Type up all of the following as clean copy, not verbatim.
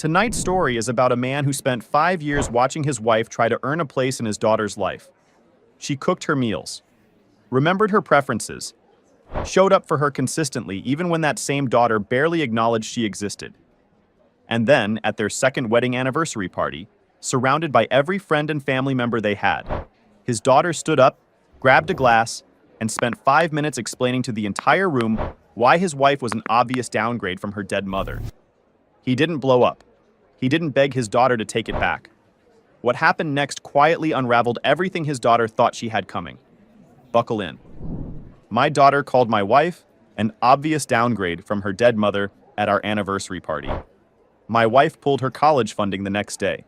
Tonight's story is about a man who spent 5 years watching his wife try to earn a place in his daughter's life. She cooked her meals, remembered her preferences, showed up for her consistently even when that same daughter barely acknowledged she existed. And then, at their second wedding anniversary party, surrounded by every friend and family member they had, his daughter stood up, grabbed a glass, and spent 5 minutes explaining to the entire room why his wife was an obvious downgrade from her dead mother. He didn't blow up. He didn't beg his daughter to take it back. What happened next quietly unraveled everything his daughter thought she had coming. Buckle in. My daughter called my wife an obvious downgrade from her dead mother at our anniversary party. My wife pulled her college funding the next day,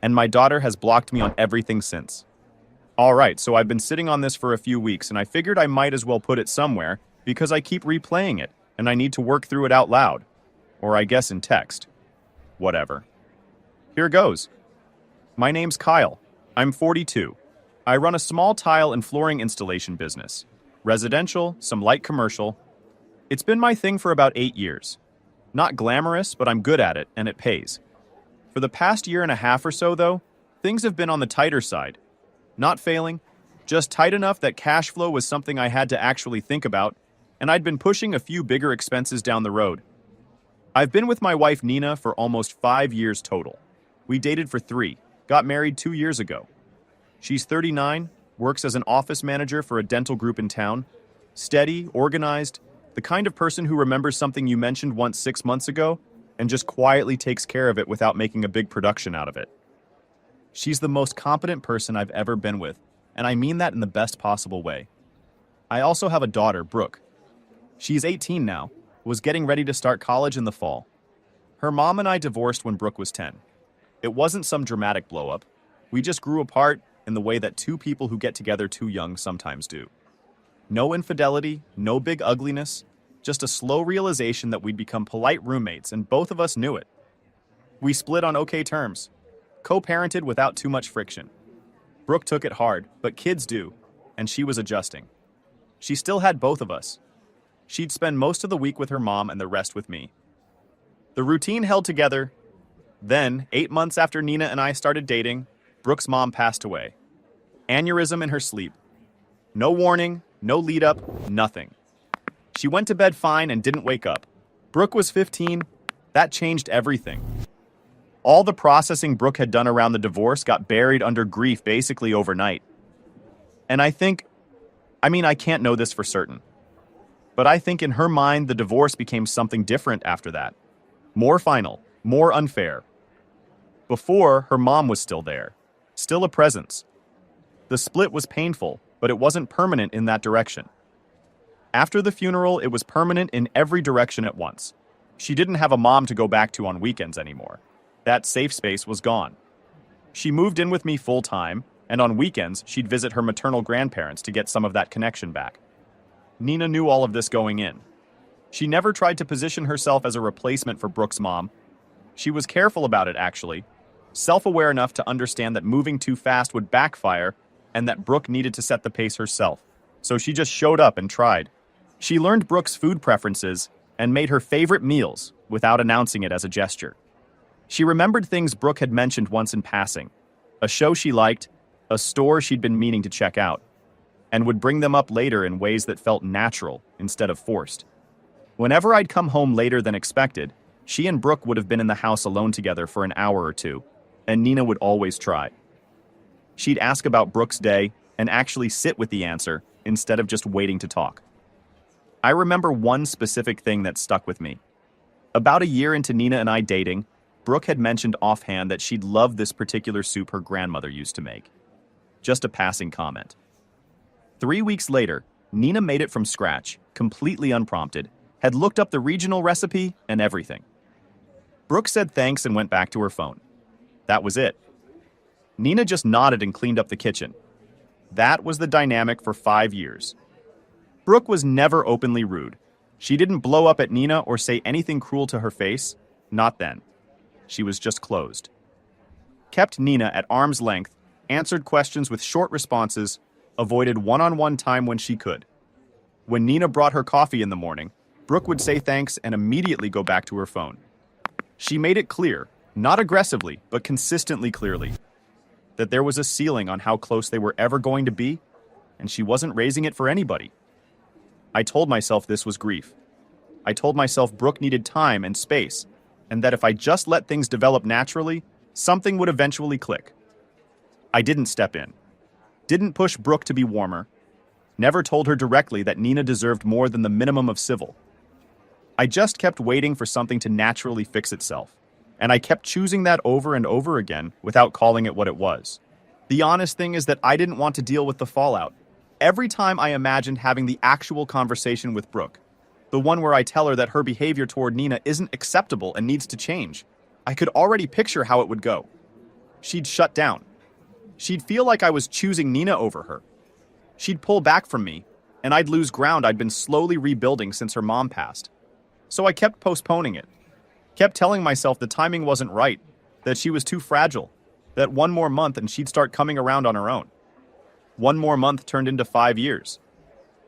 and my daughter has blocked me on everything since. All right, so I've been sitting on this for a few weeks, and I figured I might as well put it somewhere because I keep replaying it, and I need to work through it out loud. Or I guess in text. Whatever. Here goes. My name's Kyle. I'm 42. I run a small tile and flooring installation business. Residential, some light commercial. It's been my thing for about 8 years. Not glamorous, but I'm good at it, and it pays. For the past year and a half or so, though, things have been on the tighter side. Not failing, just tight enough that cash flow was something I had to actually think about, and I'd been pushing a few bigger expenses down the road. I've been with my wife Nina for almost 5 years total. We dated for 3, got married 2 years ago. She's 39, works as an office manager for a dental group in town. Steady, organized, the kind of person who remembers something you mentioned once 6 months ago and just quietly takes care of it without making a big production out of it. She's the most competent person I've ever been with, and I mean that in the best possible way. I also have a daughter, Brooke. She's 18 now, was getting ready to start college in the fall. Her mom and I divorced when Brooke was 10. It wasn't some dramatic blow-up. We just grew apart in the way that two people who get together too young sometimes do. No infidelity, no big ugliness, just a slow realization that we'd become polite roommates, and both of us knew it. We split on okay terms, co-parented without too much friction. Brooke took it hard, but kids do, and she was adjusting. She still had both of us. She'd spend most of the week with her mom and the rest with me. The routine held together. Then, 8 months after Nina and I started dating, Brooke's mom passed away. Aneurysm in her sleep. No warning, no lead-up, nothing. She went to bed fine and didn't wake up. Brooke was 15. That changed everything. All the processing Brooke had done around the divorce got buried under grief basically overnight. And I can't know this for certain. But I think in her mind, the divorce became something different after that. More final, more unfair. Before, her mom was still there. Still a presence. The split was painful, but it wasn't permanent in that direction. After the funeral, it was permanent in every direction at once. She didn't have a mom to go back to on weekends anymore. That safe space was gone. She moved in with me full-time, and on weekends, she'd visit her maternal grandparents to get some of that connection back. Nina knew all of this going in. She never tried to position herself as a replacement for Brooke's mom. She was careful about it, actually, self-aware enough to understand that moving too fast would backfire and that Brooke needed to set the pace herself. So she just showed up and tried. She learned Brooke's food preferences and made her favorite meals without announcing it as a gesture. She remembered things Brooke had mentioned once in passing, a show she liked, a store she'd been meaning to check out, and would bring them up later in ways that felt natural instead of forced. Whenever I'd come home later than expected, she and Brooke would have been in the house alone together for an hour or two, and Nina would always try. She'd ask about Brooke's day and actually sit with the answer instead of just waiting to talk. I remember one specific thing that stuck with me. About a year into Nina and I dating, Brooke had mentioned offhand that she'd love this particular soup her grandmother used to make. Just a passing comment. 3 weeks later, Nina made it from scratch, completely unprompted, had looked up the regional recipe and everything. Brooke said thanks and went back to her phone. That was it. Nina just nodded and cleaned up the kitchen. That was the dynamic for 5 years. Brooke was never openly rude. She didn't blow up at Nina or say anything cruel to her face. Not then. She was just closed. Kept Nina at arm's length, answered questions with short responses, avoided one-on-one time when she could. When Nina brought her coffee in the morning, Brooke would say thanks and immediately go back to her phone. She made it clear, Not aggressively, but consistently clearly. That there was a ceiling on how close they were ever going to be, and she wasn't raising it for anybody. I told myself this was grief. I told myself Brooke needed time and space, and that if I just let things develop naturally, something would eventually click. I didn't step in. Didn't push Brooke to be warmer. Never told her directly that Nina deserved more than the minimum of civil. I just kept waiting for something to naturally fix itself, and I kept choosing that over and over again without calling it what it was. The honest thing is that I didn't want to deal with the fallout. Every time I imagined having the actual conversation with Brooke, the one where I tell her that her behavior toward Nina isn't acceptable and needs to change, I could already picture how it would go. She'd shut down. She'd feel like I was choosing Nina over her. She'd pull back from me, and I'd lose ground I'd been slowly rebuilding since her mom passed. So I kept postponing it. Kept telling myself the timing wasn't right, that she was too fragile, that one more month and she'd start coming around on her own. One more month turned into 5 years.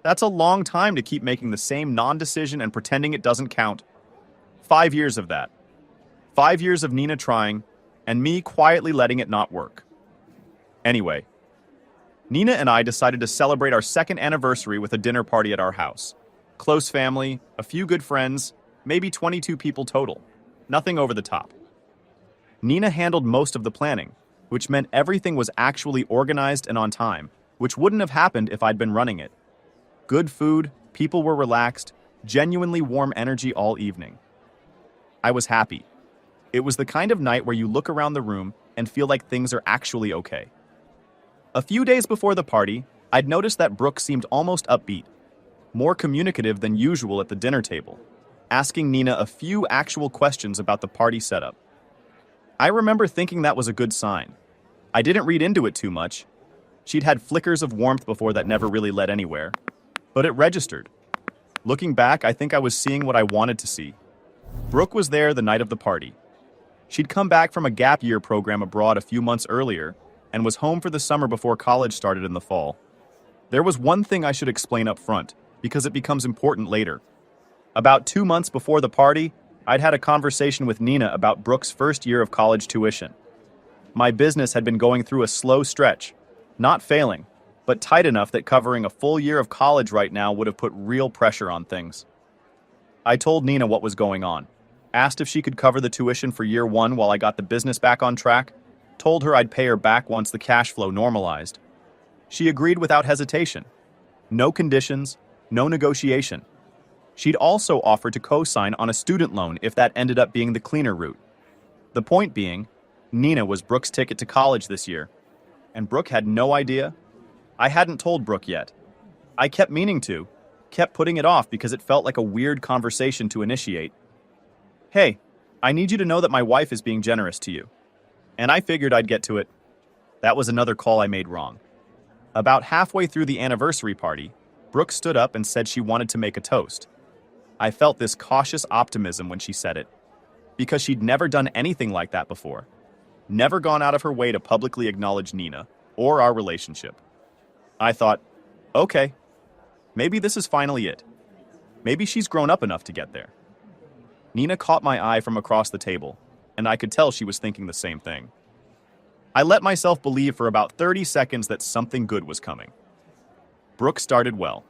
That's a long time to keep making the same non-decision and pretending it doesn't count. 5 years of that. 5 years of Nina trying, and me quietly letting it not work. Anyway, Nina and I decided to celebrate our second anniversary with a dinner party at our house. Close family, a few good friends, maybe 22 people total. Nothing over the top. Nina handled most of the planning, which meant everything was actually organized and on time, which wouldn't have happened if I'd been running it. Good food, people were relaxed, genuinely warm energy all evening. I was happy. It was the kind of night where you look around the room and feel like things are actually okay. A few days before the party, I'd noticed that Brooke seemed almost upbeat, more communicative than usual at the dinner table, asking Nina a few actual questions about the party setup. I remember thinking that was a good sign. I didn't read into it too much. She'd had flickers of warmth before that never really led anywhere, but it registered. Looking back, I think I was seeing what I wanted to see. Brooke was there the night of the party. She'd come back from a gap year program abroad a few months earlier and was home for the summer before college started in the fall. There was one thing I should explain up front, because it becomes important later. About 2 months before the party, I'd had a conversation with Nina about Brooke's first year of college tuition. My business had been going through a slow stretch, not failing, but tight enough that covering a full year of college right now would have put real pressure on things. I told Nina what was going on, asked if she could cover the tuition for year 1 while I got the business back on track, told her I'd pay her back once the cash flow normalized. She agreed without hesitation. No conditions, no negotiation. She'd also offered to co-sign on a student loan if that ended up being the cleaner route. The point being, Nina was Brooke's ticket to college this year, and Brooke had no idea. I hadn't told Brooke yet. I kept meaning to, kept putting it off because it felt like a weird conversation to initiate. Hey, I need you to know that my wife is being generous to you. And I figured I'd get to it. That was another call I made wrong. About halfway through the anniversary party, Brooke stood up and said she wanted to make a toast. I felt this cautious optimism when she said it, because she'd never done anything like that before. Never gone out of her way to publicly acknowledge Nina or our relationship. I thought, okay, maybe this is finally it. Maybe she's grown up enough to get there. Nina caught my eye from across the table, and I could tell she was thinking the same thing. I let myself believe for about 30 seconds that something good was coming. Brooke started well,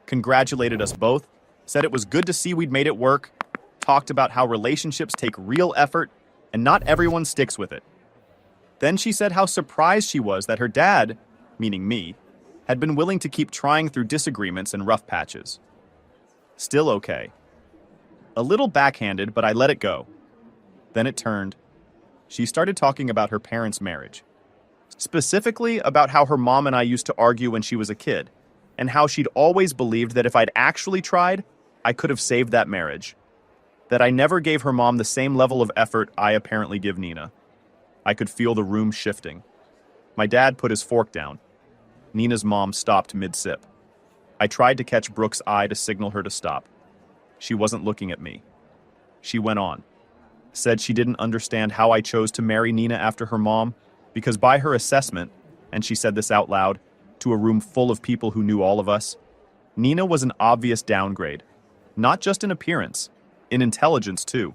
congratulated us both, said it was good to see we'd made it work, talked about how relationships take real effort and not everyone sticks with it. Then she said how surprised she was that her dad, meaning me, had been willing to keep trying through disagreements and rough patches. Still okay. A little backhanded, but I let it go. Then it turned. She started talking about her parents' marriage. Specifically about how her mom and I used to argue when she was a kid, and how she'd always believed that if I'd actually tried, I could have saved that marriage. That I never gave her mom the same level of effort I apparently give Nina. I could feel the room shifting. My dad put his fork down. Nina's mom stopped mid-sip. I tried to catch Brooke's eye to signal her to stop. She wasn't looking at me. She went on. Said she didn't understand how I chose to marry Nina after her mom, because by her assessment, and she said this out loud, to a room full of people who knew all of us, Nina was an obvious downgrade. Not just in appearance, in intelligence too.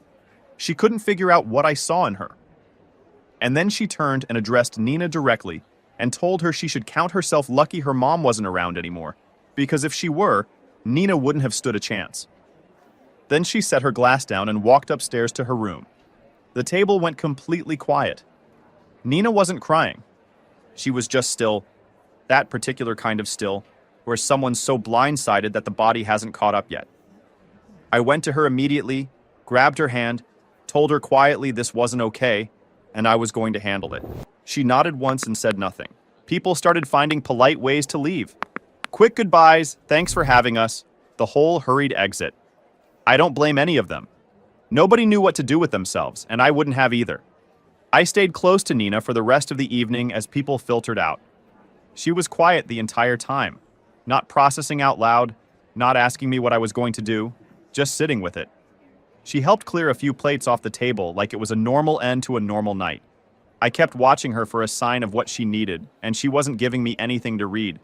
She couldn't figure out what I saw in her. And then she turned and addressed Nina directly and told her she should count herself lucky her mom wasn't around anymore, because if she were, Nina wouldn't have stood a chance. Then she set her glass down and walked upstairs to her room. The table went completely quiet. Nina wasn't crying. She was just still, that particular kind of still, where someone's so blindsided that the body hasn't caught up yet. I went to her immediately, grabbed her hand, told her quietly this wasn't okay, and I was going to handle it. She nodded once and said nothing. People started finding polite ways to leave. Quick goodbyes, thanks for having us, the whole hurried exit. I don't blame any of them. Nobody knew what to do with themselves, and I wouldn't have either. I stayed close to Nina for the rest of the evening as people filtered out. She was quiet the entire time, not processing out loud, not asking me what I was going to do, just sitting with it. She helped clear a few plates off the table like it was a normal end to a normal night. I kept watching her for a sign of what she needed, and she wasn't giving me anything to read.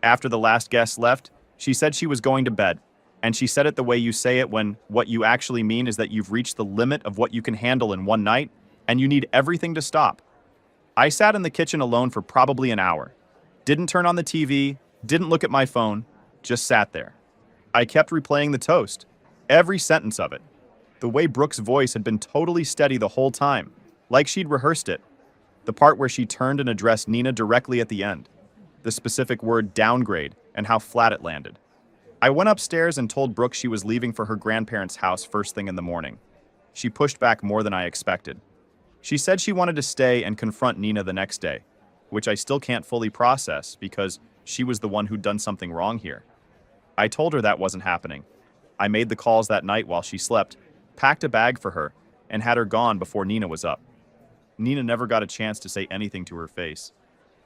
After the last guest left, she said she was going to bed, and she said it the way you say it when what you actually mean is that you've reached the limit of what you can handle in one night, and you need everything to stop. I sat in the kitchen alone for probably an hour. Didn't turn on the TV, didn't look at my phone, just sat there. I kept replaying the toast, every sentence of it. The way Brooke's voice had been totally steady the whole time, like she'd rehearsed it. The part where she turned and addressed Nina directly at the end. The specific word downgrade and how flat it landed. I went upstairs and told Brooke she was leaving for her grandparents' house first thing in the morning. She pushed back more than I expected. She said she wanted to stay and confront Nina the next day, which I still can't fully process because she was the one who'd done something wrong here. I told her that wasn't happening. I made the calls that night while she slept, packed a bag for her, and had her gone before Nina was up. Nina never got a chance to say anything to her face.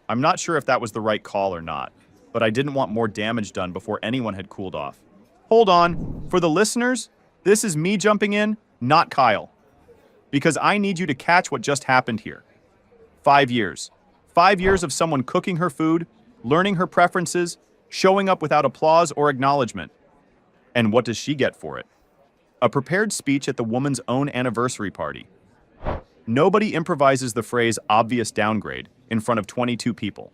I'm not sure if that was the right call or not, but I didn't want more damage done before anyone had cooled off. Hold on, for the listeners, this is me jumping in, not Kyle. Because I need you to catch what just happened here. 5 years. 5 years of someone cooking her food, learning her preferences, showing up without applause or acknowledgement. And what does she get for it? A prepared speech at the woman's own anniversary party. Nobody improvises the phrase obvious downgrade in front of 22 people.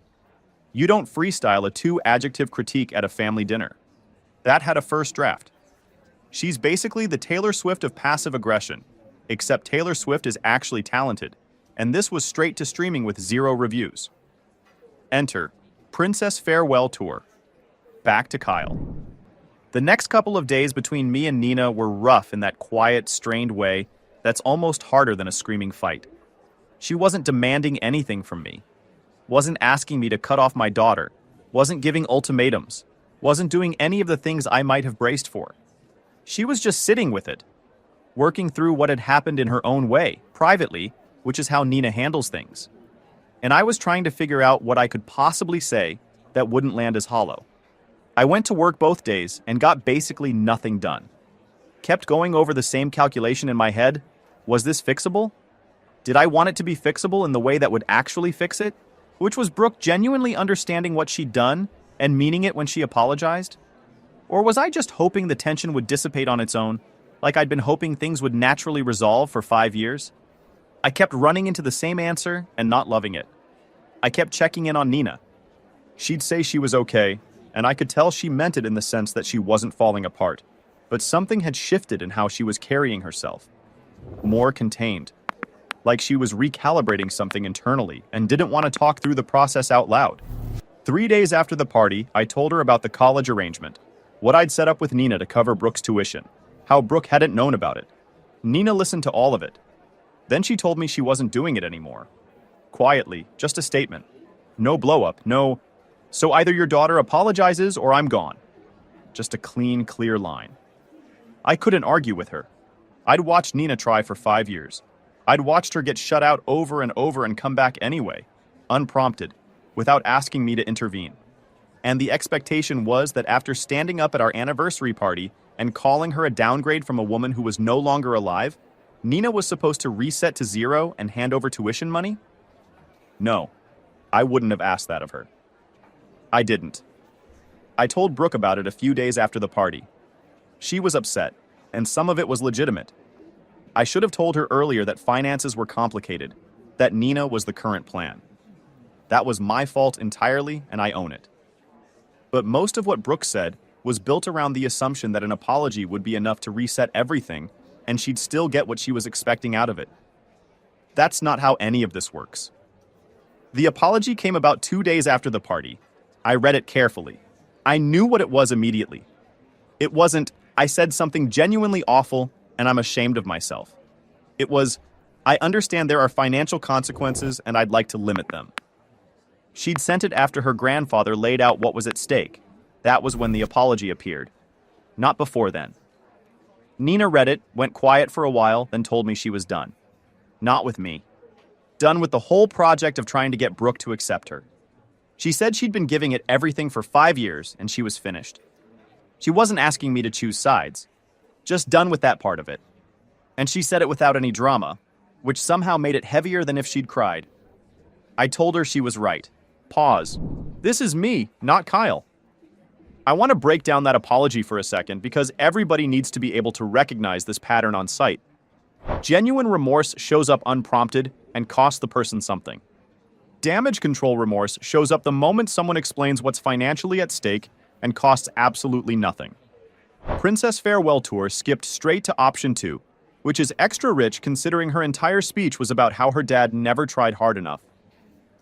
You don't freestyle a 2-adjective critique at a family dinner. That had a first draft. She's basically the Taylor Swift of passive aggression, except Taylor Swift is actually talented, and this was straight to streaming with 0 reviews. Enter Princess Farewell Tour. Back to Kyle. The next couple of days between me and Nina were rough in that quiet, strained way that's almost harder than a screaming fight. She wasn't demanding anything from me, wasn't asking me to cut off my daughter, wasn't giving ultimatums, wasn't doing any of the things I might have braced for. She was just sitting with it, working through what had happened in her own way, privately, which is how Nina handles things. And I was trying to figure out what I could possibly say that wouldn't land as hollow. I went to work both days and got basically nothing done. Kept going over the same calculation in my head. Was this fixable? Did I want it to be fixable in the way that would actually fix it? Which was Brooke genuinely understanding what she'd done and meaning it when she apologized? Or was I just hoping the tension would dissipate on its own, like I'd been hoping things would naturally resolve for 5 years? I kept running into the same answer and not loving it. I kept checking in on Nina. She'd say she was okay, and I could tell she meant it in the sense that she wasn't falling apart, but something had shifted in how she was carrying herself. More contained. Like she was recalibrating something internally and didn't want to talk through the process out loud. 3 days after the party, I told her about the college arrangement, what I'd set up with Nina to cover Brooke's tuition, how Brooke hadn't known about it. Nina listened to all of it. Then she told me she wasn't doing it anymore. Quietly, just a statement. No blow-up, no, so either your daughter apologizes or I'm gone. Just a clean, clear line. I couldn't argue with her. I'd watched Nina try for 5 years. I'd watched her get shut out over and over and come back anyway, unprompted, without asking me to intervene. And the expectation was that after standing up at our anniversary party and calling her a downgrade from a woman who was no longer alive, Nina was supposed to reset to 0 and hand over tuition money? No, I wouldn't have asked that of her. I didn't. I told Brooke about it a few days after the party. She was upset, and some of it was legitimate. I should have told her earlier that finances were complicated, that Nina was the current plan. That was my fault entirely, and I own it. But most of what Brooke said was built around the assumption that an apology would be enough to reset everything, and she'd still get what she was expecting out of it. That's not how any of this works. The apology came about 2 days after the party. I read it carefully. I knew what it was immediately. It wasn't, "I said something genuinely awful, and I'm ashamed of myself." It was, "I understand there are financial consequences, and I'd like to limit them." She'd sent it after her grandfather laid out what was at stake. That was when the apology appeared. Not before then. Nina read it, went quiet for a while, then told me she was done. Not with me. Done with the whole project of trying to get Brooke to accept her. She said she'd been giving it everything for 5 years, and she was finished. She wasn't asking me to choose sides. Just done with that part of it. And she said it without any drama, which somehow made it heavier than if she'd cried. I told her she was right. Pause. This is me, not Kyle. I want to break down that apology for a second because everybody needs to be able to recognize this pattern on sight. Genuine remorse shows up unprompted and costs the person something. Damage control remorse shows up the moment someone explains what's financially at stake and costs absolutely nothing. Princess Farewell Tour skipped straight to option 2, which is extra rich considering her entire speech was about how her dad never tried hard enough.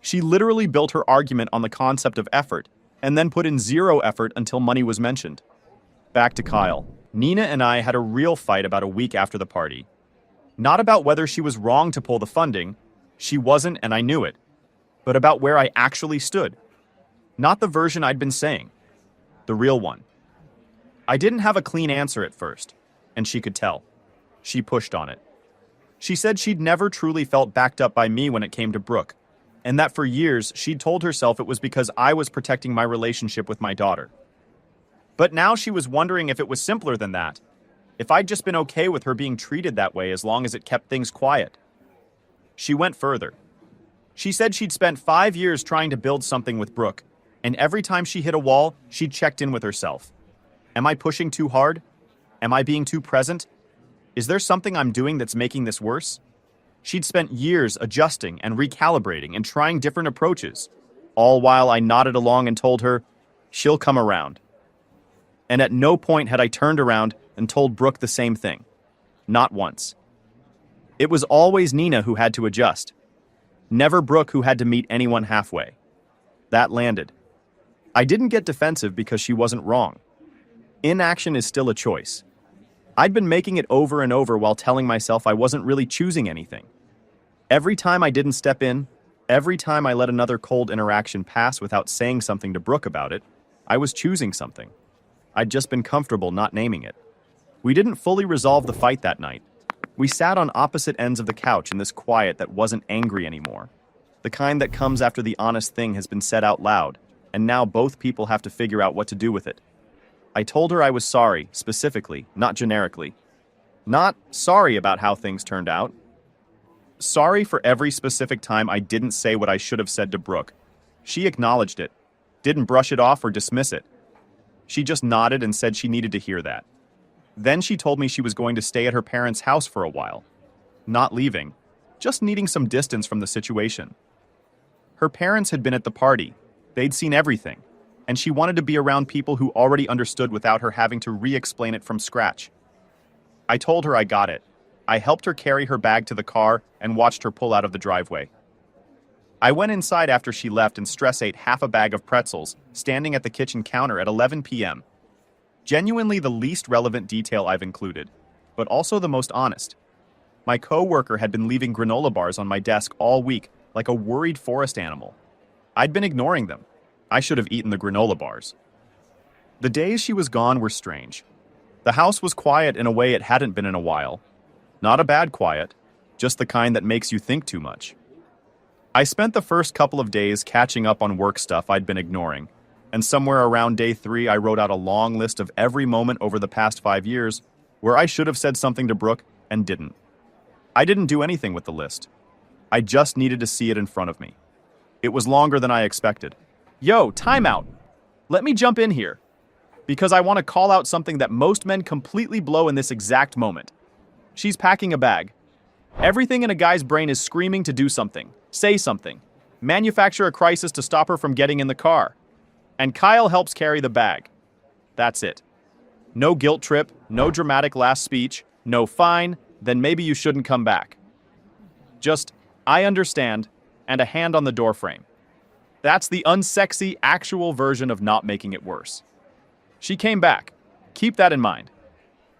She literally built her argument on the concept of effort, and then put in 0 effort until money was mentioned. Back to Kyle. Nina and I had a real fight about a week after the party. Not about whether she was wrong to pull the funding, she wasn't and I knew it, but about where I actually stood. Not the version I'd been saying, the real one. I didn't have a clean answer at first, and she could tell. She pushed on it. She said she'd never truly felt backed up by me when it came to Brooke, and that for years she'd told herself it was because I was protecting my relationship with my daughter. But now she was wondering if it was simpler than that, if I'd just been okay with her being treated that way as long as it kept things quiet. She went further. She said she'd spent 5 years trying to build something with Brooke, and every time she hit a wall, she checked in with herself. Am I pushing too hard? Am I being too present? Is there something I'm doing that's making this worse? She'd spent years adjusting and recalibrating and trying different approaches, all while I nodded along and told her, she'll come around. And at no point had I turned around and told Brooke the same thing. Not once. It was always Nina who had to adjust. Never Brooke who had to meet anyone halfway. That landed. I didn't get defensive because she wasn't wrong. Inaction is still a choice. I'd been making it over and over while telling myself I wasn't really choosing anything. Every time I didn't step in, every time I let another cold interaction pass without saying something to Brooke about it, I was choosing something. I'd just been comfortable not naming it. We didn't fully resolve the fight that night. We sat on opposite ends of the couch in this quiet that wasn't angry anymore. The kind that comes after the honest thing has been said out loud, and now both people have to figure out what to do with it. I told her I was sorry, specifically, not generically. Not sorry about how things turned out. Sorry for every specific time I didn't say what I should have said to Brooke. She acknowledged it, didn't brush it off or dismiss it. She just nodded and said she needed to hear that. Then she told me she was going to stay at her parents' house for a while. Not leaving, just needing some distance from the situation. Her parents had been at the party. They'd seen everything. And she wanted to be around people who already understood without her having to re-explain it from scratch. I told her I got it. I helped her carry her bag to the car and watched her pull out of the driveway. I went inside after she left and stress ate half a bag of pretzels, standing at the kitchen counter at 11 p.m. Genuinely the least relevant detail I've included, but also the most honest. My co-worker had been leaving granola bars on my desk all week like a worried forest animal. I'd been ignoring them. I should have eaten the granola bars. The days she was gone were strange. The house was quiet in a way it hadn't been in a while. Not a bad quiet, just the kind that makes you think too much. I spent the first couple of days catching up on work stuff I'd been ignoring, and somewhere around day 3 I wrote out a long list of every moment over the past 5 years where I should have said something to Brooke and didn't. I didn't do anything with the list. I just needed to see it in front of me. It was longer than I expected. Yo, time out. Let me jump in here, because I want to call out something that most men completely blow in this exact moment. She's packing a bag. Everything in a guy's brain is screaming to do something, say something, manufacture a crisis to stop her from getting in the car. And Kyle helps carry the bag. That's it. No guilt trip, no dramatic last speech, no fine, then maybe you shouldn't come back. Just, I understand, and a hand on the doorframe. That's the unsexy, actual version of not making it worse. She came back. Keep that in mind.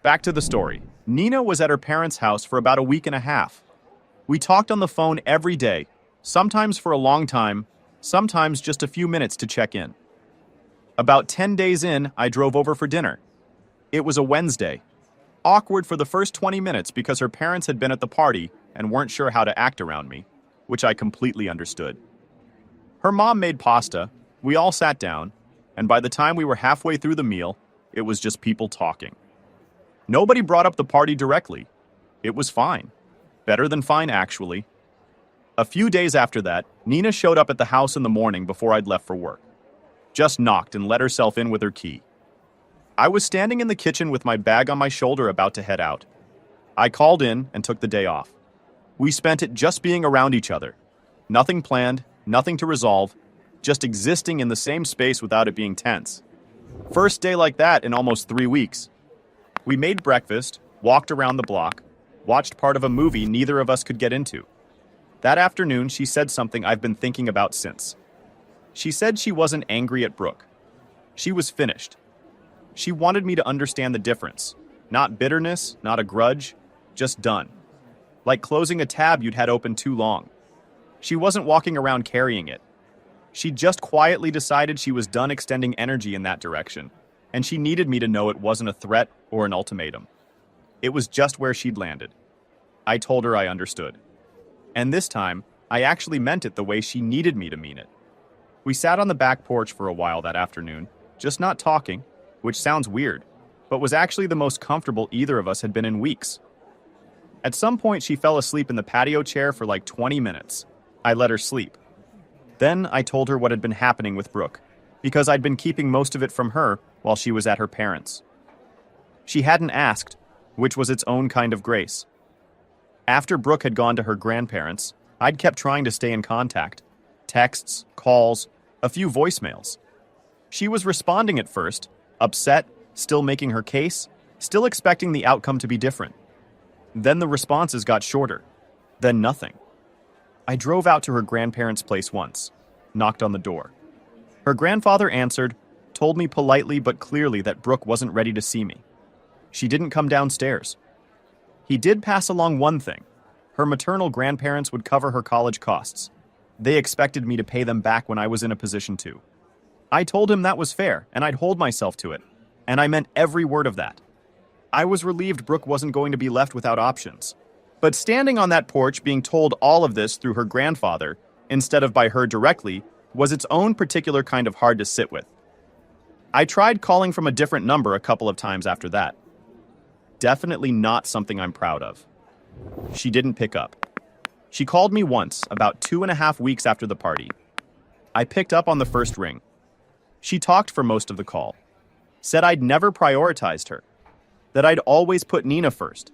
Back to the story. Nina was at her parents' house for about a week and a half. We talked on the phone every day, sometimes for a long time, sometimes just a few minutes to check in. About 10 days in, I drove over for dinner. It was a Wednesday. Awkward for the first 20 minutes because her parents had been at the party and weren't sure how to act around me, which I completely understood. Her mom made pasta, we all sat down, and by the time we were halfway through the meal, it was just people talking. Nobody brought up the party directly. It was fine. Better than fine, actually. A few days after that, Nina showed up at the house in the morning before I'd left for work. Just knocked and let herself in with her key. I was standing in the kitchen with my bag on my shoulder about to head out. I called in and took the day off. We spent it just being around each other. Nothing planned, nothing to resolve, just existing in the same space without it being tense. First day like that in almost 3 weeks. We made breakfast, walked around the block, watched part of a movie neither of us could get into. That afternoon, she said something I've been thinking about since. She said she wasn't angry at Brooke. She was finished. She wanted me to understand the difference. Not bitterness, not a grudge, just done. Like closing a tab you'd had open too long. She wasn't walking around carrying it. She just quietly decided she was done extending energy in that direction, and she needed me to know it wasn't a threat or an ultimatum. It was just where she'd landed. I told her I understood. And this time, I actually meant it the way she needed me to mean it. We sat on the back porch for a while that afternoon, just not talking, which sounds weird, but was actually the most comfortable either of us had been in weeks. At some point, she fell asleep in the patio chair for like 20 minutes. I let her sleep. Then I told her what had been happening with Brooke, because I'd been keeping most of it from her while she was at her parents'. She hadn't asked, which was its own kind of grace. After Brooke had gone to her grandparents', I'd kept trying to stay in contact. Texts, calls, a few voicemails. She was responding at first, upset, still making her case, still expecting the outcome to be different. Then the responses got shorter. Then nothing. I drove out to her grandparents' place once, knocked on the door. Her grandfather answered, told me politely but clearly that Brooke wasn't ready to see me. She didn't come downstairs. He did pass along one thing. Her maternal grandparents would cover her college costs. They expected me to pay them back when I was in a position to. I told him that was fair, and I'd hold myself to it. And I meant every word of that. I was relieved Brooke wasn't going to be left without options. But standing on that porch being told all of this through her grandfather, instead of by her directly, was its own particular kind of hard to sit with. I tried calling from a different number a couple of times after that. Definitely not something I'm proud of. She didn't pick up. She called me once, about 2.5 weeks after the party. I picked up on the first ring. She talked for most of the call. Said I'd never prioritized her. That I'd always put Nina first.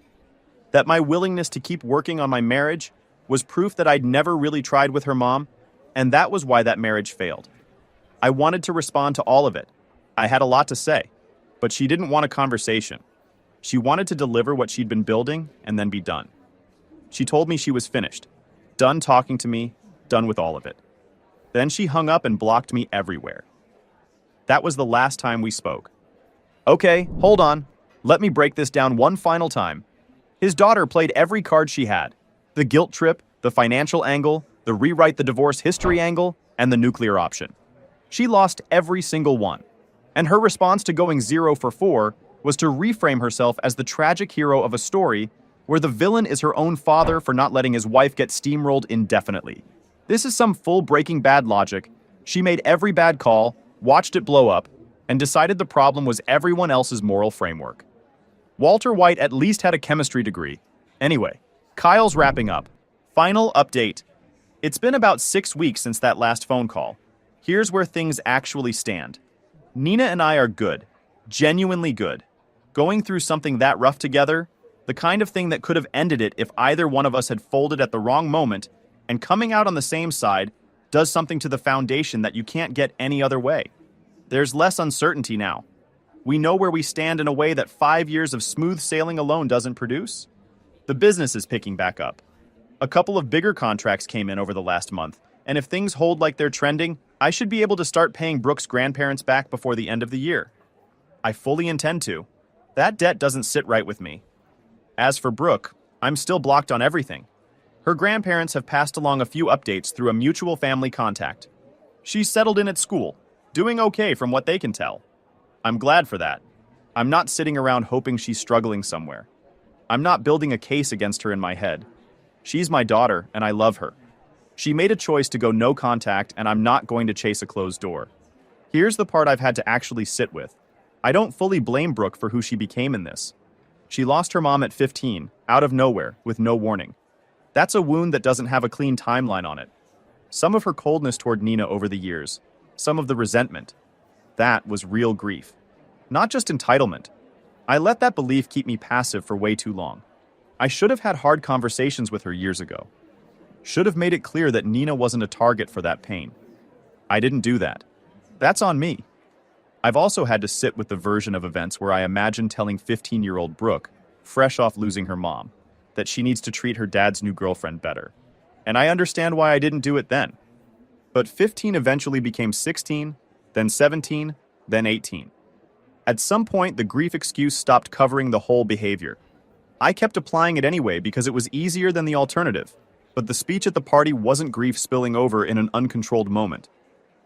That my willingness to keep working on my marriage was proof that I'd never really tried with her mom, and that was why that marriage failed. I wanted to respond to all of it. I had a lot to say, but she didn't want a conversation. She wanted to deliver what she'd been building and then be done. She told me she was finished, done talking to me, done with all of it. Then she hung up and blocked me everywhere. That was the last time we spoke. Okay, hold on. Let me break this down one final time. His daughter played every card she had. The guilt trip, the financial angle, the rewrite the divorce history angle, and the nuclear option. She lost every single one. And her response to going 0 for 4 was to reframe herself as the tragic hero of a story where the villain is her own father for not letting his wife get steamrolled indefinitely. This is some full Breaking Bad logic. She made every bad call, watched it blow up, and decided the problem was everyone else's moral framework. Walter White at least had a chemistry degree. Anyway, Kyle's wrapping up. Final update. It's been about 6 weeks since that last phone call. Here's where things actually stand. Nina and I are good. Genuinely good. Going through something that rough together, The kind of thing that could have ended it if either one of us had folded at the wrong moment, and coming out on the same side does something to the foundation that you can't get any other way. There's less uncertainty now. We know where we stand in a way that 5 years of smooth sailing alone doesn't produce. The business is picking back up. A couple of bigger contracts came in over the last month, and if things hold like they're trending, I should be able to start paying Brooke's grandparents back before the end of the year. I fully intend to. That debt doesn't sit right with me. As for Brooke, I'm still blocked on everything. Her grandparents have passed along a few updates through a mutual family contact. She's settled in at school, doing okay from what they can tell. I'm glad for that. I'm not sitting around hoping she's struggling somewhere. I'm not building a case against her in my head. She's my daughter, and I love her. She made a choice to go no contact, and I'm not going to chase a closed door. Here's the part I've had to actually sit with. I don't fully blame Brooke for who she became in this. She lost her mom at 15, out of nowhere, with no warning. That's a wound that doesn't have a clean timeline on it. Some of her coldness toward Nina over the years, some of the resentment, that was real grief. Not just entitlement. I let that belief keep me passive for way too long. I should have had hard conversations with her years ago. Should have made it clear that Nina wasn't a target for that pain. I didn't do that. That's on me. I've also had to sit with the version of events where I imagine telling 15-year-old Brooke, fresh off losing her mom, that she needs to treat her dad's new girlfriend better. And I understand why I didn't do it then. But 15 eventually became 16, then 17, then 18. At some point, the grief excuse stopped covering the whole behavior. I kept applying it anyway because it was easier than the alternative. But the speech at the party wasn't grief spilling over in an uncontrolled moment.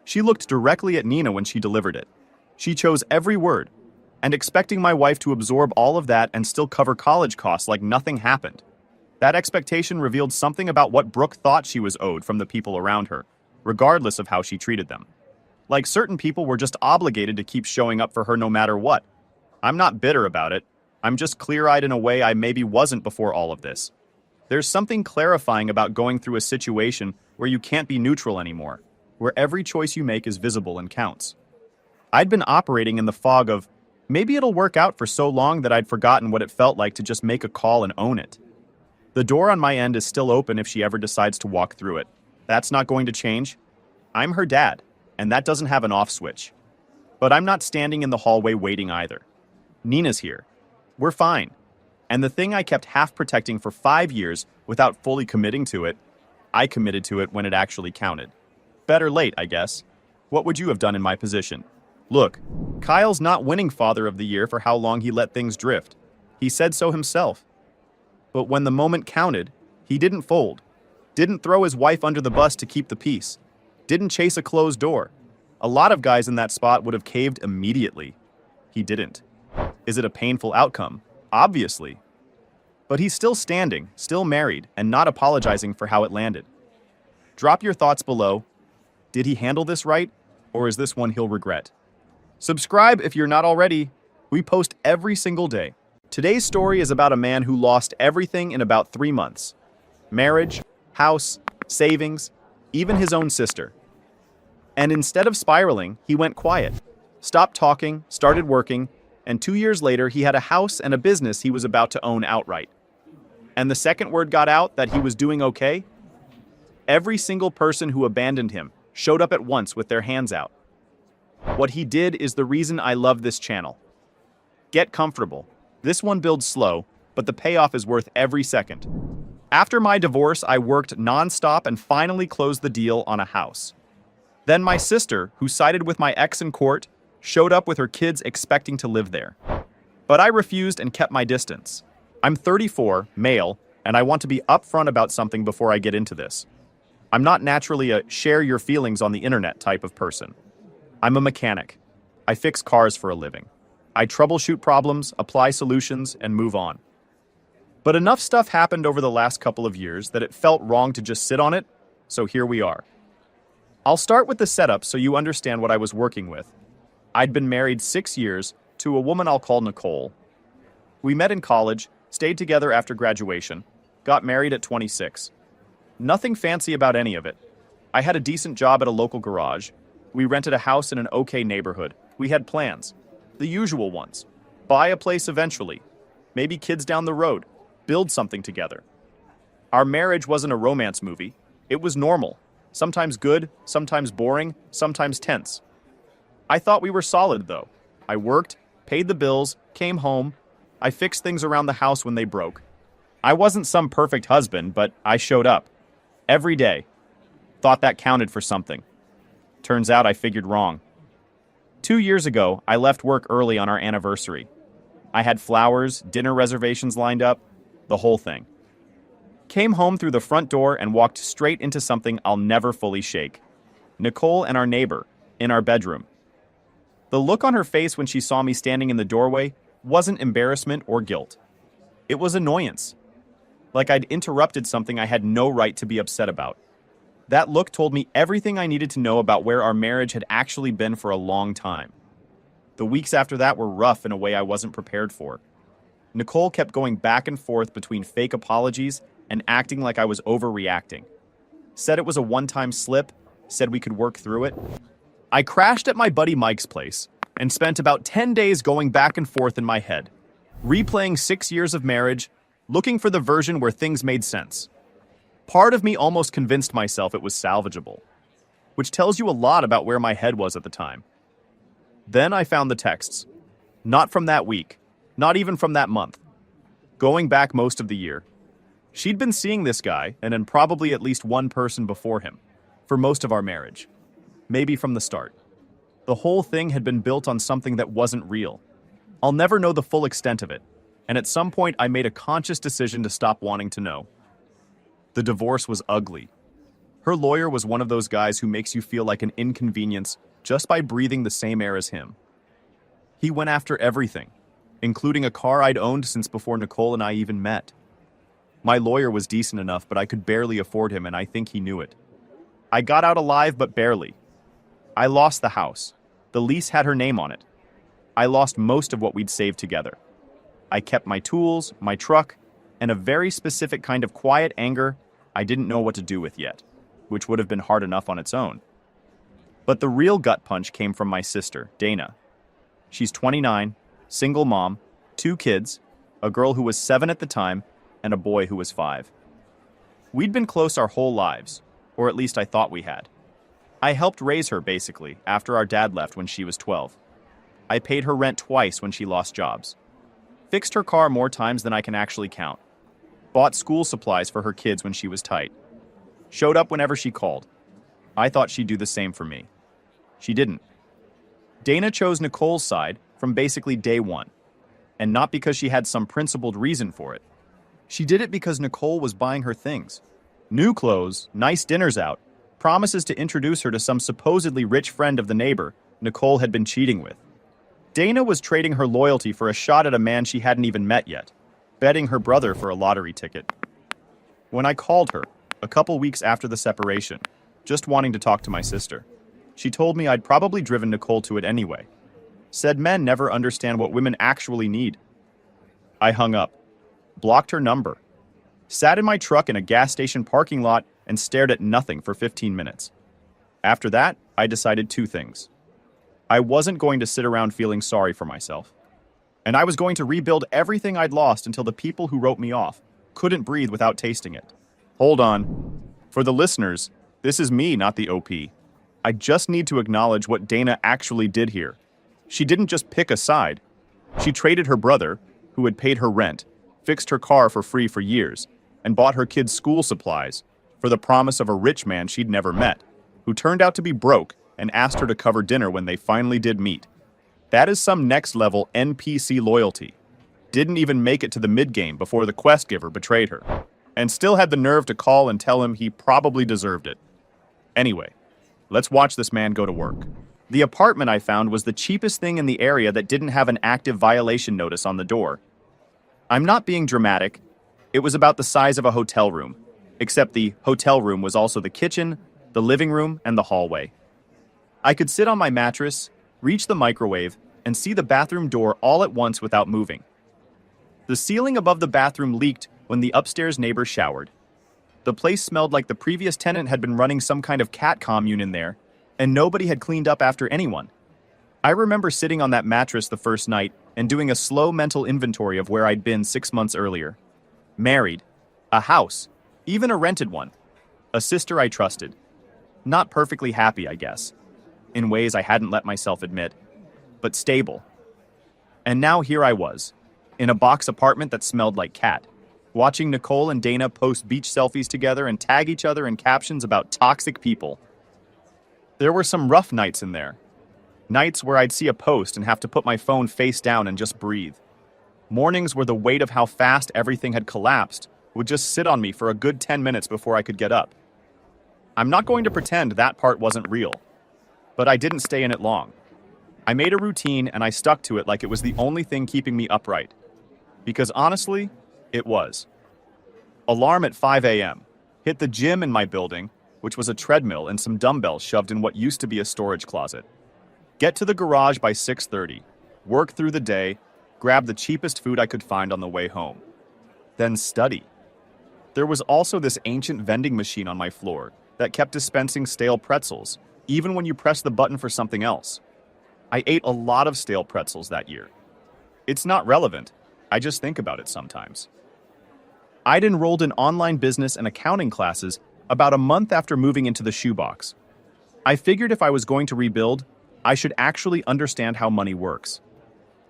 She looked directly at Nina when she delivered it. She chose every word, and expecting my wife to absorb all of that and still cover college costs like nothing happened. That expectation revealed something about what Brooke thought she was owed from the people around her, regardless of how she treated them. Like certain people were just obligated to keep showing up for her no matter what. I'm not bitter about it. I'm just clear-eyed in a way I maybe wasn't before all of this. There's something clarifying about going through a situation where you can't be neutral anymore, where every choice you make is visible and counts. I'd been operating in the fog of, maybe it'll work out for so long that I'd forgotten what it felt like to just make a call and own it. The door on my end is still open if she ever decides to walk through it. That's not going to change. I'm her dad, and that doesn't have an off switch. But I'm not standing in the hallway waiting either. Nina's here. We're fine. And the thing I kept half protecting for 5 years without fully committing to it, I committed to it when it actually counted. Better late, I guess. What would you have done in my position? Look, Kyle's not winning Father of the Year for how long he let things drift. He said so himself. But when the moment counted, he didn't fold. Didn't throw his wife under the bus to keep the peace. Didn't chase a closed door. A lot of guys in that spot would have caved immediately. He didn't. Is it a painful outcome? Obviously. But he's still standing, still married, and not apologizing for how it landed. Drop your thoughts below. Did he handle this right, or is this one he'll regret? Subscribe if you're not already. We post every single day. Today's story is about a man who lost everything in about 3 months. Marriage, house, savings, even his own sister. And instead of spiraling, he went quiet. Stopped talking, started working, and 2 years later he had a house and a business he was about to own outright. And the second word got out that he was doing okay, every single person who abandoned him showed up at once with their hands out. What he did is the reason I love this channel. Get comfortable. This one builds slow, but the payoff is worth every second. After my divorce, I worked nonstop and finally closed the deal on a house. Then my sister, who sided with my ex in court, showed up with her kids expecting to live there. But I refused and kept my distance. I'm 34, male, and I want to be upfront about something before I get into this. I'm not naturally a share your feelings on the internet type of person. I'm a mechanic. I fix cars for a living. I troubleshoot problems, apply solutions, and move on. But enough stuff happened over the last couple of years that it felt wrong to just sit on it, so here we are. I'll start with the setup so you understand what I was working with. I'd been married 6 years to a woman I'll call Nicole. We met in college, stayed together after graduation, got married at 26. Nothing fancy about any of it. I had a decent job at a local garage. We rented a house in an okay neighborhood. We had plans. The usual ones. Buy a place eventually. maybe kids down the road, build something together. Our marriage wasn't a romance movie. It was normal, sometimes good, sometimes boring, sometimes tense. I thought we were solid, though. I worked, paid the bills, came home. I fixed things around the house when they broke. I wasn't some perfect husband, but I showed up. Every day. Thought that counted for something. Turns out I figured wrong. 2 years ago, I left work early on our anniversary. I had flowers, dinner reservations lined up, the whole thing. Came home through the front door and walked straight into something I'll never fully shake. Nicole and our neighbor, in our bedroom. The look on her face when she saw me standing in the doorway wasn't embarrassment or guilt. It was annoyance. Like I'd interrupted something I had no right to be upset about. That look told me everything I needed to know about where our marriage had actually been for a long time. The weeks after that were rough in a way I wasn't prepared for. Nicole kept going back and forth between fake apologies and acting like I was overreacting. Said it was a one-time slip, said we could work through it. I crashed at my buddy Mike's place and spent about 10 days going back and forth in my head, replaying 6 years of marriage, looking for the version where things made sense. Part of me almost convinced myself it was salvageable, which tells you a lot about where my head was at the time. Then I found the texts. Not from that week, not even from that month. Going back most of the year. She'd been seeing this guy, and then probably at least one person before him, for most of our marriage. Maybe from the start. The whole thing had been built on something that wasn't real. I'll never know the full extent of it, and at some point I made a conscious decision to stop wanting to know. The divorce was ugly. Her lawyer was one of those guys who makes you feel like an inconvenience just by breathing the same air as him. He went after everything, including a car I'd owned since before Nicole and I even met. My lawyer was decent enough, but I could barely afford him, and I think he knew it. I got out alive, but barely. I lost the house. The lease had her name on it. I lost most of what we'd saved together. I kept my tools, my truck, and a very specific kind of quiet anger I didn't know what to do with yet, which would have been hard enough on its own. But the real gut punch came from my sister, Dana. She's 29, single mom, 2 kids, a girl who was 7 at the time, and a boy who was 5. We'd been close our whole lives, or at least I thought we had. I helped raise her, basically, after our dad left when she was 12. I paid her rent twice when she lost jobs. Fixed her car more times than I can actually count. Bought school supplies for her kids when she was tight. Showed up whenever she called. I thought she'd do the same for me. She didn't. Dana chose Nicole's side from basically day one, and not because she had some principled reason for it. She did it because Nicole was buying her things. New clothes, nice dinners out, promises to introduce her to some supposedly rich friend of the neighbor Nicole had been cheating with. Dana was trading her loyalty for a shot at a man she hadn't even met yet, betting her brother for a lottery ticket. When I called her, a couple weeks after the separation, just wanting to talk to my sister, she told me I'd probably driven Nicole to it anyway. Said men never understand what women actually need. I hung up, blocked her number, sat in my truck in a gas station parking lot and stared at nothing for 15 minutes. After that, I decided 2 things. I wasn't going to sit around feeling sorry for myself. And I was going to rebuild everything I'd lost until the people who wrote me off couldn't breathe without tasting it. Hold on. For the listeners, this is me, not the OP. I just need to acknowledge what Dana actually did here. She didn't just pick a side. She traded her brother, who had paid her rent, fixed her car for free for years, and bought her kids school supplies for the promise of a rich man she'd never met, who turned out to be broke and asked her to cover dinner when they finally did meet. That is some next-level NPC loyalty. Didn't even make it to the mid-game before the quest giver betrayed her, and still had the nerve to call and tell him he probably deserved it. Anyway, let's watch this man go to work. The apartment I found was the cheapest thing in the area that didn't have an active violation notice on the door. I'm not being dramatic. It was about the size of a hotel room, except the hotel room was also the kitchen, the living room, and the hallway. I could sit on my mattress, reach the microwave, and see the bathroom door all at once without moving. The ceiling above the bathroom leaked when the upstairs neighbor showered. The place smelled like the previous tenant had been running some kind of cat commune in there, and nobody had cleaned up after anyone. I remember sitting on that mattress the first night and doing a slow mental inventory of where I'd been 6 months earlier. Married, a house, even a rented one, a sister I trusted. Not perfectly happy, I guess, in ways I hadn't let myself admit, but stable. And now here I was, in a box apartment that smelled like cat, watching Nicole and Dana post beach selfies together and tag each other in captions about toxic people. There were some rough nights in there. Nights where I'd see a post and have to put my phone face down and just breathe. Mornings where the weight of how fast everything had collapsed would just sit on me for a good 10 minutes before I could get up. I'm not going to pretend that part wasn't real, but I didn't stay in it long. I made a routine and I stuck to it like it was the only thing keeping me upright. Because honestly, it was. Alarm at 5 a.m. Hit the gym in my building, which was a treadmill and some dumbbells shoved in what used to be a storage closet. Get to the garage by 6:30, work through the day, grab the cheapest food I could find on the way home. Then study. There was also this ancient vending machine on my floor that kept dispensing stale pretzels, even when you pressed the button for something else. I ate a lot of stale pretzels that year. It's not relevant, I just think about it sometimes. I'd enrolled in online business and accounting classes about a month after moving into the shoebox. I figured if I was going to rebuild, I should actually understand how money works.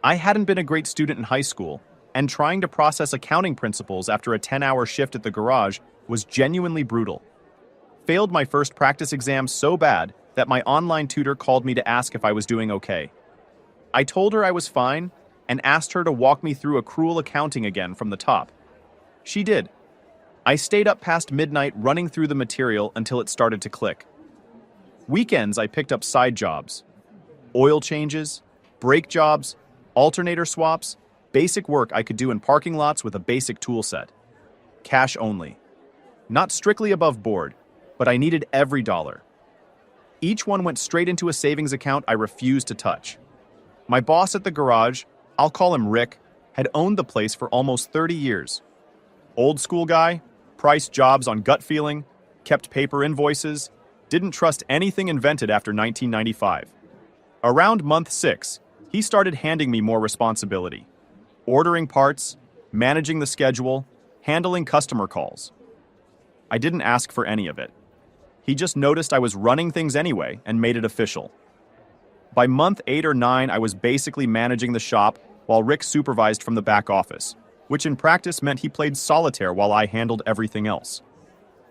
I hadn't been a great student in high school, and trying to process accounting principles after a 10-hour shift at the garage was genuinely brutal. Failed my first practice exam so bad that my online tutor called me to ask if I was doing okay. I told her I was fine and asked her to walk me through accrual accounting again from the top. She did. I stayed up past midnight running through the material until it started to click. Weekends I picked up side jobs. Oil changes, brake jobs, alternator swaps, basic work I could do in parking lots with a basic tool set. Cash only. Not strictly above board, but I needed every dollar. Each one went straight into a savings account I refused to touch. My boss at the garage, I'll call him Rick, had owned the place for almost 30 years. Old school guy, priced jobs on gut feeling, kept paper invoices, didn't trust anything invented after 1995. Around month 6, he started handing me more responsibility. Ordering parts, managing the schedule, handling customer calls. I didn't ask for any of it. He just noticed I was running things anyway and made it official. By month 8 or 9, I was basically managing the shop while Rick supervised from the back office, which in practice meant he played solitaire while I handled everything else.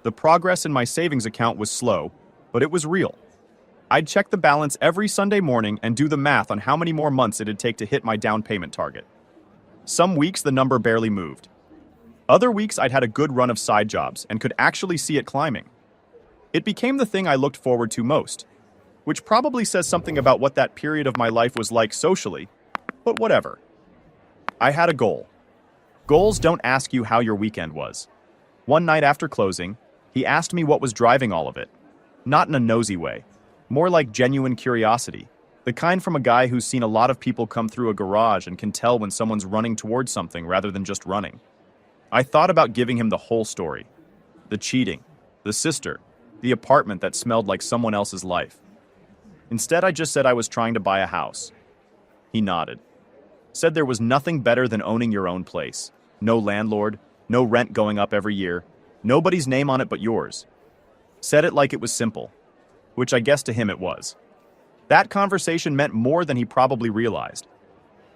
The progress in my savings account was slow, but it was real. I'd check the balance every Sunday morning and do the math on how many more months it'd take to hit my down payment target. Some weeks the number barely moved. Other weeks I'd had a good run of side jobs and could actually see it climbing. It became the thing I looked forward to most, which probably says something about what that period of my life was like socially, but whatever. I had a goal. Goals don't ask you how your weekend was. One night after closing, he asked me what was driving all of it. Not in a nosy way, more like genuine curiosity, the kind from a guy who's seen a lot of people come through a garage and can tell when someone's running towards something rather than just running. I thought about giving him the whole story. The cheating, the sister, the apartment that smelled like someone else's life. Instead, I just said I was trying to buy a house. He nodded. Said there was nothing better than owning your own place. No landlord, no rent going up every year, nobody's name on it but yours. Said it like it was simple, which I guess to him it was. That conversation meant more than he probably realized.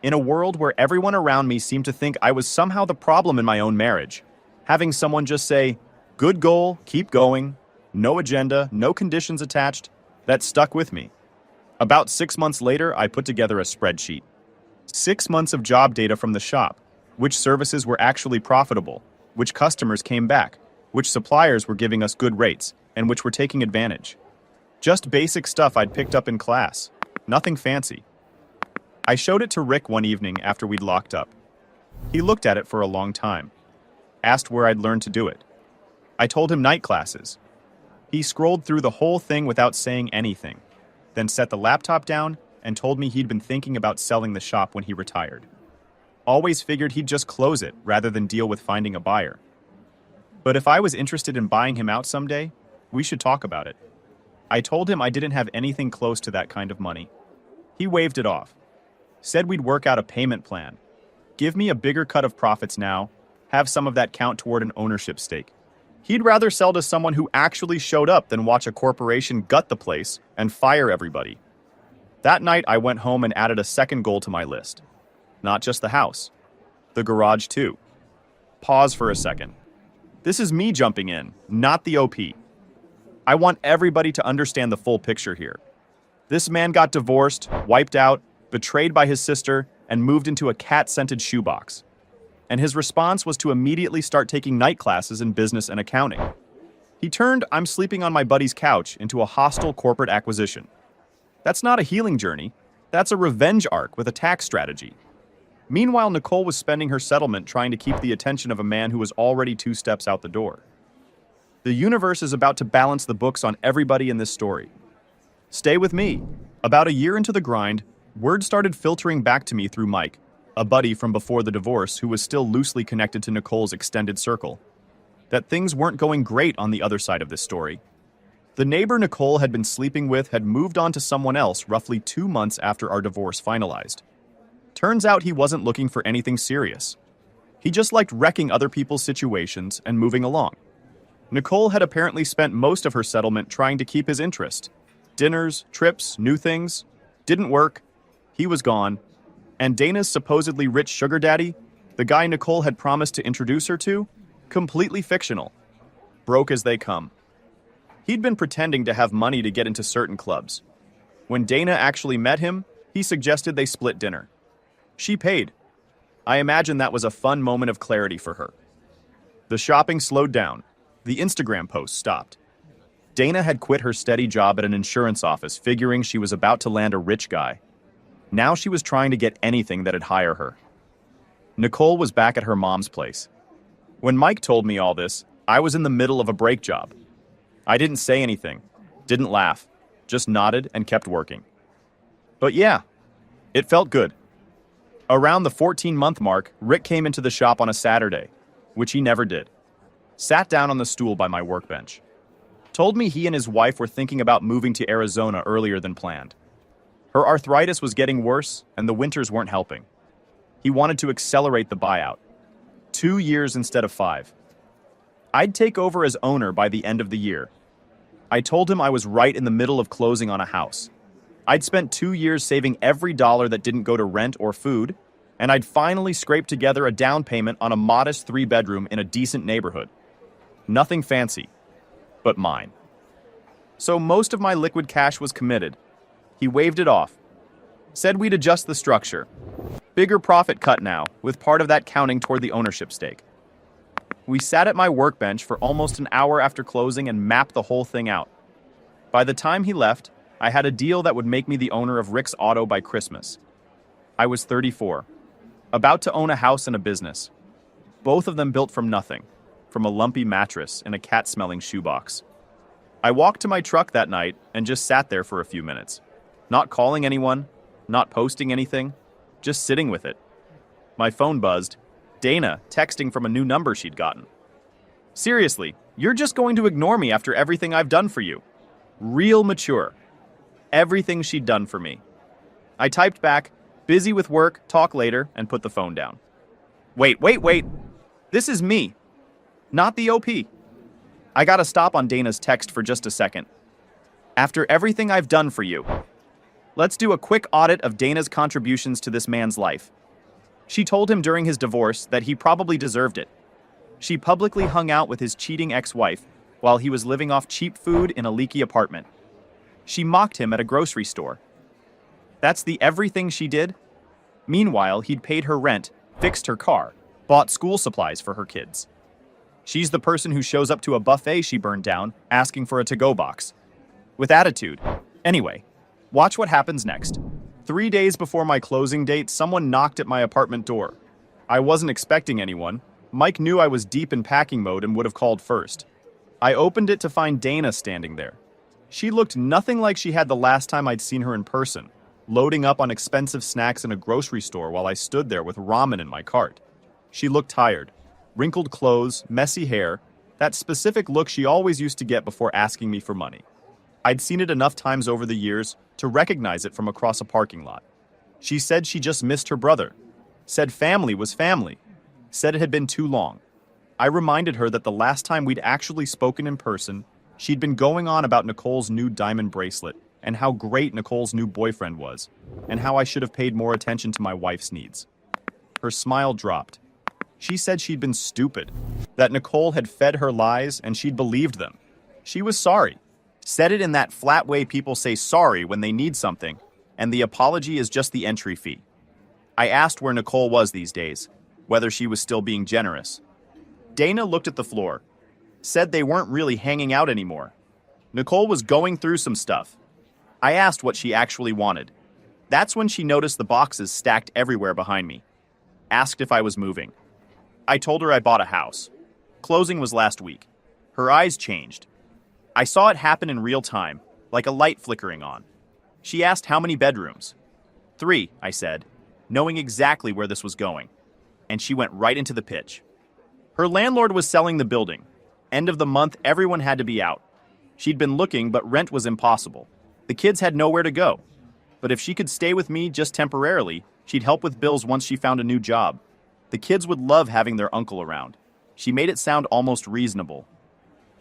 In a world where everyone around me seemed to think I was somehow the problem in my own marriage, having someone just say, "Good goal, keep going," no agenda, no conditions attached, that stuck with me. About 6 months later, I put together a spreadsheet. 6 months of job data from the shop, which services were actually profitable, which customers came back, which suppliers were giving us good rates, and which were taking advantage. Just basic stuff I'd picked up in class, nothing fancy. I showed it to Rick one evening after we'd locked up. He looked at it for a long time, asked where I'd learned to do it. I told him night classes. He scrolled through the whole thing without saying anything, then set the laptop down and told me he'd been thinking about selling the shop when he retired. Always figured he'd just close it rather than deal with finding a buyer. But if I was interested in buying him out someday, we should talk about it. I told him I didn't have anything close to that kind of money. He waved it off. Said we'd work out a payment plan. Give me a bigger cut of profits now, have some of that count toward an ownership stake. He'd rather sell to someone who actually showed up than watch a corporation gut the place and fire everybody. That night, I went home and added a second goal to my list. Not just the house, the garage too. Pause for a second. This is me jumping in, not the OP. I want everybody to understand the full picture here. This man got divorced, wiped out, betrayed by his sister, and moved into a cat-scented shoebox. And his response was to immediately start taking night classes in business and accounting. He turned "I'm sleeping on my buddy's couch" into a hostile corporate acquisition. That's not a healing journey. That's a revenge arc with a tax strategy. Meanwhile, Nicole was spending her settlement trying to keep the attention of a man who was already 2 steps out the door. The universe is about to balance the books on everybody in this story. Stay with me. About a year into the grind, word started filtering back to me through Mike, a buddy from before the divorce who was still loosely connected to Nicole's extended circle, that things weren't going great on the other side of this story. The neighbor Nicole had been sleeping with had moved on to someone else roughly 2 months after our divorce finalized. Turns out he wasn't looking for anything serious. He just liked wrecking other people's situations and moving along. Nicole had apparently spent most of her settlement trying to keep his interest. Dinners, trips, new things. Didn't work. He was gone. And Dana's supposedly rich sugar daddy, the guy Nicole had promised to introduce her to, completely fictional. Broke as they come. He'd been pretending to have money to get into certain clubs. When Dana actually met him, he suggested they split dinner. She paid. I imagine that was a fun moment of clarity for her. The shopping slowed down. The Instagram posts stopped. Dana had quit her steady job at an insurance office, figuring she was about to land a rich guy. Now she was trying to get anything that'd hire her. Nicole was back at her mom's place. When Mike told me all this, I was in the middle of a brake job. I didn't say anything, didn't laugh, just nodded and kept working. But yeah, it felt good. Around the 14-month mark, Rick came into the shop on a Saturday, which he never did. Sat down on the stool by my workbench. Told me he and his wife were thinking about moving to Arizona earlier than planned. Her arthritis was getting worse, and the winters weren't helping. He wanted to accelerate the buyout. 2 years instead of 5. I'd take over as owner by the end of the year. I told him I was right in the middle of closing on a house. I'd spent 2 years saving every dollar that didn't go to rent or food, and I'd finally scraped together a down payment on a modest 3-bedroom in a decent neighborhood. Nothing fancy, but mine. So most of my liquid cash was committed. He waved it off. Said we'd adjust the structure. Bigger profit cut now, with part of that counting toward the ownership stake. We sat at my workbench for almost an hour after closing and mapped the whole thing out. By the time he left, I had a deal that would make me the owner of Rick's Auto by Christmas. I was 34, about to own a house and a business. Both of them built from nothing, from a lumpy mattress in a cat-smelling shoebox. I walked to my truck that night and just sat there for a few minutes. Not calling anyone, not posting anything, just sitting with it. My phone buzzed. Dana texting from a new number she'd gotten. Seriously, you're just going to ignore me after everything I've done for you. Real mature. Everything she'd done for me. I typed back, busy with work, talk later, and put the phone down. Wait. This is me, not the OP. I gotta stop on Dana's text for just a second. After everything I've done for you. Let's do a quick audit of Dana's contributions to this man's life. She told him during his divorce that he probably deserved it. She publicly hung out with his cheating ex-wife while he was living off cheap food in a leaky apartment. She mocked him at a grocery store. That's the everything she did? Meanwhile, he'd paid her rent, fixed her car, bought school supplies for her kids. She's the person who shows up to a buffet she burned down, asking for a to-go box. With attitude. Anyway, watch what happens next. 3 days before my closing date, someone knocked at my apartment door. I wasn't expecting anyone. Mike knew I was deep in packing mode and would have called first. I opened it to find Dana standing there. She looked nothing like she had the last time I'd seen her in person, loading up on expensive snacks in a grocery store while I stood there with ramen in my cart. She looked tired. Wrinkled clothes, messy hair, that specific look she always used to get before asking me for money. I'd seen it enough times over the years to recognize it from across a parking lot. She said she just missed her brother. Said family was family. Said it had been too long. I reminded her that the last time we'd actually spoken in person, she'd been going on about Nicole's new diamond bracelet and how great Nicole's new boyfriend was, and how I should have paid more attention to my wife's needs. Her smile dropped. She said she'd been stupid, that Nicole had fed her lies and she'd believed them. She was sorry. Said it in that flat way people say sorry when they need something, and the apology is just the entry fee. I asked where Nicole was these days, whether she was still being generous. Dana looked at the floor, said they weren't really hanging out anymore. Nicole was going through some stuff. I asked what she actually wanted. That's when she noticed the boxes stacked everywhere behind me. Asked if I was moving. I told her I bought a house. Closing was last week. Her eyes changed. I saw it happen in real time, like a light flickering on. She asked how many bedrooms. 3, I said, knowing exactly where this was going. And she went right into the pitch. Her landlord was selling the building. End of the month, everyone had to be out. She'd been looking, but rent was impossible. The kids had nowhere to go. But if she could stay with me just temporarily, she'd help with bills once she found a new job. The kids would love having their uncle around. She made it sound almost reasonable.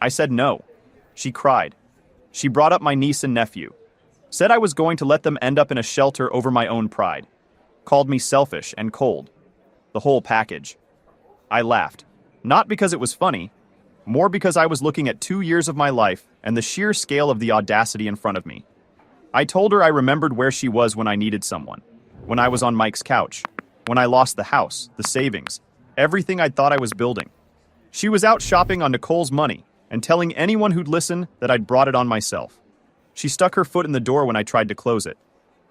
I said no. She cried. She brought up my niece and nephew. Said I was going to let them end up in a shelter over my own pride. Called me selfish and cold. The whole package. I laughed. Not because it was funny, more because I was looking at 2 years of my life and the sheer scale of the audacity in front of me. I told her I remembered where she was when I needed someone. When I was on Mike's couch. When I lost the house, the savings, everything I'd thought I was building. She was out shopping on Nicole's money and telling anyone who'd listen that I'd brought it on myself. She stuck her foot in the door when I tried to close it.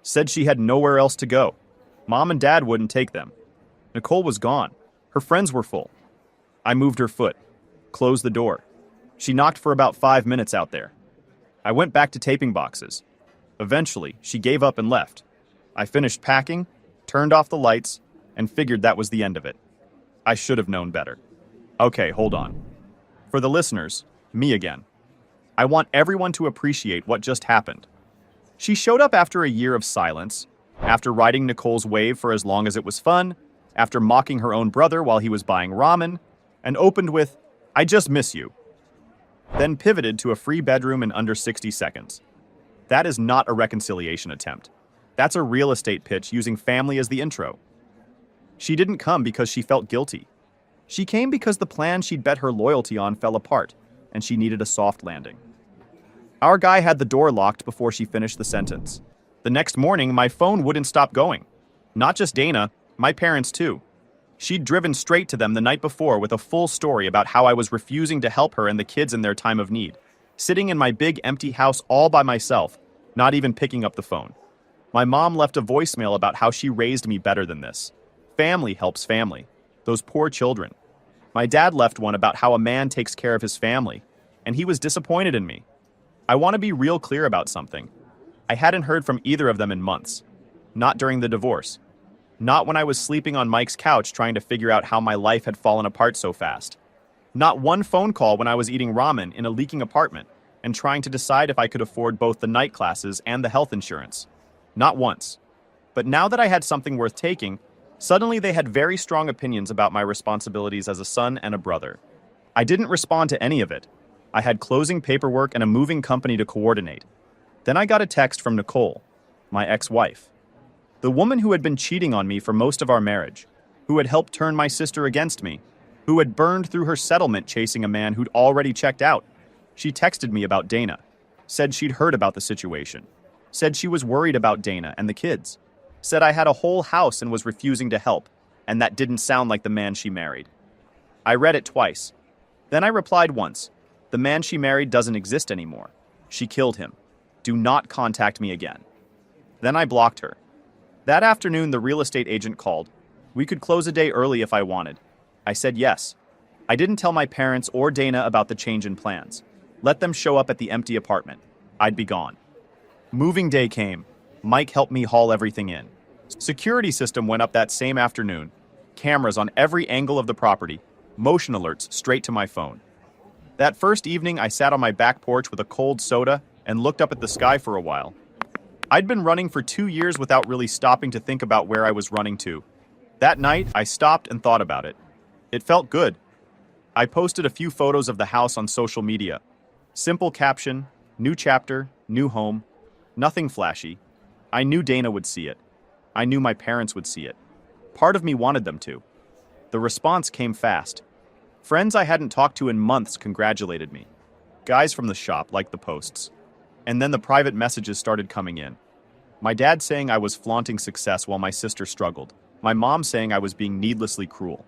Said she had nowhere else to go. Mom and Dad wouldn't take them. Nicole was gone. Her friends were full. I moved her foot. Closed the door. She knocked for about 5 minutes out there. I went back to taping boxes. Eventually, she gave up and left. I finished packing, turned off the lights, and figured that was the end of it. I should have known better. Okay, hold on. For the listeners, me again. I want everyone to appreciate what just happened. She showed up after a year of silence, after riding Nicole's wave for as long as it was fun, after mocking her own brother while he was buying ramen, and opened with, "I just miss you." Then pivoted to a free bedroom in under 60 seconds. That is not a reconciliation attempt. That's a real estate pitch using family as the intro. She didn't come because she felt guilty. She came because the plan she'd bet her loyalty on fell apart, and she needed a soft landing. Our guy had the door locked before she finished the sentence. The next morning, my phone wouldn't stop going. Not just Dana, my parents too. She'd driven straight to them the night before with a full story about how I was refusing to help her and the kids in their time of need. Sitting in my big empty house all by myself, not even picking up the phone. My mom left a voicemail about how she raised me better than this. Family helps family. Those poor children. My dad left one about how a man takes care of his family, and he was disappointed in me. I want to be real clear about something. I hadn't heard from either of them in months. Not during the divorce. Not when I was sleeping on Mike's couch trying to figure out how my life had fallen apart so fast. Not one phone call when I was eating ramen in a leaking apartment and trying to decide if I could afford both the night classes and the health insurance. Not once. But now that I had something worth taking, suddenly they had very strong opinions about my responsibilities as a son and a brother. I didn't respond to any of it. I had closing paperwork and a moving company to coordinate. Then I got a text from Nicole, my ex-wife. The woman who had been cheating on me for most of our marriage, who had helped turn my sister against me, who had burned through her settlement chasing a man who'd already checked out. She texted me about Dana, said she'd heard about the situation, said she was worried about Dana and the kids, said I had a whole house and was refusing to help, and that didn't sound like the man she married. I read it twice. Then I replied once, the man she married doesn't exist anymore. She killed him. Do not contact me again. Then I blocked her. That afternoon, the real estate agent called. We could close a day early if I wanted. I said yes. I didn't tell my parents or Dana about the change in plans. Let them show up at the empty apartment. I'd be gone. Moving day came. Mike helped me haul everything in. Security system went up that same afternoon. Cameras on every angle of the property. Motion alerts straight to my phone. That first evening, I sat on my back porch with a cold soda and looked up at the sky for a while. I'd been running for 2 years without really stopping to think about where I was running to. That night, I stopped and thought about it. It felt good. I posted a few photos of the house on social media. Simple caption, new chapter, new home. Nothing flashy. I knew Dana would see it. I knew my parents would see it. Part of me wanted them to. The response came fast. Friends I hadn't talked to in months congratulated me. Guys from the shop liked the posts. And then the private messages started coming in. My dad saying I was flaunting success while my sister struggled. My mom saying I was being needlessly cruel.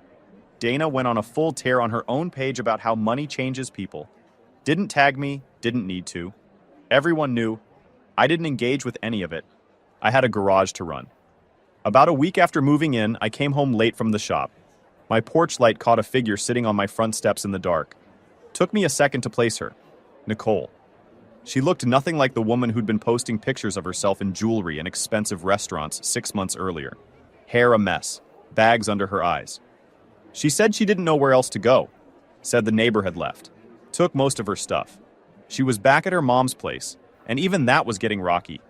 Dana went on a full tear on her own page about how money changes people. Didn't tag me, didn't need to. Everyone knew. I didn't engage with any of it. I had a garage to run. About a week after moving in, I came home late from the shop. My porch light caught a figure sitting on my front steps in the dark. Took me a second to place her. Nicole. She looked nothing like the woman who'd been posting pictures of herself in jewelry and expensive restaurants 6 months earlier. Hair a mess, bags under her eyes. She said she didn't know where else to go. Said the neighbor had left. Took most of her stuff. She was back at her mom's place, and even that was getting rocky.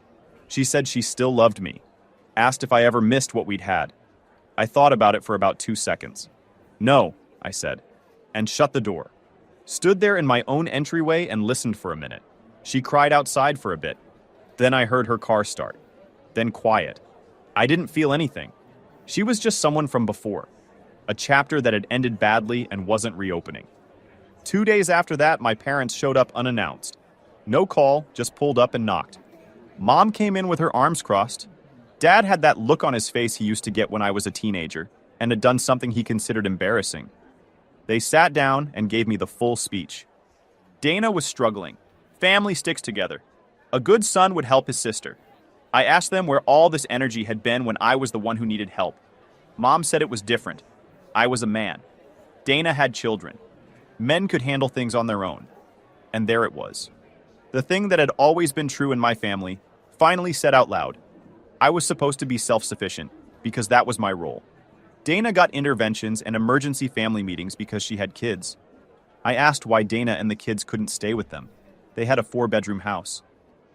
She said she still loved me. Asked if I ever missed what we'd had. I thought about it for about 2 seconds. No, I said, and shut the door. Stood there in my own entryway and listened for a minute. She cried outside for a bit. Then I heard her car start. Then quiet. I didn't feel anything. She was just someone from before. A chapter that had ended badly and wasn't reopening. 2 days after that, my parents showed up unannounced. No call, just pulled up and knocked. Mom came in with her arms crossed. Dad had that look on his face he used to get when I was a teenager and had done something he considered embarrassing. They sat down and gave me the full speech. Dana was struggling. Family sticks together. A good son would help his sister. I asked them where all this energy had been when I was the one who needed help. Mom said it was different. I was a man. Dana had children. Men could handle things on their own. And there it was. The thing that had always been true in my family, finally said out loud. I was supposed to be self-sufficient, because that was my role. Dana got interventions and emergency family meetings because she had kids. I asked why Dana and the kids couldn't stay with them. They had a 4-bedroom house.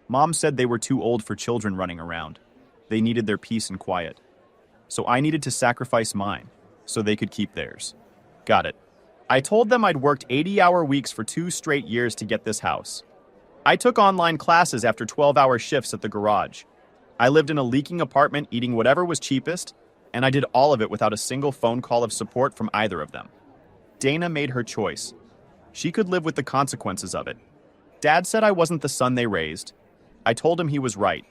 Mom said they were too old for children running around. They needed their peace and quiet. So I needed to sacrifice mine, so they could keep theirs. Got it. I told them I'd worked 80-hour weeks for 2 straight years to get this house. I took online classes after 12-hour shifts at the garage. I lived in a leaking apartment eating whatever was cheapest, and I did all of it without a single phone call of support from either of them. Dana made her choice. She could live with the consequences of it. Dad said I wasn't the son they raised. I told him he was right.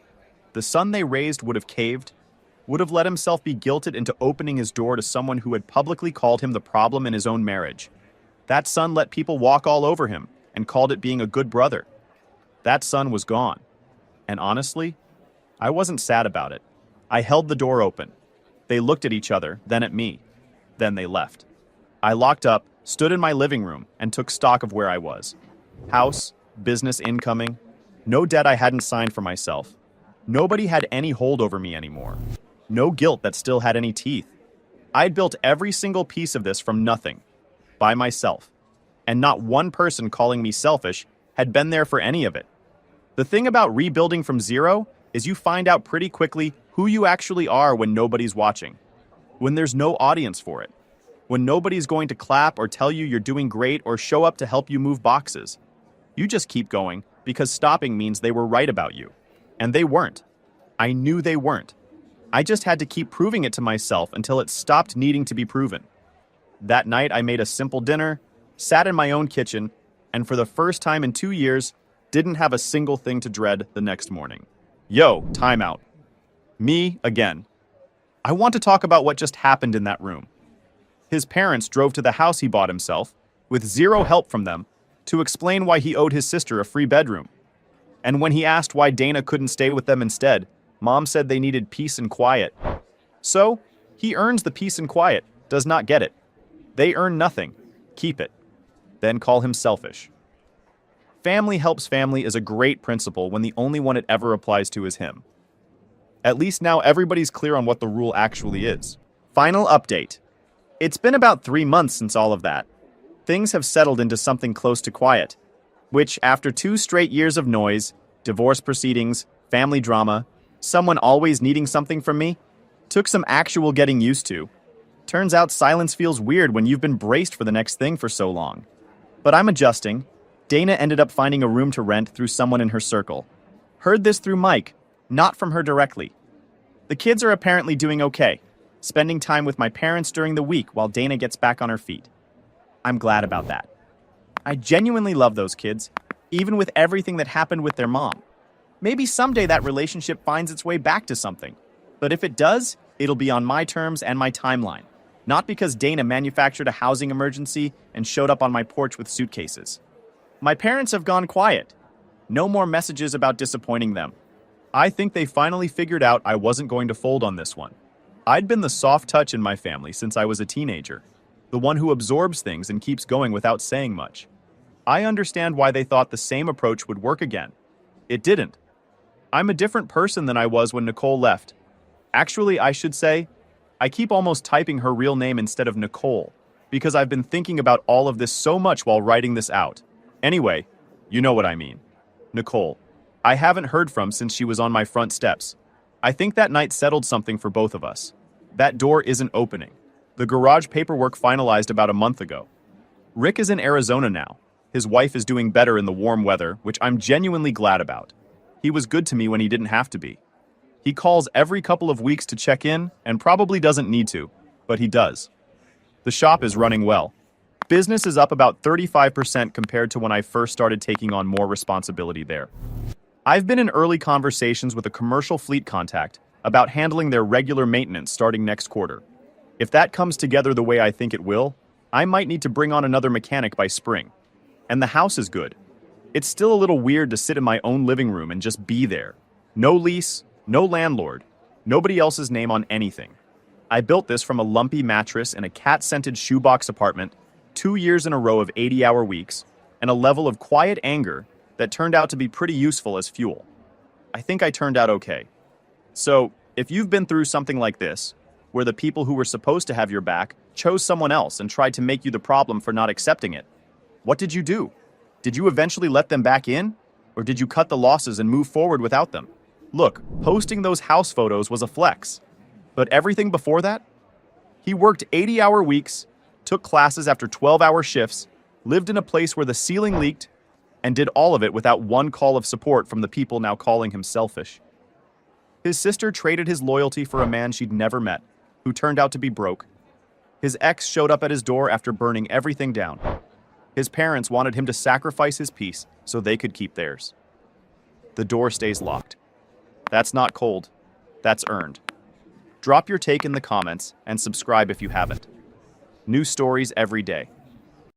The son they raised would have caved, would have let himself be guilted into opening his door to someone who had publicly called him the problem in his own marriage. That son let people walk all over him and called it being a good brother. That son was gone. And honestly, I wasn't sad about it. I held the door open. They looked at each other, then at me. Then they left. I locked up, stood in my living room, and took stock of where I was. House, business incoming, no debt I hadn't signed for myself. Nobody had any hold over me anymore. No guilt that still had any teeth. I'd built every single piece of this from nothing, by myself. And not one person calling me selfish had been there for any of it. The thing about rebuilding from zero is you find out pretty quickly who you actually are when nobody's watching. When there's no audience for it. When nobody's going to clap or tell you you're doing great or show up to help you move boxes. You just keep going because stopping means they were right about you. And they weren't. I knew they weren't. I just had to keep proving it to myself until it stopped needing to be proven. That night I made a simple dinner, sat in my own kitchen, and for the first time in 2 years, didn't have a single thing to dread the next morning. Yo, time out. Me again. I want to talk about what just happened in that room. His parents drove to the house he bought himself, with zero help from them, to explain why he owed his sister a free bedroom. And when he asked why Dana couldn't stay with them instead, Mom said they needed peace and quiet. So, he earns the peace and quiet, does not get it. They earn nothing, keep it. Then call him selfish. Family helps family is a great principle when the only one it ever applies to is him. At least now everybody's clear on what the rule actually is. Final update. It's been about 3 months since all of that. Things have settled into something close to quiet, which, after 2 straight years of noise, Divorce proceedings, family drama, someone always needing something from me. Took some actual getting used to. Turns out silence feels weird when you've been braced for the next thing for so long. But I'm adjusting. Dana ended up finding a room to rent through someone in her circle. Heard this through Mike, not from her directly. The kids are apparently doing okay, spending time with my parents during the week while Dana gets back on her feet. I'm glad about that. I genuinely love those kids, even with everything that happened with their mom. Maybe someday that relationship finds its way back to something. But if it does, it'll be on my terms and my timeline. Not because Dana manufactured a housing emergency and showed up on my porch with suitcases. My parents have gone quiet. No more messages about disappointing them. I think they finally figured out I wasn't going to fold on this one. I'd been the soft touch in my family since I was a teenager, the one who absorbs things and keeps going without saying much. I understand why they thought the same approach would work again. It didn't. I'm a different person than I was when Nicole left. Actually, I should say, I keep almost typing her real name instead of Nicole, because I've been thinking about all of this so much while writing this out. Anyway, you know what I mean. Nicole. I haven't heard from since she was on my front steps. I think that night settled something for both of us. That door isn't opening. The garage paperwork finalized about a month ago. Rick is in Arizona now. His wife is doing better in the warm weather, which I'm genuinely glad about. He was good to me when he didn't have to be. He calls every couple of weeks to check in and probably doesn't need to, but he does. The shop is running well. Business is up about 35% compared to when I first started taking on more responsibility there. I've been in early conversations with a commercial fleet contact about handling their regular maintenance starting next quarter. If that comes together the way I think it will, I might need to bring on another mechanic by spring. And the house is good. It's still a little weird to sit in my own living room and just be there. No lease, no landlord, nobody else's name on anything. I built this from a lumpy mattress in a cat-scented shoebox apartment, 2 years in a row of 80-hour weeks, and a level of quiet anger that turned out to be pretty useful as fuel. I think I turned out okay. So, if you've been through something like this, where the people who were supposed to have your back chose someone else and tried to make you the problem for not accepting it, what did you do? Did you eventually let them back in? Or did you cut the losses and move forward without them? Look, posting those house photos was a flex. But everything before that? He worked 80-hour weeks, took classes after 12-hour shifts, lived in a place where the ceiling leaked, and did all of it without one call of support from the people now calling him selfish. His sister traded his loyalty for a man she'd never met, who turned out to be broke. His ex showed up at his door after burning everything down. His parents wanted him to sacrifice his peace so they could keep theirs. The door stays locked. That's not cold. That's earned. Drop your take in the comments and subscribe if you haven't. New stories every day.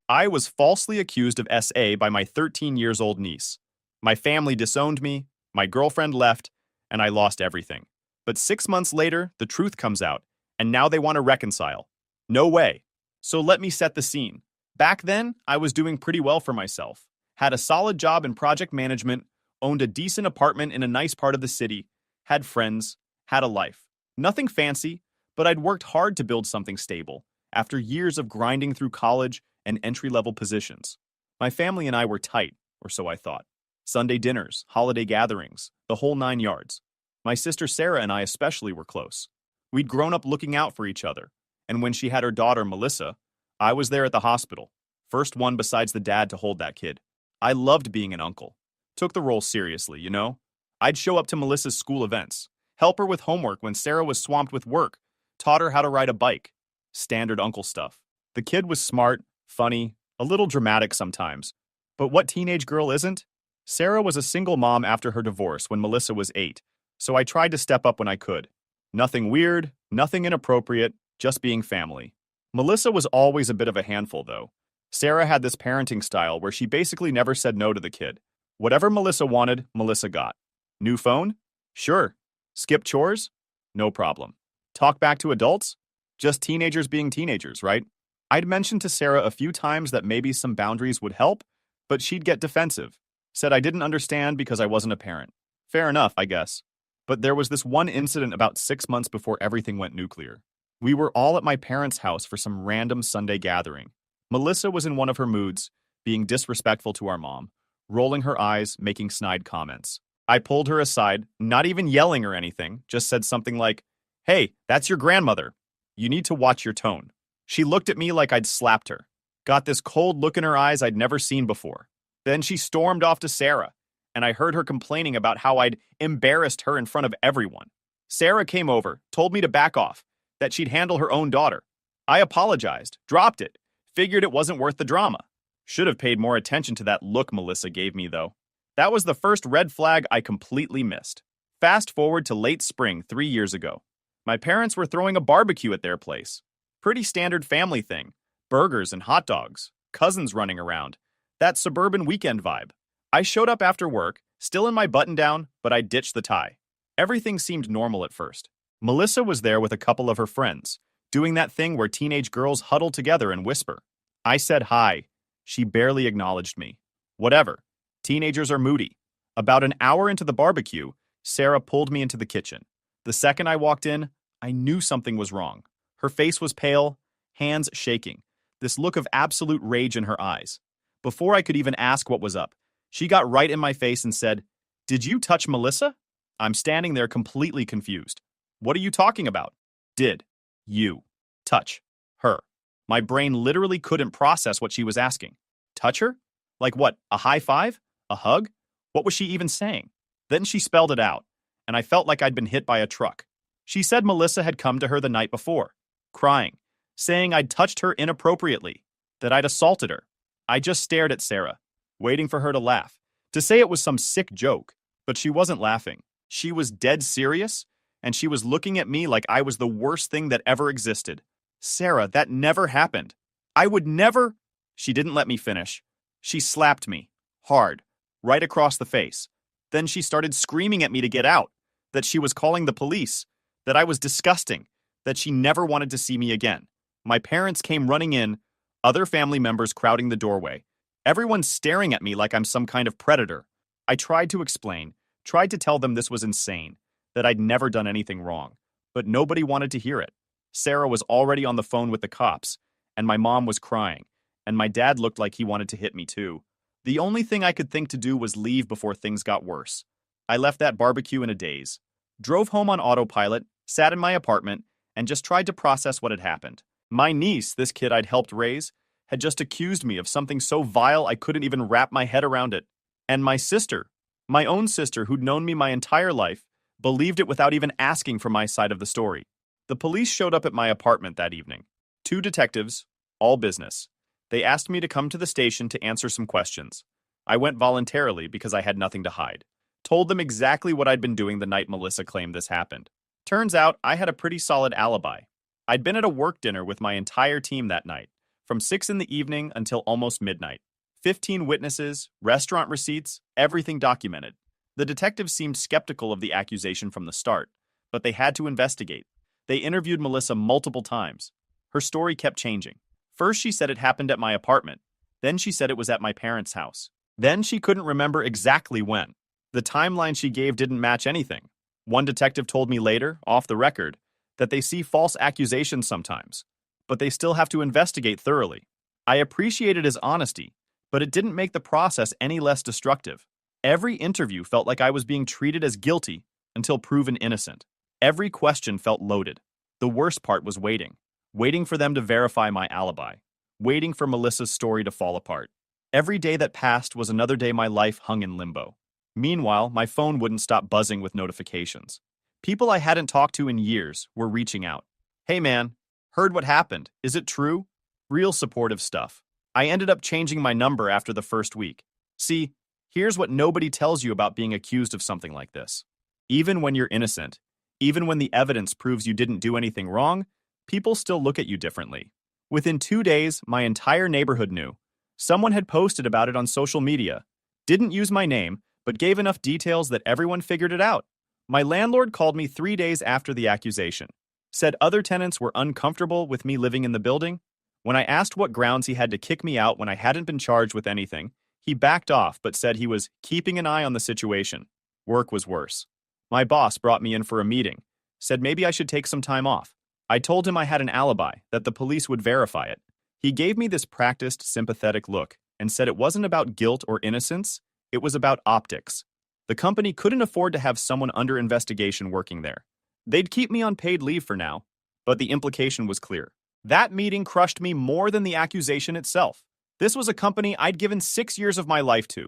I was falsely accused of SA by my 13-years-old niece. My family disowned me, my girlfriend left, and I lost everything. But 6 months later, the truth comes out, and now they want to reconcile. No way. So let me set the scene. Back then, I was doing pretty well for myself. Had a solid job in project management, owned a decent apartment in a nice part of the city, had friends, had a life. Nothing fancy, but I'd worked hard to build something stable, after years of grinding through college and entry-level positions. My family and I were tight, or so I thought. Sunday dinners, holiday gatherings, the whole 9 yards. My sister Sarah and I especially were close. We'd grown up looking out for each other, and when she had her daughter, Melissa, I was there at the hospital, first one besides the dad to hold that kid. I loved being an uncle. Took the role seriously, you know? I'd show up to Melissa's school events, help her with homework when Sarah was swamped with work, taught her how to ride a bike. Standard uncle stuff. The kid was smart, funny, a little dramatic sometimes. But what teenage girl isn't? Sarah was a single mom after her divorce when Melissa was 8, so I tried to step up when I could. Nothing weird, nothing inappropriate, just being family. Melissa was always a bit of a handful, though. Sarah had this parenting style where she basically never said no to the kid. Whatever Melissa wanted, Melissa got. New phone? Sure. Skip chores? No problem. Talk back to adults? Just teenagers being teenagers, right? I'd mentioned to Sarah a few times that maybe some boundaries would help, but she'd get defensive. Said I didn't understand because I wasn't a parent. Fair enough, I guess. But there was this one incident about 6 months before everything went nuclear. We were all at my parents' house for some random Sunday gathering. Melissa was in one of her moods, being disrespectful to our mom, rolling her eyes, making snide comments. I pulled her aside, not even yelling or anything, just said something like, "Hey, that's your grandmother. You need to watch your tone." She looked at me like I'd slapped her. Got this cold look in her eyes I'd never seen before. Then she stormed off to Sarah, and I heard her complaining about how I'd embarrassed her in front of everyone. Sarah came over, told me to back off, that she'd handle her own daughter. I apologized, dropped it, figured it wasn't worth the drama. Should have paid more attention to that look Melissa gave me, though. That was the first red flag I completely missed. Fast forward to late spring 3 years ago. My parents were throwing a barbecue at their place. Pretty standard family thing. Burgers and hot dogs, cousins running around. That suburban weekend vibe. I showed up after work, still in my button-down, but I ditched the tie. Everything seemed normal at first. Melissa was there with a couple of her friends, doing that thing where teenage girls huddle together and whisper. I said hi. She barely acknowledged me. Whatever. Teenagers are moody. About an hour into the barbecue, Sarah pulled me into the kitchen. The second I walked in, I knew something was wrong. Her face was pale, hands shaking, this look of absolute rage in her eyes. Before I could even ask what was up, she got right in my face and said, "Did you touch Melissa?" I'm standing there completely confused. What are you talking about? Did you touch her? My brain literally couldn't process what she was asking. Touch her? Like what, a high five? A hug? What was she even saying? Then she spelled it out, and I felt like I'd been hit by a truck. She said Melissa had come to her the night before, crying, saying I'd touched her inappropriately, that I'd assaulted her. I just stared at Sarah, waiting for her to laugh, to say it was some sick joke, but she wasn't laughing. She was dead serious, and she was looking at me like I was the worst thing that ever existed. Sarah, that never happened. I would never... She didn't let me finish. She slapped me, hard, right across the face. Then she started screaming at me to get out, that she was calling the police, that I was disgusting, that she never wanted to see me again. My parents came running in, other family members crowding the doorway. Everyone staring at me like I'm some kind of predator. I tried to explain, tried to tell them this was insane, that I'd never done anything wrong, but nobody wanted to hear it. Sarah was already on the phone with the cops, and my mom was crying, and my dad looked like he wanted to hit me too. The only thing I could think to do was leave before things got worse. I left that barbecue in a daze, drove home on autopilot, sat in my apartment, and just tried to process what had happened. My niece, this kid I'd helped raise, had just accused me of something so vile I couldn't even wrap my head around it. And my sister, my own sister who'd known me my entire life, believed it without even asking for my side of the story. The police showed up at my apartment that evening. 2 detectives, all business. They asked me to come to the station to answer some questions. I went voluntarily because I had nothing to hide. Told them exactly what I'd been doing the night Melissa claimed this happened. Turns out I had a pretty solid alibi. I'd been at a work dinner with my entire team that night, from 6 in the evening until almost midnight. 15 witnesses, restaurant receipts, everything documented. The detectives seemed skeptical of the accusation from the start, but they had to investigate. They interviewed Melissa multiple times. Her story kept changing. First she said it happened at my apartment. Then she said it was at my parents' house. Then she couldn't remember exactly when. The timeline she gave didn't match anything. One detective told me later, off the record, that they see false accusations sometimes, but they still have to investigate thoroughly. I appreciated his honesty, but it didn't make the process any less destructive. Every interview felt like I was being treated as guilty until proven innocent. Every question felt loaded. The worst part was waiting. Waiting for them to verify my alibi. Waiting for Melissa's story to fall apart. Every day that passed was another day my life hung in limbo. Meanwhile, my phone wouldn't stop buzzing with notifications. People I hadn't talked to in years were reaching out. "Hey man, heard what happened. Is it true?" Real supportive stuff. I ended up changing my number after the first week. See, here's what nobody tells you about being accused of something like this. Even when you're innocent, even when the evidence proves you didn't do anything wrong, people still look at you differently. Within 2 days, my entire neighborhood knew. Someone had posted about it on social media. Didn't use my name, but gave enough details that everyone figured it out. My landlord called me 3 days after the accusation. Said other tenants were uncomfortable with me living in the building. When I asked what grounds he had to kick me out when I hadn't been charged with anything, he backed off but said he was keeping an eye on the situation. Work was worse. My boss brought me in for a meeting. Said maybe I should take some time off. I told him I had an alibi, that the police would verify it. He gave me this practiced, sympathetic look and said it wasn't about guilt or innocence, it was about optics. The company couldn't afford to have someone under investigation working there. They'd keep me on paid leave for now, but the implication was clear. That meeting crushed me more than the accusation itself. This was a company I'd given 6 years of my life to.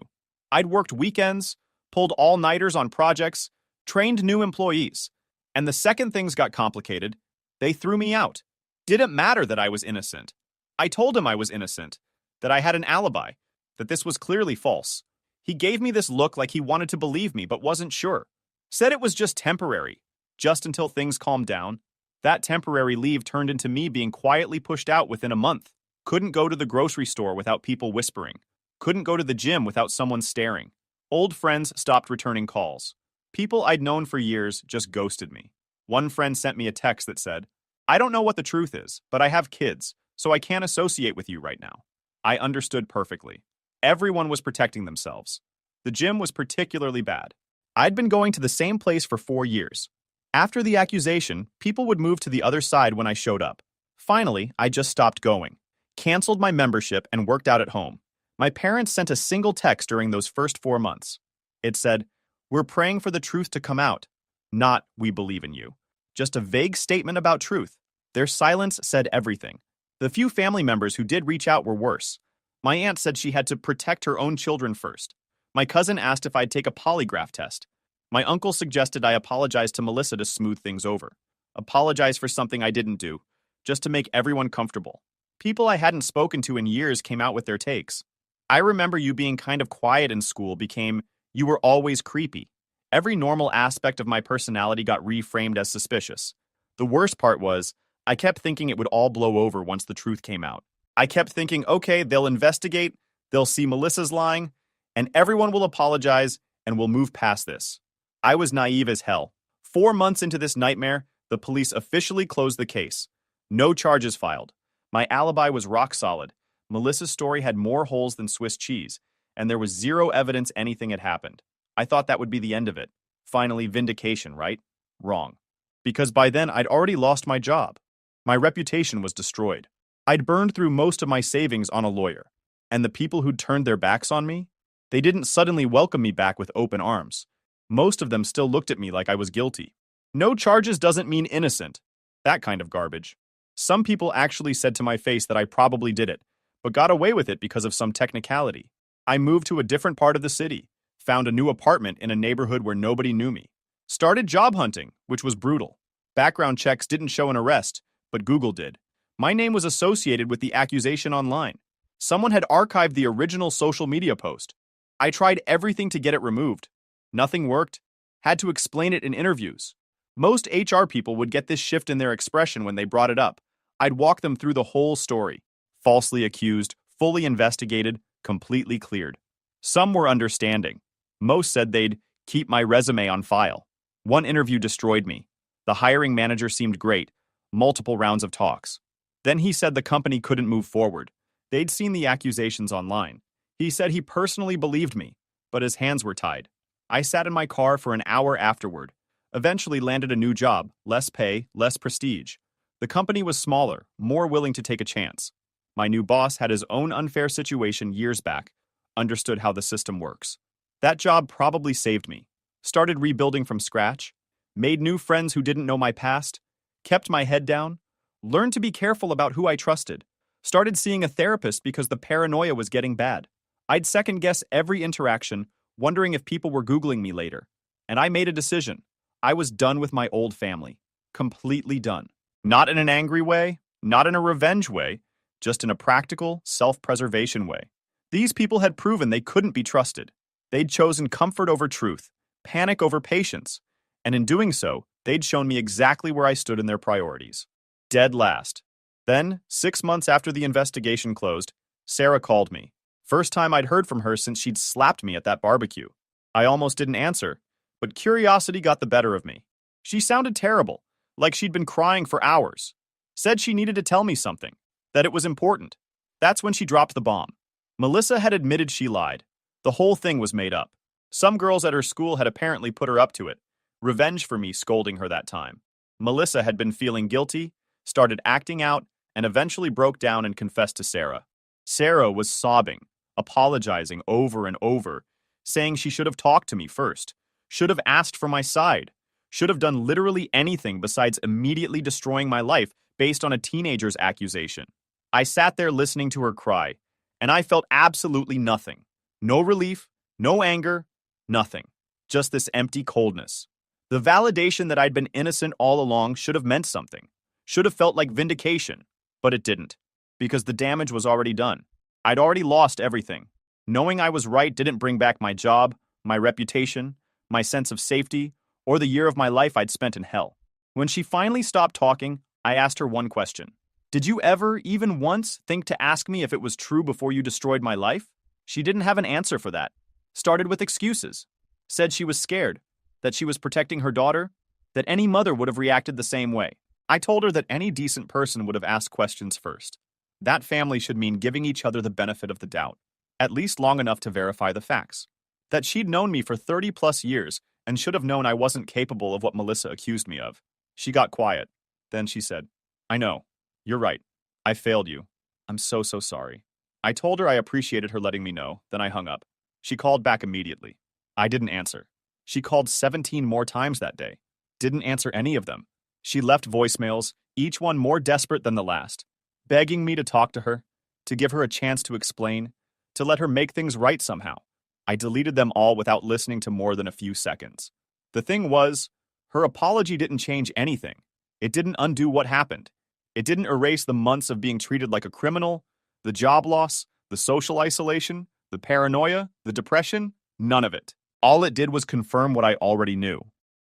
I'd worked weekends, pulled all-nighters on projects, trained new employees. And the second things got complicated, they threw me out. Didn't matter that I was innocent. I told him I was innocent, that I had an alibi, that this was clearly false. He gave me this look like he wanted to believe me but wasn't sure. Said it was just temporary, just until things calmed down. That temporary leave turned into me being quietly pushed out within a month. Couldn't go to the grocery store without people whispering. Couldn't go to the gym without someone staring. Old friends stopped returning calls. People I'd known for years just ghosted me. One friend sent me a text that said, "I don't know what the truth is, but I have kids, so I can't associate with you right now." I understood perfectly. Everyone was protecting themselves. The gym was particularly bad. I'd been going to the same place for 4 years. After the accusation, people would move to the other side when I showed up. Finally, I just stopped going, canceled my membership, and worked out at home. My parents sent a single text during those first 4 months. It said, "We're praying for the truth to come out," not "we believe in you." Just a vague statement about truth. Their silence said everything. The few family members who did reach out were worse. My aunt said she had to protect her own children first. My cousin asked if I'd take a polygraph test. My uncle suggested I apologize to Melissa to smooth things over. Apologize for something I didn't do, just to make everyone comfortable. People I hadn't spoken to in years came out with their takes. "I remember you being kind of quiet in school" became, "You were always creepy." Every normal aspect of my personality got reframed as suspicious. The worst part was, I kept thinking it would all blow over once the truth came out. I kept thinking, okay, they'll investigate, they'll see Melissa's lying, and everyone will apologize, and we'll move past this. I was naive as hell. 4 months into this nightmare, the police officially closed the case. No charges filed. My alibi was rock solid. Melissa's story had more holes than Swiss cheese, and there was zero evidence anything had happened. I thought that would be the end of it. Finally, vindication, right? Wrong. Because by then, I'd already lost my job. My reputation was destroyed. I'd burned through most of my savings on a lawyer. And the people who'd turned their backs on me? They didn't suddenly welcome me back with open arms. Most of them still looked at me like I was guilty. No charges doesn't mean innocent. That kind of garbage. Some people actually said to my face that I probably did it, but got away with it because of some technicality. I moved to a different part of the city, found a new apartment in a neighborhood where nobody knew me. Started job hunting, which was brutal. Background checks didn't show an arrest, but Google did. My name was associated with the accusation online. Someone had archived the original social media post. I tried everything to get it removed. Nothing worked. Had to explain it in interviews. Most HR people would get this shift in their expression when they brought it up. I'd walk them through the whole story. Falsely accused, fully investigated, completely cleared. Some were understanding. Most said they'd keep my resume on file. One interview destroyed me. The hiring manager seemed great. Multiple rounds of talks. Then he said the company couldn't move forward. They'd seen the accusations online. He said he personally believed me, but his hands were tied. I sat in my car for an hour afterward. Eventually landed a new job, less pay, less prestige. The company was smaller, more willing to take a chance. My new boss had his own unfair situation years back, understood how the system works. That job probably saved me. Started rebuilding from scratch, made new friends who didn't know my past, kept my head down, learned to be careful about who I trusted, started seeing a therapist because the paranoia was getting bad. I'd second-guess every interaction, wondering if people were Googling me later. And I made a decision. I was done with my old family. Completely done. Not in an angry way, not in a revenge way, just in a practical, self-preservation way. These people had proven they couldn't be trusted. They'd chosen comfort over truth, panic over patience, and in doing so, they'd shown me exactly where I stood in their priorities. Dead last. Then, 6 months after the investigation closed, Sarah called me. First time I'd heard from her since she'd slapped me at that barbecue. I almost didn't answer, but curiosity got the better of me. She sounded terrible, like she'd been crying for hours. Said she needed to tell me something, that it was important. That's when she dropped the bomb. Melissa had admitted she lied. The whole thing was made up. Some girls at her school had apparently put her up to it. Revenge for me scolding her that time. Melissa had been feeling guilty, started acting out, and eventually broke down and confessed to Sarah. Sarah was sobbing, apologizing over and over, saying she should have talked to me first, should have asked for my side, should have done literally anything besides immediately destroying my life based on a teenager's accusation. I sat there listening to her cry, and I felt absolutely nothing. No relief, no anger, nothing. Just this empty coldness. The validation that I'd been innocent all along should have meant something, should have felt like vindication, but it didn't, because the damage was already done. I'd already lost everything. Knowing I was right didn't bring back my job, my reputation, my sense of safety, or the year of my life I'd spent in hell. When she finally stopped talking, I asked her one question. Did you ever, even once, think to ask me if it was true before you destroyed my life? She didn't have an answer for that. Started with excuses. Said she was scared, that she was protecting her daughter, that any mother would have reacted the same way. I told her that any decent person would have asked questions first. That family should mean giving each other the benefit of the doubt, at least long enough to verify the facts. That she'd known me for 30+ years and should have known I wasn't capable of what Melissa accused me of. She got quiet. Then she said, I know. You're right. I failed you. I'm so sorry. I told her I appreciated her letting me know, then I hung up. She called back immediately. I didn't answer. She called 17 more times that day. Didn't answer any of them. She left voicemails, each one more desperate than the last, begging me to talk to her, to give her a chance to explain, to let her make things right somehow. I deleted them all without listening to more than a few seconds. The thing was, her apology didn't change anything. It didn't undo what happened. It didn't erase the months of being treated like a criminal, the job loss, the social isolation, the paranoia, the depression, none of it. All it did was confirm what I already knew.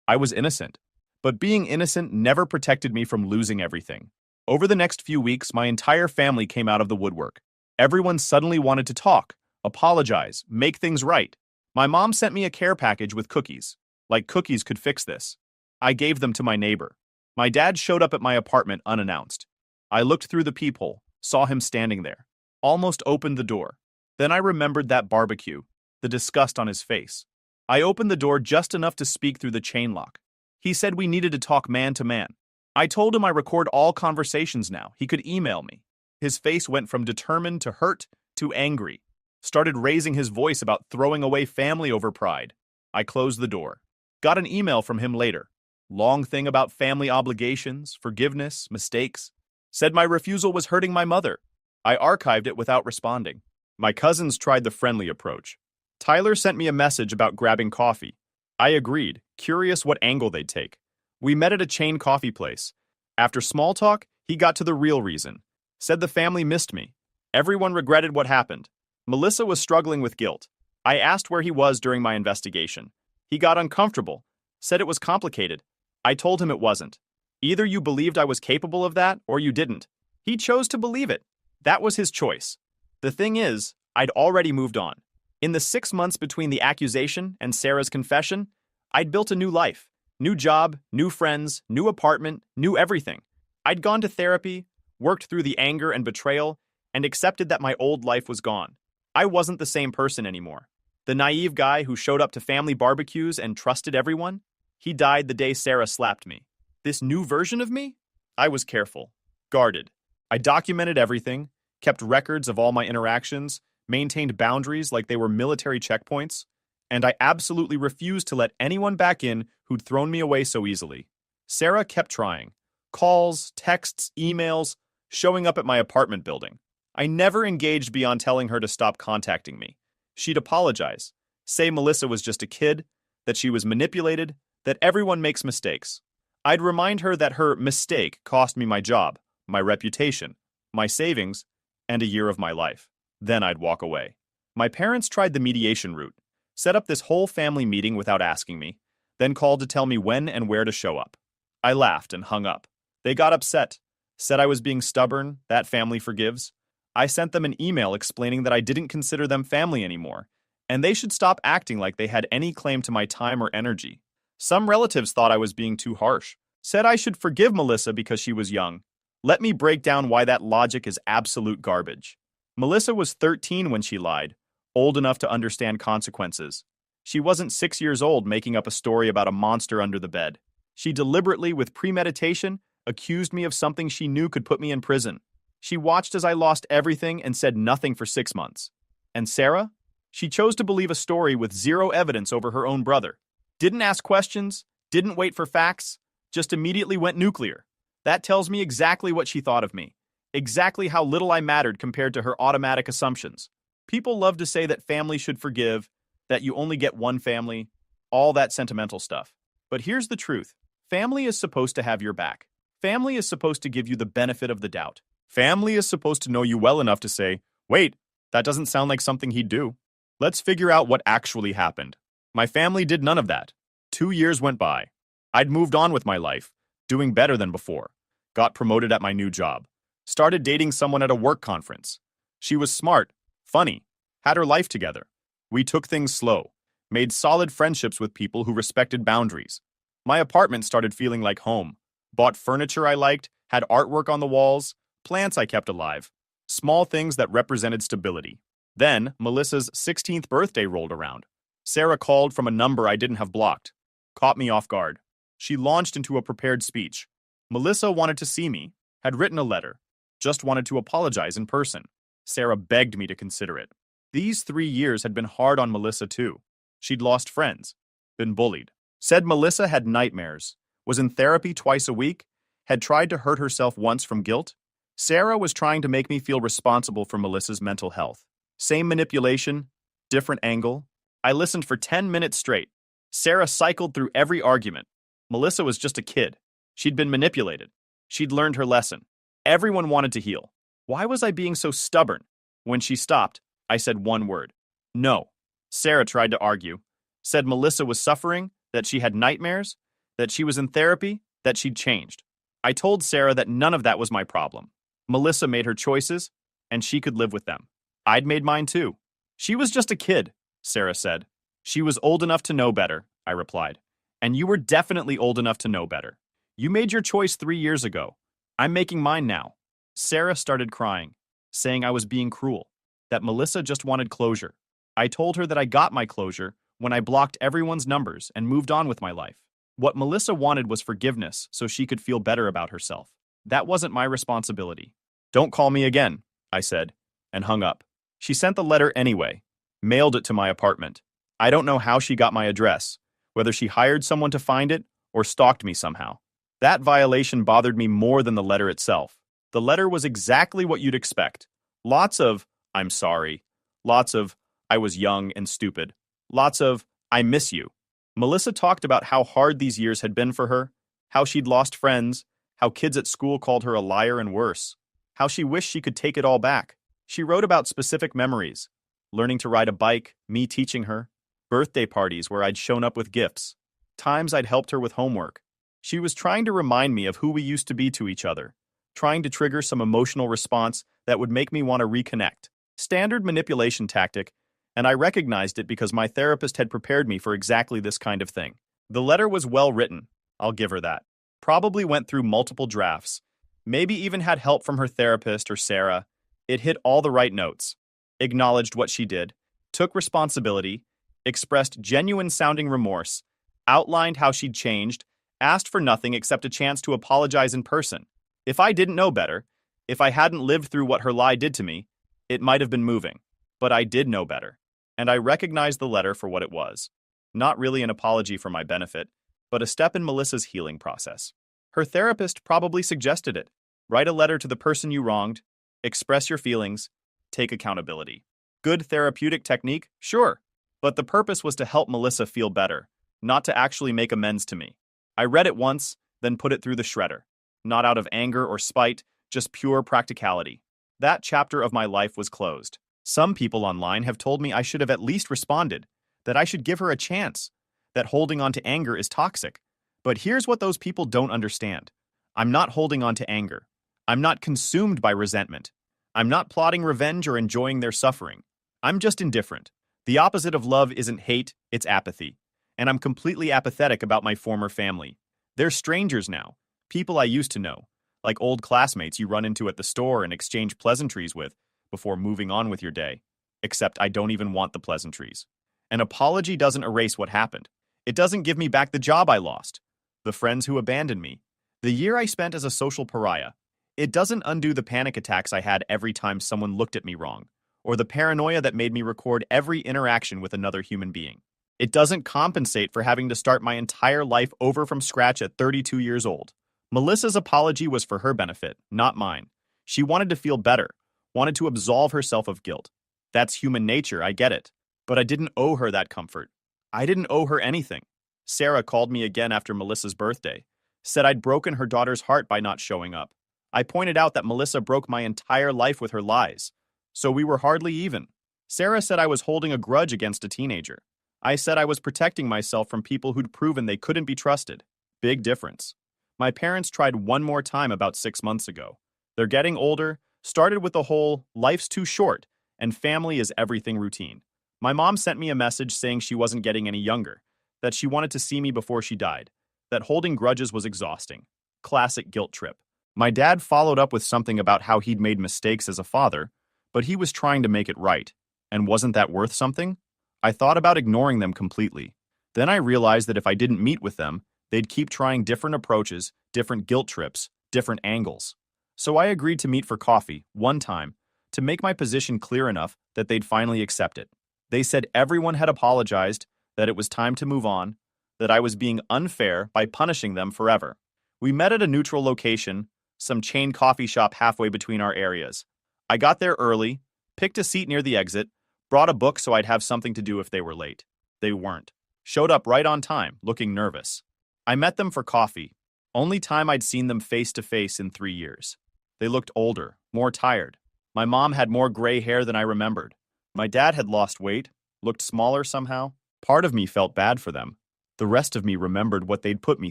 I was innocent. But being innocent never protected me from losing everything. Over the next few weeks, my entire family came out of the woodwork. Everyone suddenly wanted to talk, apologize, make things right. My mom sent me a care package with cookies. Like cookies could fix this. I gave them to my neighbor. My dad showed up at my apartment unannounced. I looked through the peephole, saw him standing there, almost opened the door. Then I remembered that barbecue, the disgust on his face. I opened the door just enough to speak through the chain lock. He said we needed to talk man to man. I told him I record all conversations now. He could email me. His face went from determined to hurt to angry. Started raising his voice about throwing away family over pride. I closed the door. Got an email from him later. Long thing about family obligations, forgiveness, mistakes. Said my refusal was hurting my mother. I archived it without responding. My cousins tried the friendly approach. Tyler sent me a message about grabbing coffee. I agreed, curious what angle they'd take. We met at a chain coffee place. After small talk, he got to the real reason. Said the family missed me. Everyone regretted what happened. Melissa was struggling with guilt. I asked where he was during my investigation. He got uncomfortable, said it was complicated. I told him it wasn't. Either you believed I was capable of that, or you didn't. He chose to believe it. That was his choice. The thing is, I'd already moved on. In the 6 months between the accusation and Sarah's confession, I'd built a new life. New job, new friends, new apartment, new everything. I'd gone to therapy, worked through the anger and betrayal, and accepted that my old life was gone. I wasn't the same person anymore. The naive guy who showed up to family barbecues and trusted everyone, he died the day Sarah slapped me. This new version of me? I was careful, guarded. I documented everything, kept records of all my interactions, maintained boundaries like they were military checkpoints, and I absolutely refused to let anyone back in who'd thrown me away so easily. Sarah kept trying. Calls, texts, emails, showing up at my apartment building. I never engaged beyond telling her to stop contacting me. She'd apologize, say Melissa was just a kid, that she was manipulated, that everyone makes mistakes. I'd remind her that her mistake cost me my job, my reputation, my savings, and a year of my life. Then I'd walk away. My parents tried the mediation route, set up this whole family meeting without asking me, then called to tell me when and where to show up. I laughed and hung up. They got upset, said I was being stubborn, that family forgives. I sent them an email explaining that I didn't consider them family anymore, and they should stop acting like they had any claim to my time or energy. Some relatives thought I was being too harsh, said I should forgive Melissa because she was young. Let me break down why that logic is absolute garbage. Melissa was 13 when she lied, old enough to understand consequences. She wasn't 6 years old making up a story about a monster under the bed. She deliberately, with premeditation, accused me of something she knew could put me in prison. She watched as I lost everything and said nothing for 6 months. And Sarah? She chose to believe a story with zero evidence over her own brother. Didn't ask questions, didn't wait for facts, just immediately went nuclear. That tells me exactly what she thought of me, exactly how little I mattered compared to her automatic assumptions. People love to say that family should forgive, that you only get one family, all that sentimental stuff. But here's the truth. Family is supposed to have your back. Family is supposed to give you the benefit of the doubt. Family is supposed to know you well enough to say, wait, that doesn't sound like something he'd do. Let's figure out what actually happened. My family did none of that. 2 years went by. I'd moved on with my life, doing better than before. Got promoted at my new job. Started dating someone at a work conference. She was smart, funny, had her life together. We took things slow, made solid friendships with people who respected boundaries. My apartment started feeling like home. Bought furniture I liked, had artwork on the walls, plants I kept alive. Small things that represented stability. Then, Melissa's 16th birthday rolled around. Sarah called from a number I didn't have blocked. Caught me off guard. She launched into a prepared speech. Melissa wanted to see me, had written a letter, just wanted to apologize in person. Sarah begged me to consider it. These 3 years had been hard on Melissa too. She'd lost friends, been bullied. Said Melissa had nightmares, was in therapy twice a week, had tried to hurt herself once from guilt. Sarah was trying to make me feel responsible for Melissa's mental health. Same manipulation, different angle. I listened for 10 minutes straight. Sarah cycled through every argument. Melissa was just a kid. She'd been manipulated. She'd learned her lesson. Everyone wanted to heal. Why was I being so stubborn? When she stopped, I said one word. No. Sarah tried to argue. Said Melissa was suffering, that she had nightmares, that she was in therapy, that she'd changed. I told Sarah that none of that was my problem. Melissa made her choices, and she could live with them. I'd made mine too. She was just a kid, Sarah said. She was old enough to know better, I replied. And you were definitely old enough to know better. You made your choice 3 years ago. I'm making mine now. Sarah started crying, saying I was being cruel, that Melissa just wanted closure. I told her that I got my closure when I blocked everyone's numbers and moved on with my life. What Melissa wanted was forgiveness so she could feel better about herself. That wasn't my responsibility. Don't call me again, I said, and hung up. She sent the letter anyway, mailed it to my apartment. I don't know how she got my address, whether she hired someone to find it or stalked me somehow. That violation bothered me more than the letter itself. The letter was exactly what you'd expect. Lots of, I'm sorry. Lots of, I was young and stupid. Lots of, I miss you. Melissa talked about how hard these years had been for her, how she'd lost friends, how kids at school called her a liar and worse, how she wished she could take it all back. She wrote about specific memories, learning to ride a bike, me teaching her, birthday parties where I'd shown up with gifts, times I'd helped her with homework. She was trying to remind me of who we used to be to each other, trying to trigger some emotional response that would make me want to reconnect. Standard manipulation tactic, and I recognized it because my therapist had prepared me for exactly this kind of thing. The letter was well written, I'll give her that. Probably went through multiple drafts, maybe even had help from her therapist or Sarah. It hit all the right notes, acknowledged what she did, took responsibility, expressed genuine-sounding remorse, outlined how she'd changed, asked for nothing except a chance to apologize in person. If I didn't know better, if I hadn't lived through what her lie did to me, it might have been moving. But I did know better, and I recognized the letter for what it was. Not really an apology for my benefit, but a step in Melissa's healing process. Her therapist probably suggested it. Write a letter to the person you wronged, express your feelings, take accountability. Good therapeutic technique? Sure. But the purpose was to help Melissa feel better, not to actually make amends to me. I read it once, then put it through the shredder. Not out of anger or spite, just pure practicality. That chapter of my life was closed. Some people online have told me I should have at least responded, that I should give her a chance, that holding on to anger is toxic. But here's what those people don't understand. I'm not holding on to anger. I'm not consumed by resentment. I'm not plotting revenge or enjoying their suffering. I'm just indifferent. The opposite of love isn't hate, it's apathy. And I'm completely apathetic about my former family. They're strangers now, people I used to know, like old classmates you run into at the store and exchange pleasantries with before moving on with your day. Except I don't even want the pleasantries. An apology doesn't erase what happened. It doesn't give me back the job I lost, the friends who abandoned me, the year I spent as a social pariah. It doesn't undo the panic attacks I had every time someone looked at me wrong, or the paranoia that made me record every interaction with another human being. It doesn't compensate for having to start my entire life over from scratch at 32 years old. Melissa's apology was for her benefit, not mine. She wanted to feel better, wanted to absolve herself of guilt. That's human nature, I get it. But I didn't owe her that comfort. I didn't owe her anything. Sarah called me again after Melissa's birthday, said I'd broken her daughter's heart by not showing up. I pointed out that Melissa broke my entire life with her lies, so we were hardly even. Sarah said I was holding a grudge against a teenager. I said I was protecting myself from people who'd proven they couldn't be trusted. Big difference. My parents tried one more time about 6 months ago. They're getting older, started with the whole life's too short and family is everything routine. My mom sent me a message saying she wasn't getting any younger, that she wanted to see me before she died, that holding grudges was exhausting. Classic guilt trip. My dad followed up with something about how he'd made mistakes as a father, but he was trying to make it right. And wasn't that worth something? I thought about ignoring them completely. Then I realized that if I didn't meet with them, they'd keep trying different approaches, different guilt trips, different angles. So I agreed to meet for coffee, one time, to make my position clear enough that they'd finally accept it. They said everyone had apologized, that it was time to move on, that I was being unfair by punishing them forever. We met at a neutral location, some chain coffee shop halfway between our areas. I got there early, picked a seat near the exit, brought a book so I'd have something to do if they were late. They weren't. Showed up right on time, looking nervous. I met them for coffee. Only time I'd seen them face to face in 3 years. They looked older, more tired. My mom had more gray hair than I remembered. My dad had lost weight, looked smaller somehow. Part of me felt bad for them. The rest of me remembered what they'd put me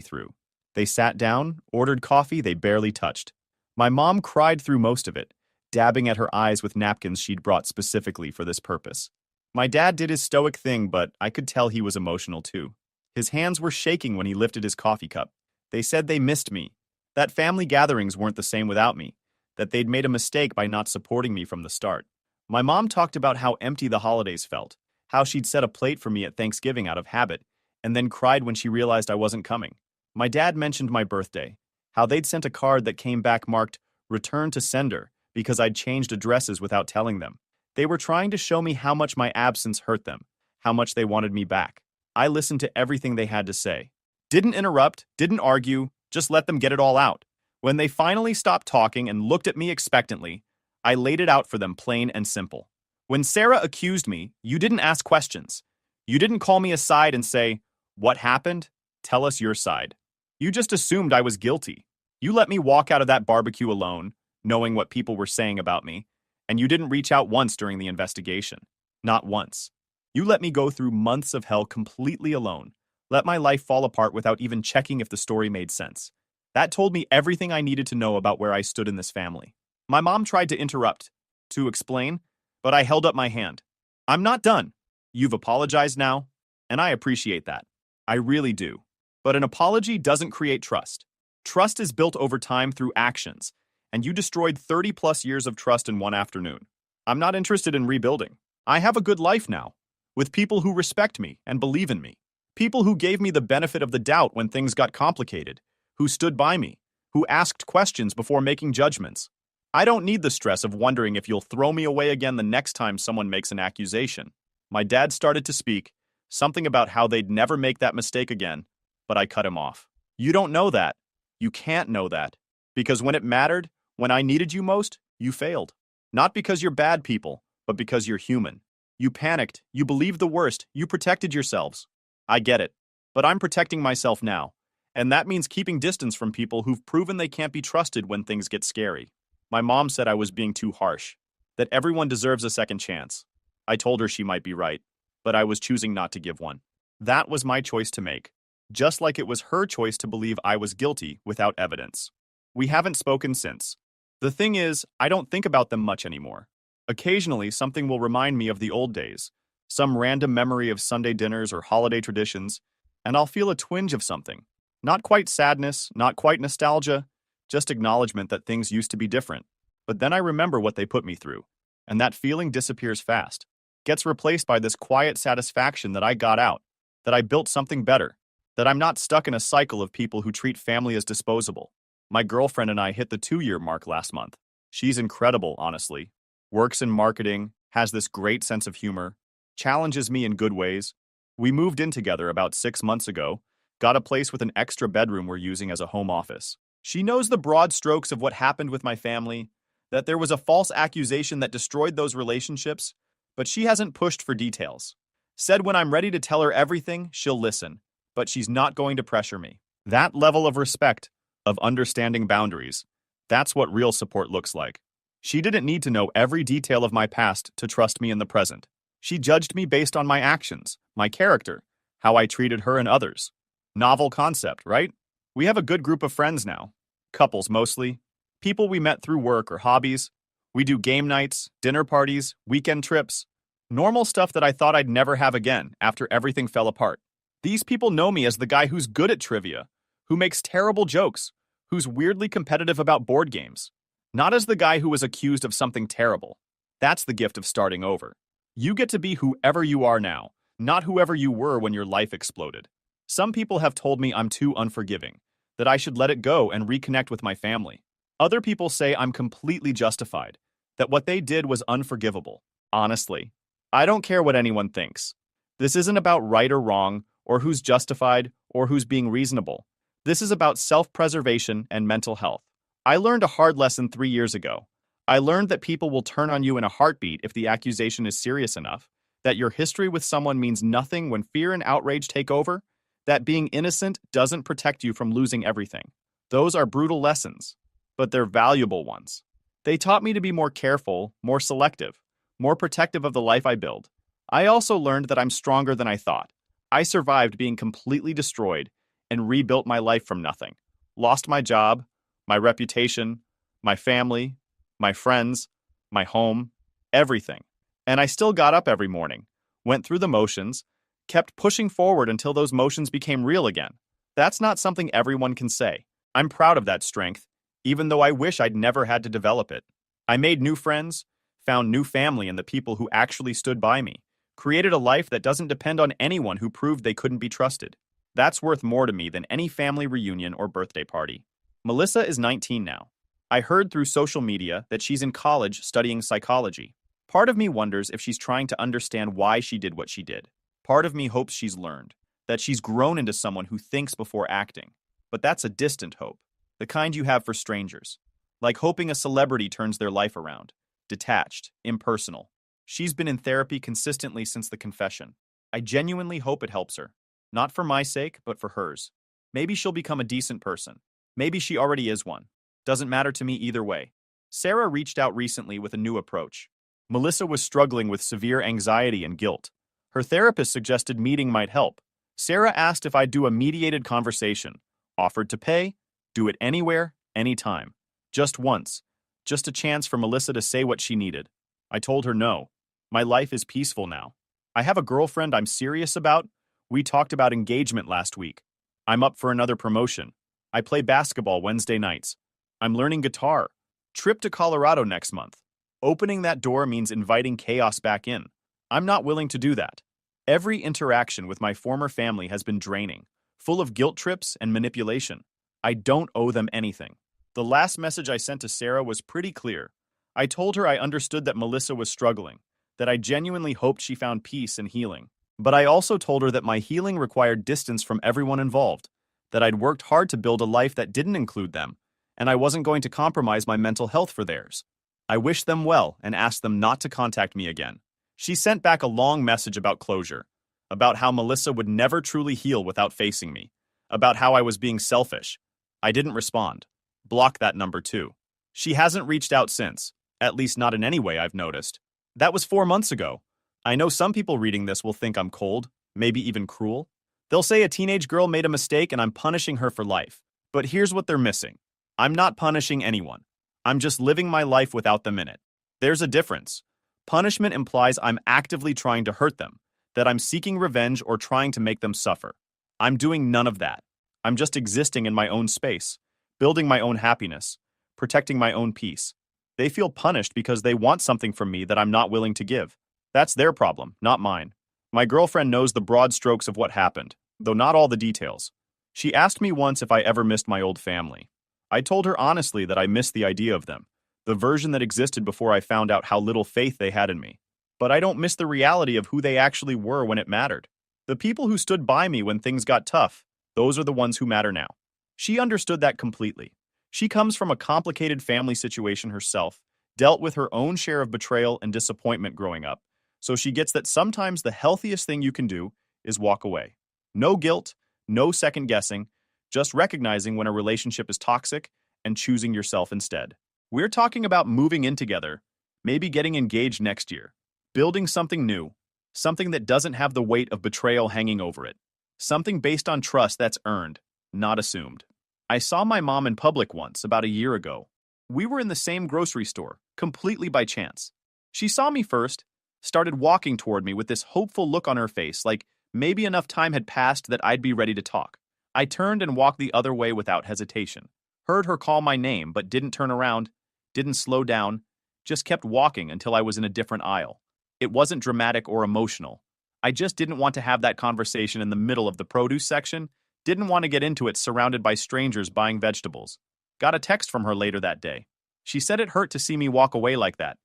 through. They sat down, ordered coffee they barely touched. My mom cried through most of it, dabbing at her eyes with napkins she'd brought specifically for this purpose. My dad did his stoic thing, but I could tell he was emotional too. His hands were shaking when he lifted his coffee cup. They said they missed me, that family gatherings weren't the same without me, that they'd made a mistake by not supporting me from the start. My mom talked about how empty the holidays felt, how she'd set a plate for me at Thanksgiving out of habit, and then cried when she realized I wasn't coming. My dad mentioned my birthday, how they'd sent a card that came back marked "Return to Sender" because I'd changed addresses without telling them. They were trying to show me how much my absence hurt them, how much they wanted me back. I listened to everything they had to say. Didn't interrupt, didn't argue, just let them get it all out. When they finally stopped talking and looked at me expectantly, I laid it out for them plain and simple. When Sarah accused me, you didn't ask questions. You didn't call me aside and say, "What happened? Tell us your side." You just assumed I was guilty. You let me walk out of that barbecue alone, knowing what people were saying about me, and you didn't reach out once during the investigation. Not once. You let me go through months of hell completely alone, let my life fall apart without even checking if the story made sense. That told me everything I needed to know about where I stood in this family. My mom tried to interrupt, to explain, but I held up my hand. I'm not done. You've apologized now, and I appreciate that. I really do. But an apology doesn't create trust. Trust is built over time through actions, and you destroyed 30+ years of trust in one afternoon. I'm not interested in rebuilding. I have a good life now, with people who respect me and believe in me. People who gave me the benefit of the doubt when things got complicated, who stood by me, who asked questions before making judgments. I don't need the stress of wondering if you'll throw me away again the next time someone makes an accusation. My dad started to speak, something about how they'd never make that mistake again, but I cut him off. You don't know that. You can't know that. Because when it mattered, when I needed you most, you failed. Not because you're bad people, but because you're human. You panicked, you believed the worst, you protected yourselves. I get it, but I'm protecting myself now, and that means keeping distance from people who've proven they can't be trusted when things get scary. My mom said I was being too harsh, that everyone deserves a second chance. I told her she might be right, but I was choosing not to give one. That was my choice to make, just like it was her choice to believe I was guilty without evidence. We haven't spoken since. The thing is, I don't think about them much anymore. Occasionally, something will remind me of the old days, some random memory of Sunday dinners or holiday traditions, and I'll feel a twinge of something. Not quite sadness, not quite nostalgia, just acknowledgement that things used to be different. But then I remember what they put me through, and that feeling disappears fast. Gets replaced by this quiet satisfaction that I got out, that I built something better, that I'm not stuck in a cycle of people who treat family as disposable. My girlfriend and I hit the 2-year mark last month. She's incredible, honestly. Works in marketing, has this great sense of humor, challenges me in good ways. We moved in together about 6 months ago, got a place with an extra bedroom we're using as a home office. She knows the broad strokes of what happened with my family, that there was a false accusation that destroyed those relationships, but she hasn't pushed for details. Said when I'm ready to tell her everything, she'll listen, but she's not going to pressure me. That level of respect, of understanding boundaries, that's what real support looks like. She didn't need to know every detail of my past to trust me in the present. She judged me based on my actions, my character, how I treated her and others. Novel concept, right? We have a good group of friends now. Couples mostly. People we met through work or hobbies. We do game nights, dinner parties, weekend trips. Normal stuff that I thought I'd never have again after everything fell apart. These people know me as the guy who's good at trivia, who makes terrible jokes, who's weirdly competitive about board games. Not as the guy who was accused of something terrible. That's the gift of starting over. You get to be whoever you are now, not whoever you were when your life exploded. Some people have told me I'm too unforgiving, that I should let it go and reconnect with my family. Other people say I'm completely justified, that what they did was unforgivable. Honestly, I don't care what anyone thinks. This isn't about right or wrong, or who's justified, or who's being reasonable. This is about self-preservation and mental health. I learned a hard lesson 3 years ago. I learned that people will turn on you in a heartbeat if the accusation is serious enough, that your history with someone means nothing when fear and outrage take over, that being innocent doesn't protect you from losing everything. Those are brutal lessons, but they're valuable ones. They taught me to be more careful, more selective, more protective of the life I build. I also learned that I'm stronger than I thought. I survived being completely destroyed and rebuilt my life from nothing. Lost my job, my reputation, my family, my friends, my home, everything. And I still got up every morning, went through the motions, kept pushing forward until those motions became real again. That's not something everyone can say. I'm proud of that strength, even though I wish I'd never had to develop it. I made new friends, found new family in the people who actually stood by me, created a life that doesn't depend on anyone who proved they couldn't be trusted. That's worth more to me than any family reunion or birthday party. Melissa is 19 now. I heard through social media that she's in college studying psychology. Part of me wonders if she's trying to understand why she did what she did. Part of me hopes she's learned, that she's grown into someone who thinks before acting. But that's a distant hope, the kind you have for strangers. Like hoping a celebrity turns their life around. Detached, impersonal. She's been in therapy consistently since the confession. I genuinely hope it helps her. Not for my sake, but for hers. Maybe she'll become a decent person. Maybe she already is one. Doesn't matter to me either way. Sarah reached out recently with a new approach. Melissa was struggling with severe anxiety and guilt. Her therapist suggested meeting might help. Sarah asked if I'd do a mediated conversation. Offered to pay, do it anywhere, anytime. Just once. Just a chance for Melissa to say what she needed. I told her no. My life is peaceful now. I have a girlfriend I'm serious about. We talked about engagement last week. I'm up for another promotion. I play basketball Wednesday nights. I'm learning guitar. Trip to Colorado next month. Opening that door means inviting chaos back in. I'm not willing to do that. Every interaction with my former family has been draining, full of guilt trips and manipulation. I don't owe them anything. The last message I sent to Sarah was pretty clear. I told her I understood that Melissa was struggling, that I genuinely hoped she found peace and healing. But I also told her that my healing required distance from everyone involved, that I'd worked hard to build a life that didn't include them, and I wasn't going to compromise my mental health for theirs. I wished them well and asked them not to contact me again. She sent back a long message about closure, about how Melissa would never truly heal without facing me, about how I was being selfish. I didn't respond. Block that number too. She hasn't reached out since, at least not in any way I've noticed. That was 4 months ago. I know some people reading this will think I'm cold, maybe even cruel. They'll say a teenage girl made a mistake and I'm punishing her for life. But here's what they're missing. I'm not punishing anyone. I'm just living my life without them in it. There's a difference. Punishment implies I'm actively trying to hurt them, that I'm seeking revenge or trying to make them suffer. I'm doing none of that. I'm just existing in my own space, building my own happiness, protecting my own peace. They feel punished because they want something from me that I'm not willing to give. That's their problem, not mine. My girlfriend knows the broad strokes of what happened, though not all the details. She asked me once if I ever missed my old family. I told her honestly that I missed the idea of them, the version that existed before I found out how little faith they had in me. but I don't miss the reality of who they actually were when it mattered. The people who stood by me when things got tough, those are the ones who matter now. She understood that completely. She comes from a complicated family situation herself, dealt with her own share of betrayal and disappointment growing up, so she gets that sometimes the healthiest thing you can do is walk away. No guilt, no second guessing, just recognizing when a relationship is toxic and choosing yourself instead. We're talking about moving in together, maybe getting engaged next year, building something new, something that doesn't have the weight of betrayal hanging over it, something based on trust that's earned, not assumed. I saw my mom in public once, about a year ago. We were in the same grocery store, completely by chance. She saw me first, started walking toward me with this hopeful look on her face, like maybe enough time had passed that I'd be ready to talk. I turned and walked the other way without hesitation. Heard her call my name, but didn't turn around, didn't slow down, just kept walking until I was in a different aisle. It wasn't dramatic or emotional. I just didn't want to have that conversation in the middle of the produce section, didn't want to get into it surrounded by strangers buying vegetables. Got a text from her later that day. She said it hurt to see me walk away like that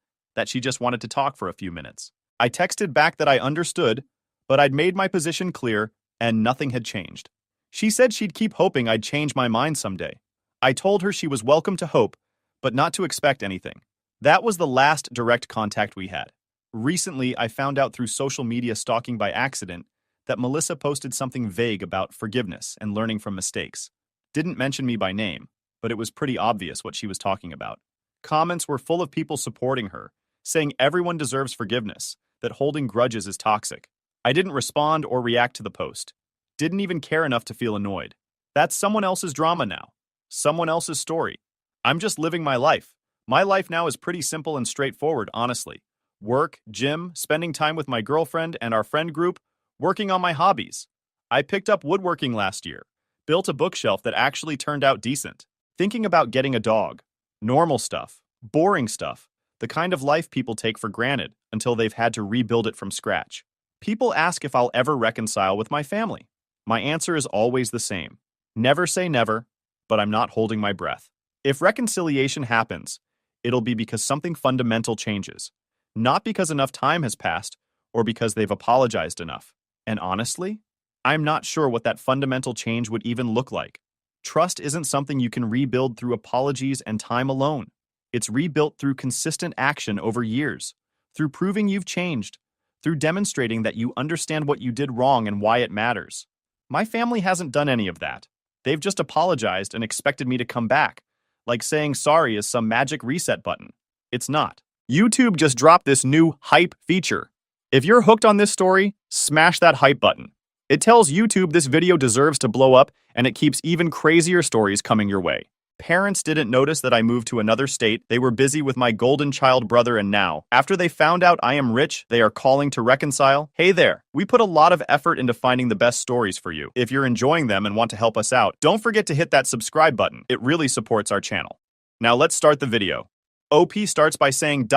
she just wanted to talk for a few minutes. I texted back that I understood, but I'd made my position clear and nothing had changed. She said she'd keep hoping I'd change my mind someday. I told her she was welcome to hope, but not to expect anything. That was the last direct contact we had. Recently, I found out through social media stalking by accident that Melissa posted something vague about forgiveness and learning from mistakes. Didn't mention me by name, but it was pretty obvious what she was talking about. Comments were full of people supporting her, saying everyone deserves forgiveness, that holding grudges is toxic. I didn't respond or react to the post. Didn't even care enough to feel annoyed. That's someone else's drama now. Someone else's story. I'm just living my life. My life now is pretty simple and straightforward, honestly. Work, gym, spending time with my girlfriend and our friend group, working on my hobbies. I picked up woodworking last year, built a bookshelf that actually turned out decent. Thinking about getting a dog. Normal stuff, boring stuff, the kind of life people take for granted until they've had to rebuild it from scratch. People ask if I'll ever reconcile with my family. My answer is always the same. Never say never, but I'm not holding my breath. If reconciliation happens, it'll be because something fundamental changes, not because enough time has passed or because they've apologized enough. And honestly, I'm not sure what that fundamental change would even look like. Trust isn't something you can rebuild through apologies and time alone. It's rebuilt through consistent action over years, through proving you've changed, through demonstrating that you understand what you did wrong and why it matters. My family hasn't done any of that. They've just apologized and expected me to come back, like saying sorry is some magic reset button. It's not. YouTube just dropped this new hype feature. If you're hooked on this story, smash that hype button. It tells YouTube this video deserves to blow up, and it keeps even crazier stories coming your way. Parents didn't notice that I moved to another state. They were busy with my golden child brother, and now, after they found out I am rich, they are calling to reconcile. Hey there, we put a lot of effort into finding the best stories for you. If you're enjoying them and want to help us out, don't forget to hit that subscribe button. It really supports our channel. Now let's start the video. OP starts by saying,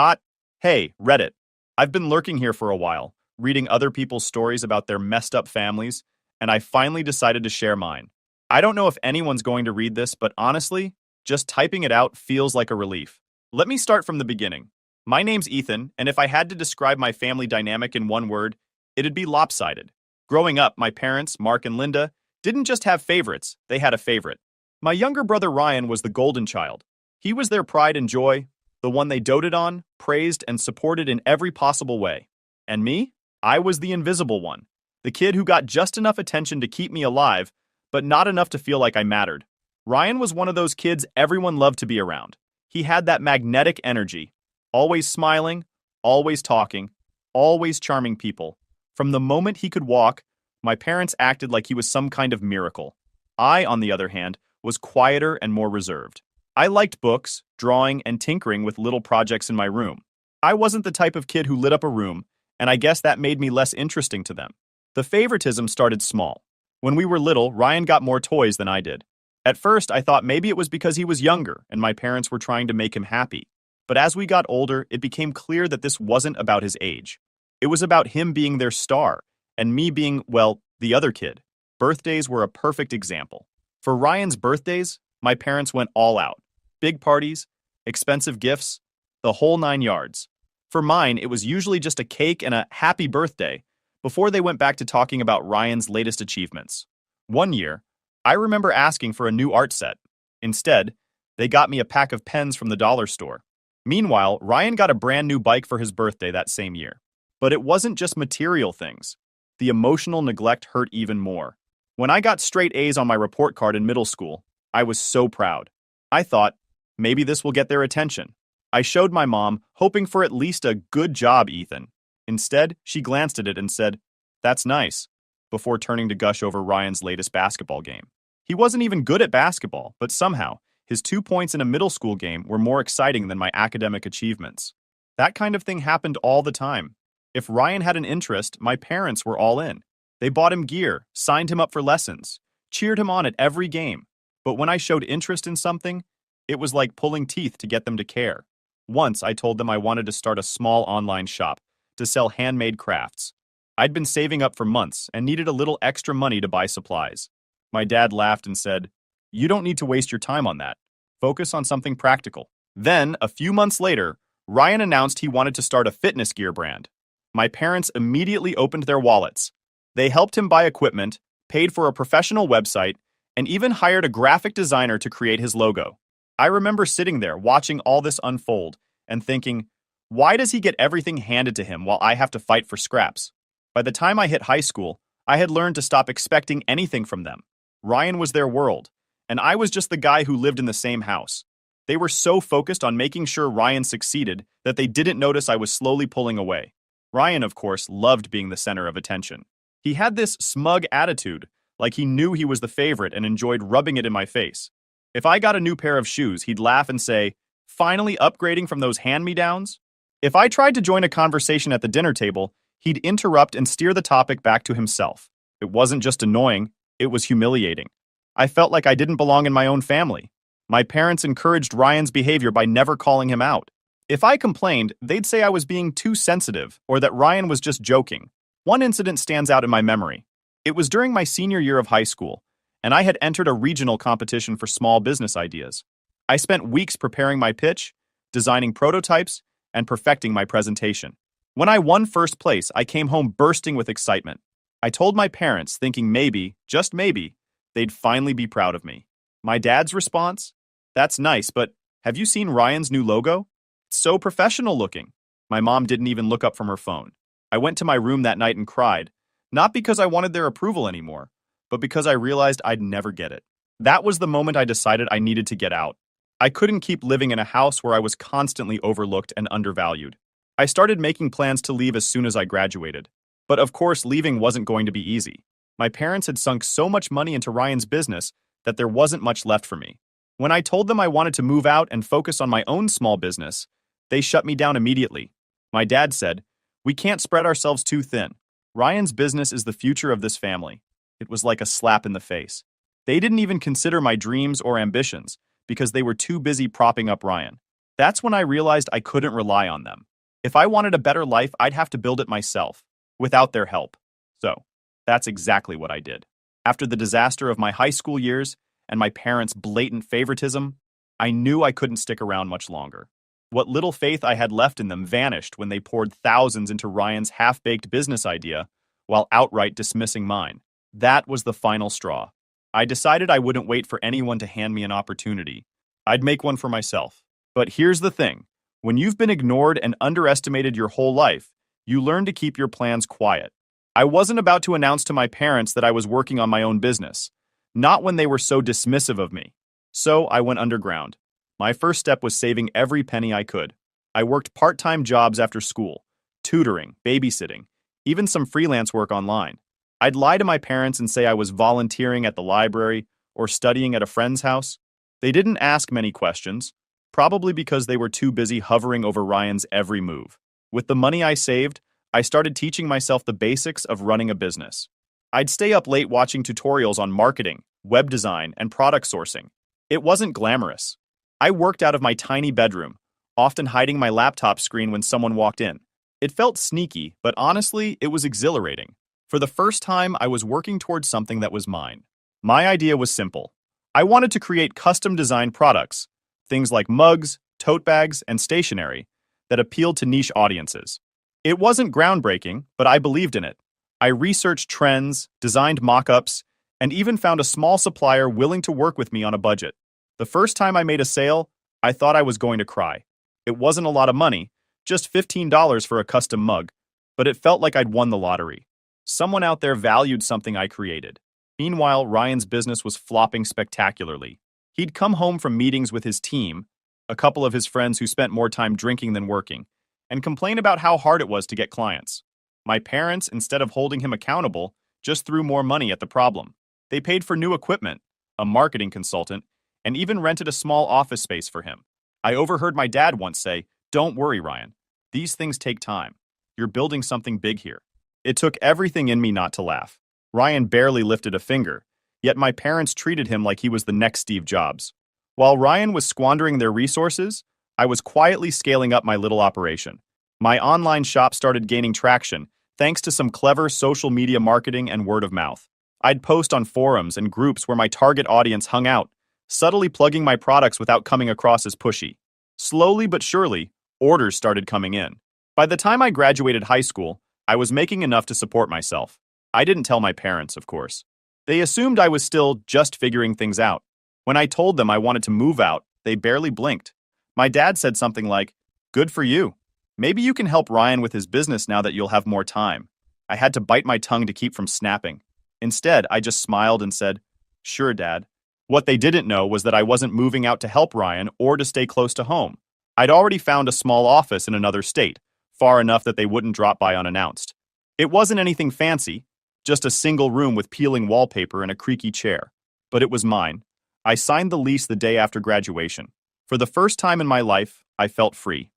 "Hey, Reddit. I've been lurking here for a while, reading other people's stories about their messed up families, and I finally decided to share mine. I don't know if anyone's going to read this, but honestly, just typing it out feels like a relief. Let me start from the beginning. My name's Ethan, and if I had to describe my family dynamic in one word, it'd be lopsided. Growing up, my parents, Mark and Linda, didn't just have favorites, they had a favorite. My younger brother Ryan was the golden child. He was their pride and joy, the one they doted on, praised, and supported in every possible way. And me? I was the invisible one, the kid who got just enough attention to keep me alive, but not enough to feel like I mattered. Ryan was one of those kids everyone loved to be around. He had that magnetic energy, always smiling, always talking, always charming people. From the moment he could walk, my parents acted like he was some kind of miracle. I, on the other hand, was quieter and more reserved. I liked books, drawing, and tinkering with little projects in my room. I wasn't the type of kid who lit up a room, and I guess that made me less interesting to them. The favoritism started small. When we were little, Ryan got more toys than I did. At first, I thought maybe it was because he was younger and my parents were trying to make him happy. But as we got older, it became clear that this wasn't about his age. It was about him being their star, and me being, well, the other kid. Birthdays were a perfect example. For Ryan's birthdays, my parents went all out. Big parties, expensive gifts, the whole 9 yards. For mine, it was usually just a cake and a happy birthday before they went back to talking about Ryan's latest achievements. One year, I remember asking for a new art set. Instead, they got me a pack of pens from the dollar store. Meanwhile, Ryan got a brand new bike for his birthday that same year. But it wasn't just material things. The emotional neglect hurt even more. When I got straight A's on my report card in middle school, I was so proud. I thought, maybe this will get their attention. I showed my mom, hoping for at least a "good job, Ethan." Instead, she glanced at it and said, "That's nice," before turning to gush over Ryan's latest basketball game. He wasn't even good at basketball, but somehow, his 2 points in a middle school game were more exciting than my academic achievements. That kind of thing happened all the time. If Ryan had an interest, my parents were all in. They bought him gear, signed him up for lessons, cheered him on at every game. But when I showed interest in something, it was like pulling teeth to get them to care. Once I told them I wanted to start a small online shop to sell handmade crafts. I'd been saving up for months and needed a little extra money to buy supplies. My dad laughed and said, "You don't need to waste your time on that. Focus on something practical." Then, a few months later, Ryan announced he wanted to start a fitness gear brand. My parents immediately opened their wallets. They helped him buy equipment, paid for a professional website, and even hired a graphic designer to create his logo. I remember sitting there watching all this unfold and thinking, why does he get everything handed to him while I have to fight for scraps? By the time I hit high school, I had learned to stop expecting anything from them. Ryan was their world, and I was just the guy who lived in the same house. They were so focused on making sure Ryan succeeded that they didn't notice I was slowly pulling away. Ryan, of course, loved being the center of attention. He had this smug attitude, like he knew he was the favorite and enjoyed rubbing it in my face. If I got a new pair of shoes, he'd laugh and say, "Finally upgrading from those hand-me-downs?" If I tried to join a conversation at the dinner table, he'd interrupt and steer the topic back to himself. It wasn't just annoying, it was humiliating. I felt like I didn't belong in my own family. My parents encouraged Ryan's behavior by never calling him out. If I complained, they'd say I was being too sensitive or that Ryan was just joking. One incident stands out in my memory. It was during my senior year of high school, and I had entered a regional competition for small business ideas. I spent weeks preparing my pitch, designing prototypes, and perfecting my presentation. When I won first place, I came home bursting with excitement. I told my parents, thinking maybe, just maybe, they'd finally be proud of me. My dad's response? "That's nice, but have you seen Ryan's new logo? It's so professional looking." My mom didn't even look up from her phone. I went to my room that night and cried, not because I wanted their approval anymore, but because I realized I'd never get it. That was the moment I decided I needed to get out. I couldn't keep living in a house where I was constantly overlooked and undervalued. I started making plans to leave as soon as I graduated. But of course, leaving wasn't going to be easy. My parents had sunk so much money into Ryan's business that there wasn't much left for me. When I told them I wanted to move out and focus on my own small business, they shut me down immediately. My dad said, "We can't spread ourselves too thin. Ryan's business is the future of this family." It was like a slap in the face. They didn't even consider my dreams or ambitions because they were too busy propping up Ryan. That's when I realized I couldn't rely on them. If I wanted a better life, I'd have to build it myself, without their help. So, that's exactly what I did. After the disaster of my high school years and my parents' blatant favoritism, I knew I couldn't stick around much longer. What little faith I had left in them vanished when they poured thousands into Ryan's half-baked business idea while outright dismissing mine. That was the final straw. I decided I wouldn't wait for anyone to hand me an opportunity. I'd make one for myself. But here's the thing. When you've been ignored and underestimated your whole life, you learn to keep your plans quiet. I wasn't about to announce to my parents that I was working on my own business, not when they were so dismissive of me. So I went underground. My first step was saving every penny I could. I worked part-time jobs after school, tutoring, babysitting, even some freelance work online. I'd lie to my parents and say I was volunteering at the library or studying at a friend's house. They didn't ask many questions, probably because they were too busy hovering over Ryan's every move. With the money I saved, I started teaching myself the basics of running a business. I'd stay up late watching tutorials on marketing, web design, and product sourcing. It wasn't glamorous. I worked out of my tiny bedroom, often hiding my laptop screen when someone walked in. It felt sneaky, but honestly, it was exhilarating. For the first time, I was working towards something that was mine. My idea was simple. I wanted to create custom-designed products, things like mugs, tote bags, and stationery, that appealed to niche audiences. It wasn't groundbreaking, but I believed in it. I researched trends, designed mock-ups, and even found a small supplier willing to work with me on a budget. The first time I made a sale, I thought I was going to cry. It wasn't a lot of money, just $15 for a custom mug, but it felt like I'd won the lottery. Someone out there valued something I created. Meanwhile, Ryan's business was flopping spectacularly. He'd come home from meetings with his team, a couple of his friends who spent more time drinking than working, and complain about how hard it was to get clients. My parents, instead of holding him accountable, just threw more money at the problem. They paid for new equipment, a marketing consultant, and even rented a small office space for him. I overheard my dad once say, "Don't worry, Ryan. These things take time. You're building something big here." It took everything in me not to laugh. Ryan barely lifted a finger, yet my parents treated him like he was the next Steve Jobs. While Ryan was squandering their resources, I was quietly scaling up my little operation. My online shop started gaining traction thanks to some clever social media marketing and word of mouth. I'd post on forums and groups where my target audience hung out, subtly plugging my products without coming across as pushy. Slowly but surely, orders started coming in. By the time I graduated high school, I was making enough to support myself. I didn't tell my parents, of course. They assumed I was still just figuring things out. When I told them I wanted to move out, they barely blinked. My dad said something like, "Good for you. Maybe you can help Ryan with his business now that you'll have more time." I had to bite my tongue to keep from snapping. Instead, I just smiled and said, "Sure, Dad." What they didn't know was that I wasn't moving out to help Ryan or to stay close to home. I'd already found a small office in another state, far enough that they wouldn't drop by unannounced. It wasn't anything fancy, just a single room with peeling wallpaper and a creaky chair. But it was mine. I signed the lease the day after graduation. For the first time in my life, I felt free.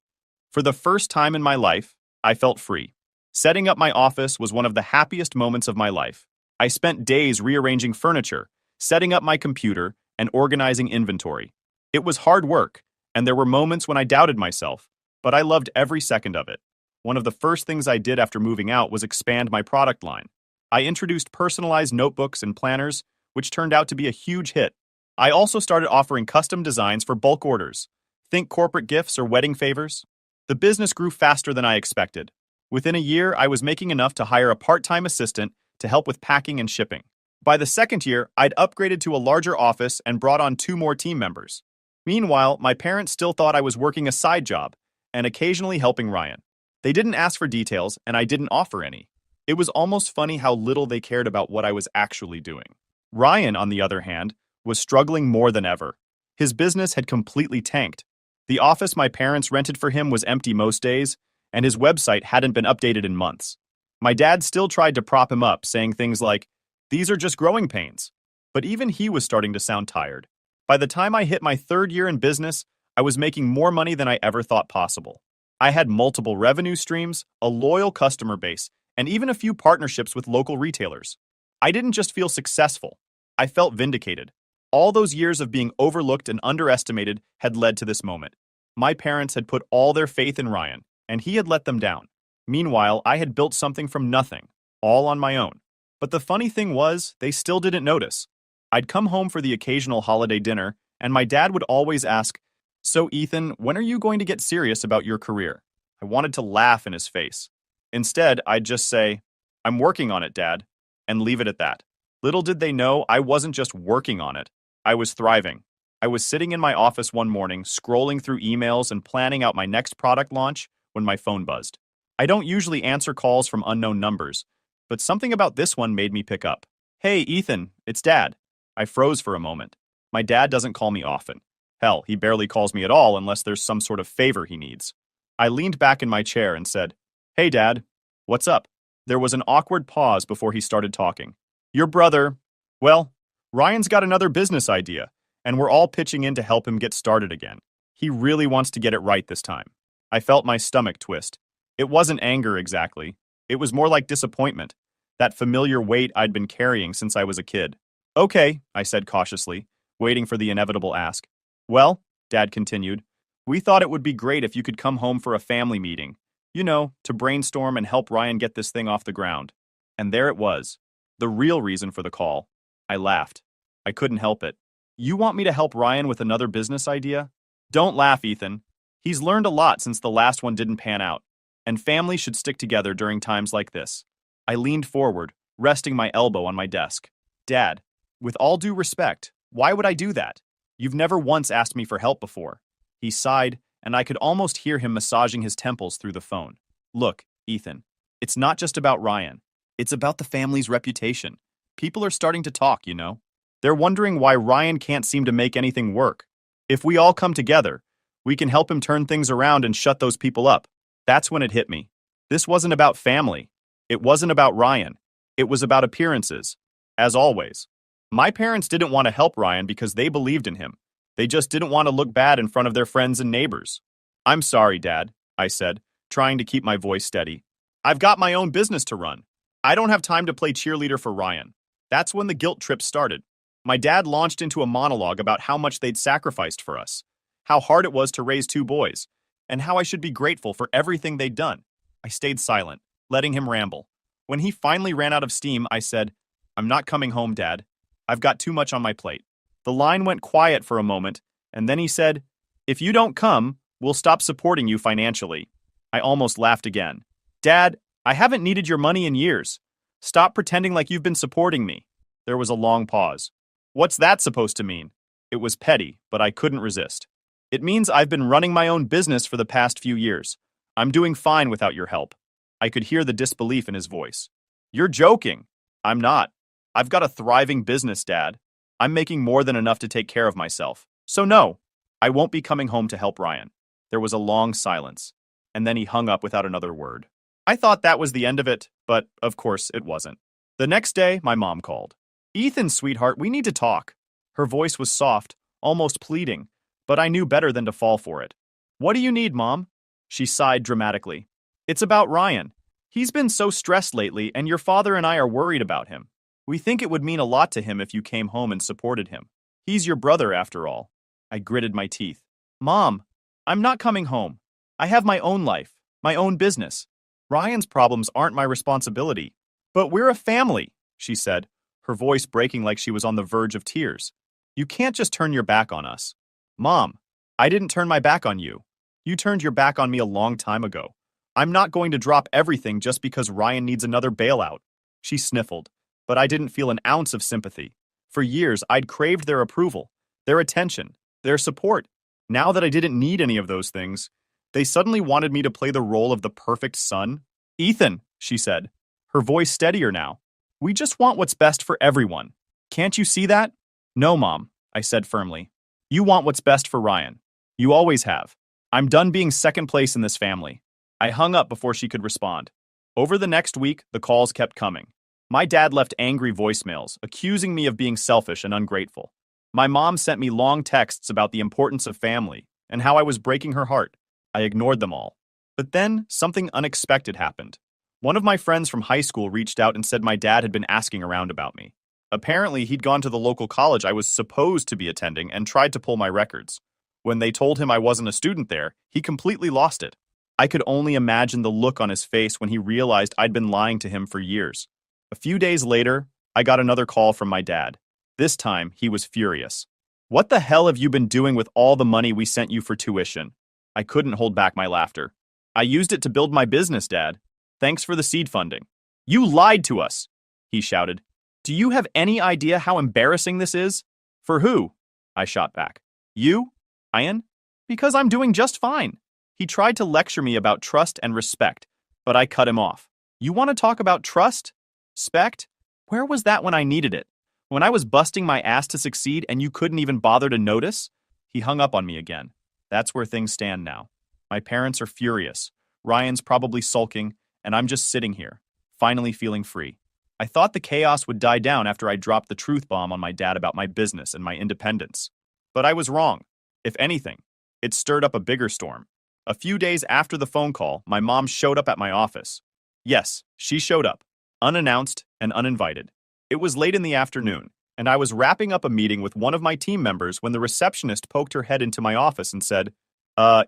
For the first time in my life, I felt free. Setting up my office was one of the happiest moments of my life. I spent days rearranging furniture, setting up my computer, and organizing inventory. It was hard work, and there were moments when I doubted myself, but I loved every second of it. One of the first things I did after moving out was expand my product line. I introduced personalized notebooks and planners, which turned out to be a huge hit. I also started offering custom designs for bulk orders. Think corporate gifts or wedding favors. The business grew faster than I expected. Within a year, I was making enough to hire a part-time assistant to help with packing and shipping. By the second year, I'd upgraded to a larger office and brought on 2 more team members. Meanwhile, my parents still thought I was working a side job and occasionally helping Ryan. They didn't ask for details, and I didn't offer any. It was almost funny how little they cared about what I was actually doing. Ryan, on the other hand, was struggling more than ever. His business had completely tanked. The office my parents rented for him was empty most days, and his website hadn't been updated in months. My dad still tried to prop him up, saying things like, "These are just growing pains." But even he was starting to sound tired. By the time I hit my 3rd year in business, I was making more money than I ever thought possible. I had multiple revenue streams, a loyal customer base, and even a few partnerships with local retailers. I didn't just feel successful, I felt vindicated. All those years of being overlooked and underestimated had led to this moment. My parents had put all their faith in Ryan, and he had let them down. Meanwhile, I had built something from nothing, all on my own. But the funny thing was, they still didn't notice. I'd come home for the occasional holiday dinner, and my dad would always ask, "So Ethan, when are you going to get serious about your career?" I wanted to laugh in his face. Instead, I'd just say, "I'm working on it, Dad," and leave it at that. Little did they know I wasn't just working on it, I was thriving. I was sitting in my office one morning, scrolling through emails and planning out my next product launch when my phone buzzed. I don't usually answer calls from unknown numbers, but something about this one made me pick up. "Hey, Ethan, it's Dad." I froze for a moment. My dad doesn't call me often. Hell, he barely calls me at all unless there's some sort of favor he needs. I leaned back in my chair and said, "Hey, Dad, what's up?" There was an awkward pause before he started talking. "Your brother, well, Ryan's got another business idea, and we're all pitching in to help him get started again. He really wants to get it right this time." I felt my stomach twist. It wasn't anger exactly. It was more like disappointment, that familiar weight I'd been carrying since I was a kid. "Okay," I said cautiously, waiting for the inevitable ask. "Well," Dad continued, "we thought it would be great if you could come home for a family meeting, to brainstorm and help Ryan get this thing off the ground." And there it was, the real reason for the call. I laughed. I couldn't help it. "You want me to help Ryan with another business idea?" "Don't laugh, Ethan. He's learned a lot since the last one didn't pan out, and families should stick together during times like this. I leaned forward, resting my elbow on my desk. Dad, with all due respect, why would I do that? You've never once asked me for help before. He sighed, and I could almost hear him massaging his temples through the phone. Look, Ethan, it's not just about Ryan. It's about the family's reputation. People are starting to talk, you know. They're wondering why Ryan can't seem to make anything work. If we all come together, we can help him turn things around and shut those people up. That's when it hit me. This wasn't about family. It wasn't about Ryan. It was about appearances. As always. My parents didn't want to help Ryan because they believed in him. They just didn't want to look bad in front of their friends and neighbors. I'm sorry, Dad, I said, trying to keep my voice steady. I've got my own business to run. I don't have time to play cheerleader for Ryan. That's when the guilt trip started. My dad launched into a monologue about how much they'd sacrificed for us, how hard it was to raise two boys, and how I should be grateful for everything they'd done. I stayed silent, letting him ramble. When he finally ran out of steam, I said, I'm not coming home, Dad. I've got too much on my plate. The line went quiet for a moment, and then he said, if you don't come, we'll stop supporting you financially. I almost laughed again. Dad, I haven't needed your money in years. Stop pretending like you've been supporting me. There was a long pause. What's that supposed to mean? It was petty, but I couldn't resist. It means I've been running my own business for the past few years. I'm doing fine without your help. I could hear the disbelief in his voice. You're joking. I'm not. I've got a thriving business, Dad. I'm making more than enough to take care of myself. So no, I won't be coming home to help Ryan. There was a long silence, and then he hung up without another word. I thought that was the end of it, but of course it wasn't. The next day, my mom called. Ethan, sweetheart, we need to talk. Her voice was soft, almost pleading, but I knew better than to fall for it. What do you need, Mom? She sighed dramatically. It's about Ryan. He's been so stressed lately, and your father and I are worried about him. We think it would mean a lot to him if you came home and supported him. He's your brother, after all. I gritted my teeth. Mom, I'm not coming home. I have my own life, my own business. Ryan's problems aren't my responsibility. But we're a family, she said, her voice breaking like she was on the verge of tears. You can't just turn your back on us. Mom, I didn't turn my back on you. You turned your back on me a long time ago. I'm not going to drop everything just because Ryan needs another bailout. She sniffled, but I didn't feel an ounce of sympathy. For years, I'd craved their approval, their attention, their support. Now that I didn't need any of those things, they suddenly wanted me to play the role of the perfect son. Ethan, she said, her voice steadier now. We just want what's best for everyone. Can't you see that? No, Mom, I said firmly. You want what's best for Ryan. You always have. I'm done being second place in this family. I hung up before she could respond. Over the next week, the calls kept coming. My dad left angry voicemails, accusing me of being selfish and ungrateful. My mom sent me long texts about the importance of family and how I was breaking her heart. I ignored them all. But then, something unexpected happened. One of my friends from high school reached out and said my dad had been asking around about me. Apparently, he'd gone to the local college I was supposed to be attending and tried to pull my records. When they told him I wasn't a student there, he completely lost it. I could only imagine the look on his face when he realized I'd been lying to him for years. A few days later, I got another call from my dad. This time, he was furious. What the hell have you been doing with all the money we sent you for tuition? I couldn't hold back my laughter. I used it to build my business, Dad. Thanks for the seed funding. You lied to us, he shouted. Do you have any idea how embarrassing this is? For who? I shot back. You? Ryan? Because I'm doing just fine. He tried to lecture me about trust and respect, but I cut him off. You want to talk about trust? Spect? Where was that when I needed it? When I was busting my ass to succeed and you couldn't even bother to notice? He hung up on me again. That's where things stand now. My parents are furious. Ryan's probably sulking, and I'm just sitting here, finally feeling free. I thought the chaos would die down after I dropped the truth bomb on my dad about my business and my independence. But I was wrong. If anything, it stirred up a bigger storm. A few days after the phone call, my mom showed up at my office. Yes, she showed up, unannounced and uninvited. It was late in the afternoon, and I was wrapping up a meeting with one of my team members when the receptionist poked her head into my office and said,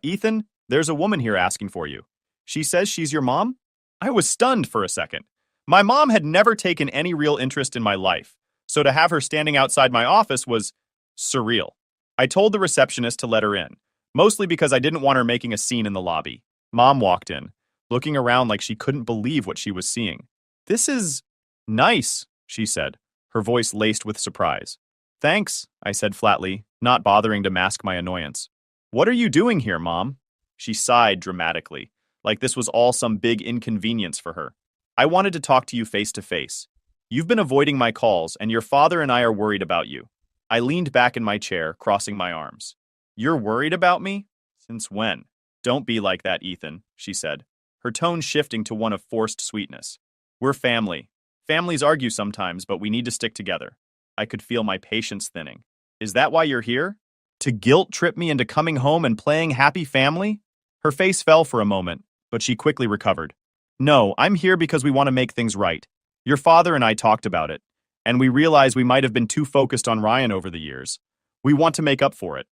Ethan, there's a woman here asking for you. She says she's your mom? I was stunned for a second. My mom had never taken any real interest in my life, so to have her standing outside my office was surreal. I told the receptionist to let her in. Mostly because I didn't want her making a scene in the lobby. Mom walked in, looking around like she couldn't believe what she was seeing. "This is nice," she said, her voice laced with surprise. "Thanks," I said flatly, not bothering to mask my annoyance. "What are you doing here, Mom?" She sighed dramatically, like this was all some big inconvenience for her. "I wanted to talk to you face to face. You've been avoiding my calls, and your father and I are worried about you." I leaned back in my chair, crossing my arms. "You're worried about me? Since when?" "Don't be like that, Ethan," she said, her tone shifting to one of forced sweetness. "We're family. Families argue sometimes, but we need to stick together." I could feel my patience thinning. "Is that why you're here? To guilt trip me into coming home and playing happy family?" Her face fell for a moment, but she quickly recovered. "No, I'm here because we want to make things right. Your father and I talked about it, and we realized we might have been too focused on Ryan over the years. We want to make up for it."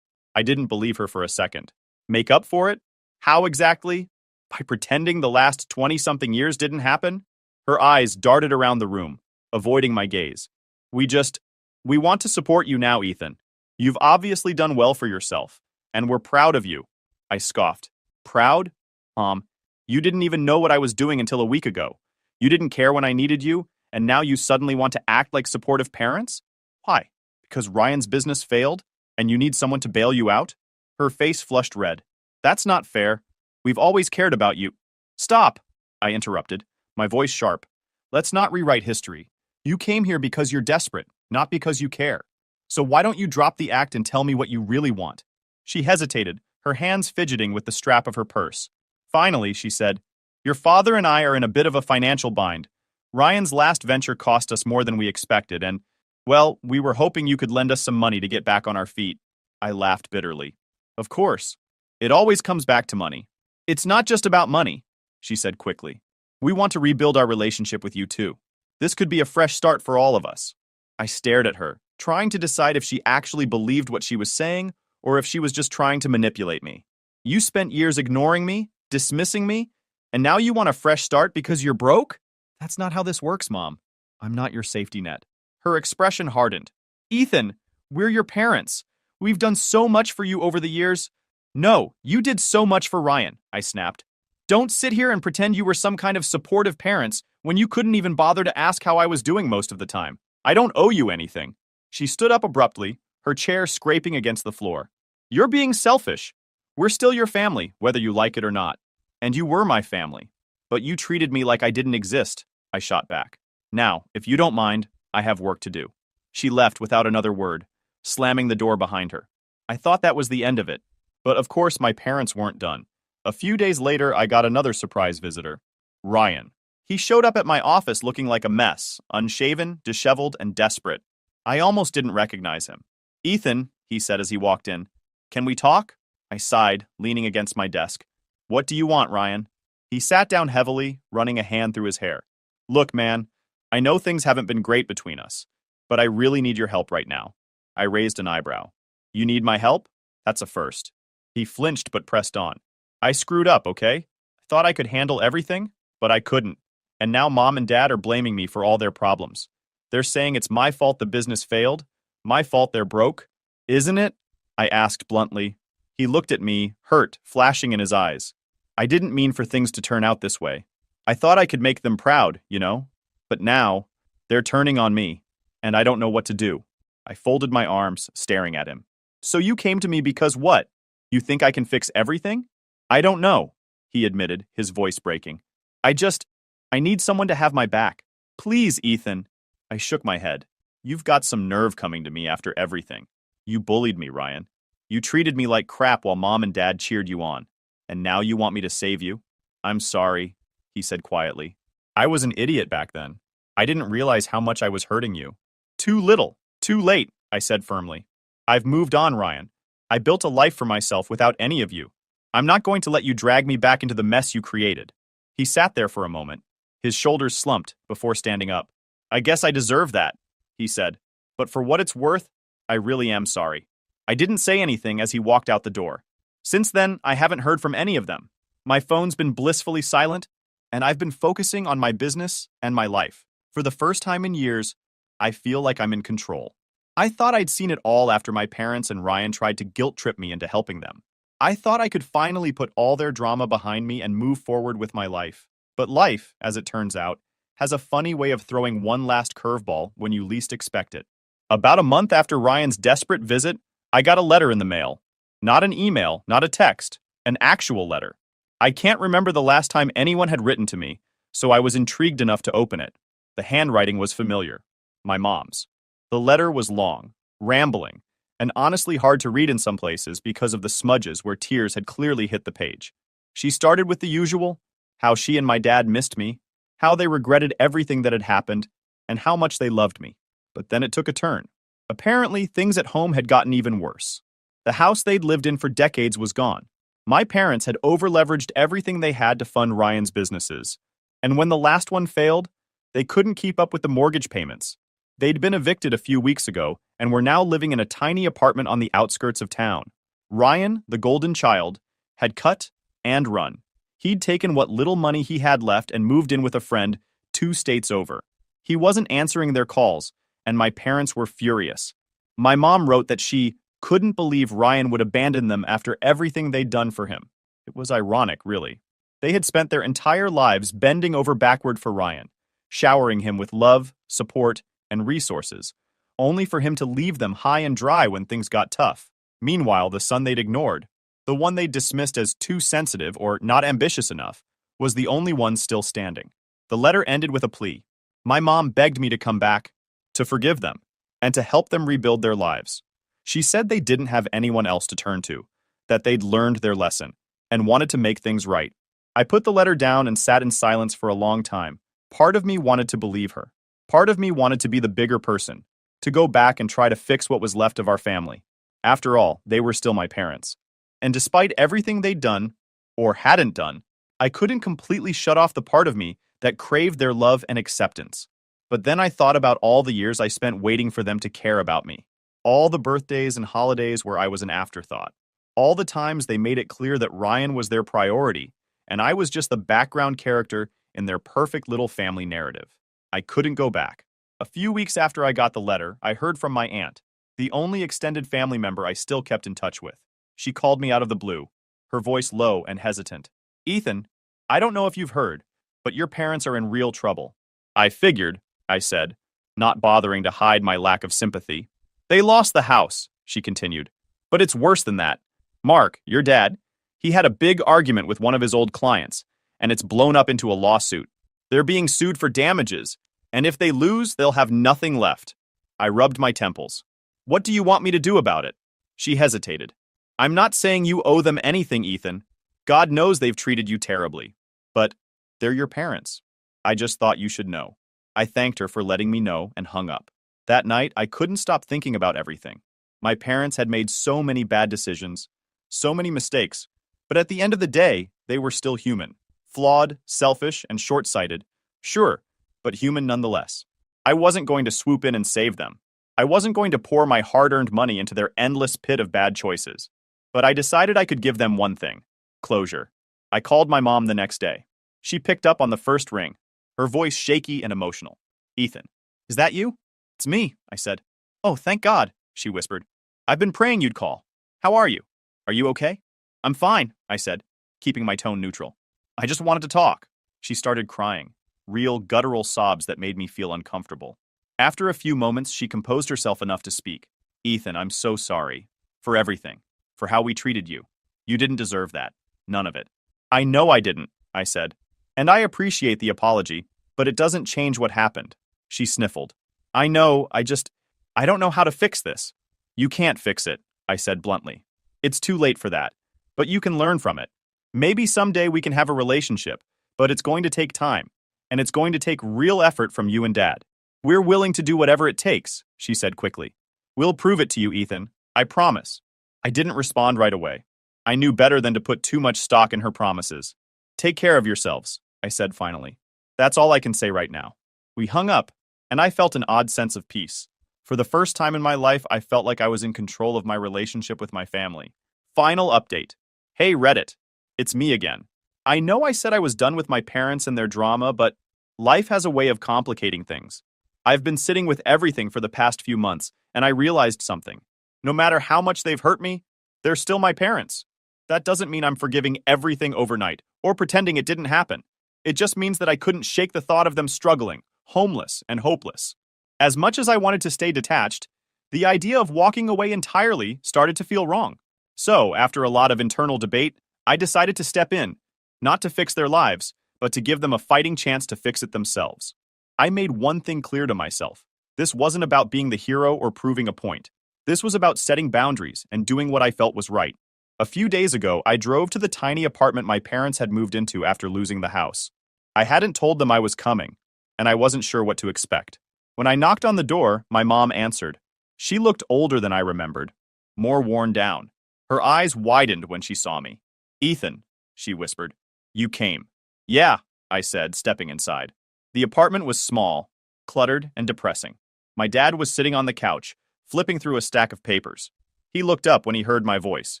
I didn't believe her for a second. Make up for it? How exactly? By pretending the last 20-something years didn't happen? Her eyes darted around the room, avoiding my gaze. We want to support you now, Ethan. You've obviously done well for yourself, and we're proud of you." I scoffed. "Proud? You didn't even know what I was doing until a week ago. You didn't care when I needed you, and now you suddenly want to act like supportive parents? Why? Because Ryan's business failed, and you need someone to bail you out?" Her face flushed red. "That's not fair. We've always cared about you." "Stop," I interrupted, my voice sharp. "Let's not rewrite history. You came here because you're desperate, not because you care. So why don't you drop the act and tell me what you really want?" She hesitated, her hands fidgeting with the strap of her purse. Finally, she said, "Your father and I are in a bit of a financial bind. Ryan's last venture cost us more than we expected, and, well, we were hoping you could lend us some money to get back on our feet." I laughed bitterly. "Of course. It always comes back to money." "It's not just about money," she said quickly. "We want to rebuild our relationship with you too. This could be a fresh start for all of us." I stared at her, trying to decide if she actually believed what she was saying or if she was just trying to manipulate me. "You spent years ignoring me, dismissing me, and now you want a fresh start because you're broke? That's not how this works, Mom. I'm not your safety net." Her expression hardened. "Ethan, we're your parents. We've done so much for you over the years." "No, you did so much for Ryan," I snapped. "Don't sit here and pretend you were some kind of supportive parents when you couldn't even bother to ask how I was doing most of the time. I don't owe you anything." She stood up abruptly, her chair scraping against the floor. "You're being selfish. We're still your family, whether you like it or not. And you were my family. But you treated me like I didn't exist," I shot back. "Now, if you don't mind, I have work to do." She left without another word, slamming the door behind her. I thought that was the end of it. But of course my parents weren't done. A few days later, I got another surprise visitor. Ryan. He showed up at my office looking like a mess, unshaven, disheveled, and desperate. I almost didn't recognize him. "Ethan," he said as he walked in. "Can we talk?" I sighed, leaning against my desk. "What do you want, Ryan?" He sat down heavily, running a hand through his hair. "Look, man, I know things haven't been great between us, but I really need your help right now." I raised an eyebrow. "You need my help? That's a first." He flinched but pressed on. "I screwed up, okay? Thought I could handle everything, but I couldn't. And now Mom and Dad are blaming me for all their problems. They're saying it's my fault the business failed, my fault they're broke. Isn't it?" I asked bluntly. He looked at me, hurt, flashing in his eyes. "I didn't mean for things to turn out this way. I thought I could make them proud, you know? But now, they're turning on me, and I don't know what to do." I folded my arms, staring at him. "So you came to me because what? You think I can fix everything?" "I don't know," he admitted, his voice breaking. I need someone to have my back. Please, Ethan." I shook my head. "You've got some nerve coming to me after everything. You bullied me, Ryan. You treated me like crap while Mom and Dad cheered you on. And now you want me to save you?" "I'm sorry," he said quietly. "I was an idiot back then. I didn't realize how much I was hurting you." "Too little, too late," I said firmly. "I've moved on, Ryan. I built a life for myself without any of you. I'm not going to let you drag me back into the mess you created." He sat there for a moment, his shoulders slumped before standing up. "I guess I deserve that," he said. "But for what it's worth, I really am sorry." I didn't say anything as he walked out the door. Since then, I haven't heard from any of them. My phone's been blissfully silent, and I've been focusing on my business and my life. For the first time in years, I feel like I'm in control. I thought I'd seen it all after my parents and Ryan tried to guilt trip me into helping them. I thought I could finally put all their drama behind me and move forward with my life. But life, as it turns out, has a funny way of throwing one last curveball when you least expect it. About a month after Ryan's desperate visit, I got a letter in the mail. Not an email, not a text, an actual letter. I can't remember the last time anyone had written to me, so I was intrigued enough to open it. The handwriting was familiar. My mom's. The letter was long, rambling, and honestly hard to read in some places because of the smudges where tears had clearly hit the page. She started with the usual, how she and my dad missed me, how they regretted everything that had happened, and how much they loved me. But then it took a turn. Apparently, things at home had gotten even worse. The house they'd lived in for decades was gone. My parents had over-leveraged everything they had to fund Ryan's businesses, and when the last one failed, they couldn't keep up with the mortgage payments. They'd been evicted a few weeks ago and were now living in a tiny apartment on the outskirts of town. Ryan, the golden child, had cut and run. He'd taken what little money he had left and moved in with a friend 2 states over. He wasn't answering their calls, and my parents were furious. My mom wrote that she couldn't believe Ryan would abandon them after everything they'd done for him. It was ironic, really. They had spent their entire lives bending over backward for Ryan, showering him with love, support, and resources, only for him to leave them high and dry when things got tough. Meanwhile, the son they'd ignored, the one they'd dismissed as too sensitive or not ambitious enough, was the only one still standing. The letter ended with a plea. My mom begged me to come back, to forgive them, and to help them rebuild their lives. She said they didn't have anyone else to turn to, that they'd learned their lesson, and wanted to make things right. I put the letter down and sat in silence for a long time. Part of me wanted to believe her. Part of me wanted to be the bigger person, to go back and try to fix what was left of our family. After all, they were still my parents. And despite everything they'd done, or hadn't done, I couldn't completely shut off the part of me that craved their love and acceptance. But then I thought about all the years I spent waiting for them to care about me. All the birthdays and holidays where I was an afterthought. All the times they made it clear that Ryan was their priority, and I was just the background character in their perfect little family narrative. I couldn't go back. A few weeks after I got the letter, I heard from my aunt, the only extended family member I still kept in touch with. She called me out of the blue, her voice low and hesitant. "Ethan, I don't know if you've heard, but your parents are in real trouble." "I figured," I said, not bothering to hide my lack of sympathy. "They lost the house," she continued. "But it's worse than that. Mark, your dad, he had a big argument with one of his old clients, and it's blown up into a lawsuit. They're being sued for damages, and if they lose, they'll have nothing left." I rubbed my temples. "What do you want me to do about it?" She hesitated. "I'm not saying you owe them anything, Ethan. God knows they've treated you terribly. But they're your parents. I just thought you should know." I thanked her for letting me know and hung up. That night, I couldn't stop thinking about everything. My parents had made so many bad decisions, so many mistakes, but at the end of the day, they were still human. Flawed, selfish, and short-sighted. Sure, but human nonetheless. I wasn't going to swoop in and save them. I wasn't going to pour my hard-earned money into their endless pit of bad choices. But I decided I could give them one thing: closure. I called my mom the next day. She picked up on the first ring, her voice shaky and emotional. "Ethan, is that you?" "It's me," I said. "Oh, thank God," she whispered. "I've been praying you'd call. How are you? Are you okay?" "I'm fine," I said, keeping my tone neutral. "I just wanted to talk." She started crying, real guttural sobs that made me feel uncomfortable. After a few moments, she composed herself enough to speak. "Ethan, I'm so sorry. For everything. For how we treated you. You didn't deserve that. None of it." "I know I didn't," I said. "And I appreciate the apology, but it doesn't change what happened." She sniffled. "I know, I don't know how to fix this." "You can't fix it," I said bluntly. "It's too late for that. But you can learn from it. Maybe someday we can have a relationship, but it's going to take time, and it's going to take real effort from you and Dad. We're willing to do whatever it takes," she said quickly. "We'll prove it to you, Ethan. I promise." I didn't respond right away. I knew better than to put too much stock in her promises. "Take care of yourselves," I said finally. "That's all I can say right now." We hung up, and I felt an odd sense of peace. For the first time in my life, I felt like I was in control of my relationship with my family. Final update. Hey Reddit. It's me again. I know I said I was done with my parents and their drama, but life has a way of complicating things. I've been sitting with everything for the past few months, and I realized something. No matter how much they've hurt me, they're still my parents. That doesn't mean I'm forgiving everything overnight or pretending it didn't happen. It just means that I couldn't shake the thought of them struggling, homeless, and hopeless. As much as I wanted to stay detached, the idea of walking away entirely started to feel wrong. So, after a lot of internal debate, I decided to step in, not to fix their lives, but to give them a fighting chance to fix it themselves. I made one thing clear to myself. This wasn't about being the hero or proving a point. This was about setting boundaries and doing what I felt was right. A few days ago, I drove to the tiny apartment my parents had moved into after losing the house. I hadn't told them I was coming, and I wasn't sure what to expect. When I knocked on the door, my mom answered. She looked older than I remembered, more worn down. Her eyes widened when she saw me. "Ethan," she whispered, "you came." "Yeah," I said, stepping inside. The apartment was small, cluttered, and depressing. My dad was sitting on the couch, flipping through a stack of papers. He looked up when he heard my voice.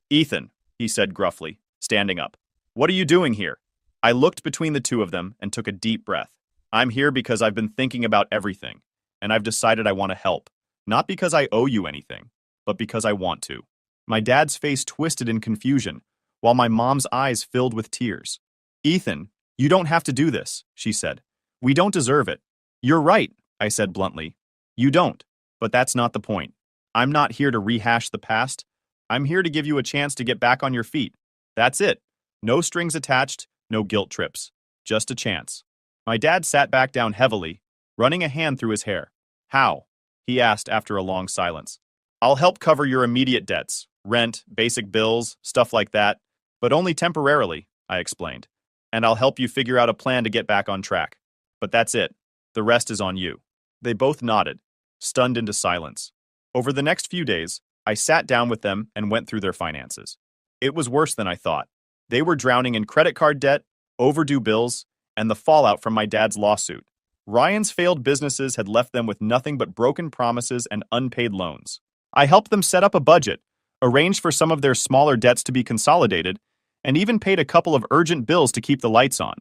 "Ethan," he said gruffly, standing up. "What are you doing here?" I looked between the two of them and took a deep breath. "I'm here because I've been thinking about everything, and I've decided I want to help. Not because I owe you anything, but because I want to." My dad's face twisted in confusion, while my mom's eyes filled with tears. "Ethan, you don't have to do this," she said. "We don't deserve it." "You're right," I said bluntly. "You don't, but that's not the point. I'm not here to rehash the past. I'm here to give you a chance to get back on your feet. That's it. No strings attached, no guilt trips. Just a chance." My dad sat back down heavily, running a hand through his hair. "How?" he asked after a long silence. "I'll help cover your immediate debts, rent, basic bills, stuff like that, but only temporarily," I explained. "And I'll help you figure out a plan to get back on track. But that's it. The rest is on you." They both nodded, stunned into silence. Over the next few days, I sat down with them and went through their finances. It was worse than I thought. They were drowning in credit card debt, overdue bills, and the fallout from my dad's lawsuit. Ryan's failed businesses had left them with nothing but broken promises and unpaid loans. I helped them set up a budget, arranged for some of their smaller debts to be consolidated, and even paid a couple of urgent bills to keep the lights on.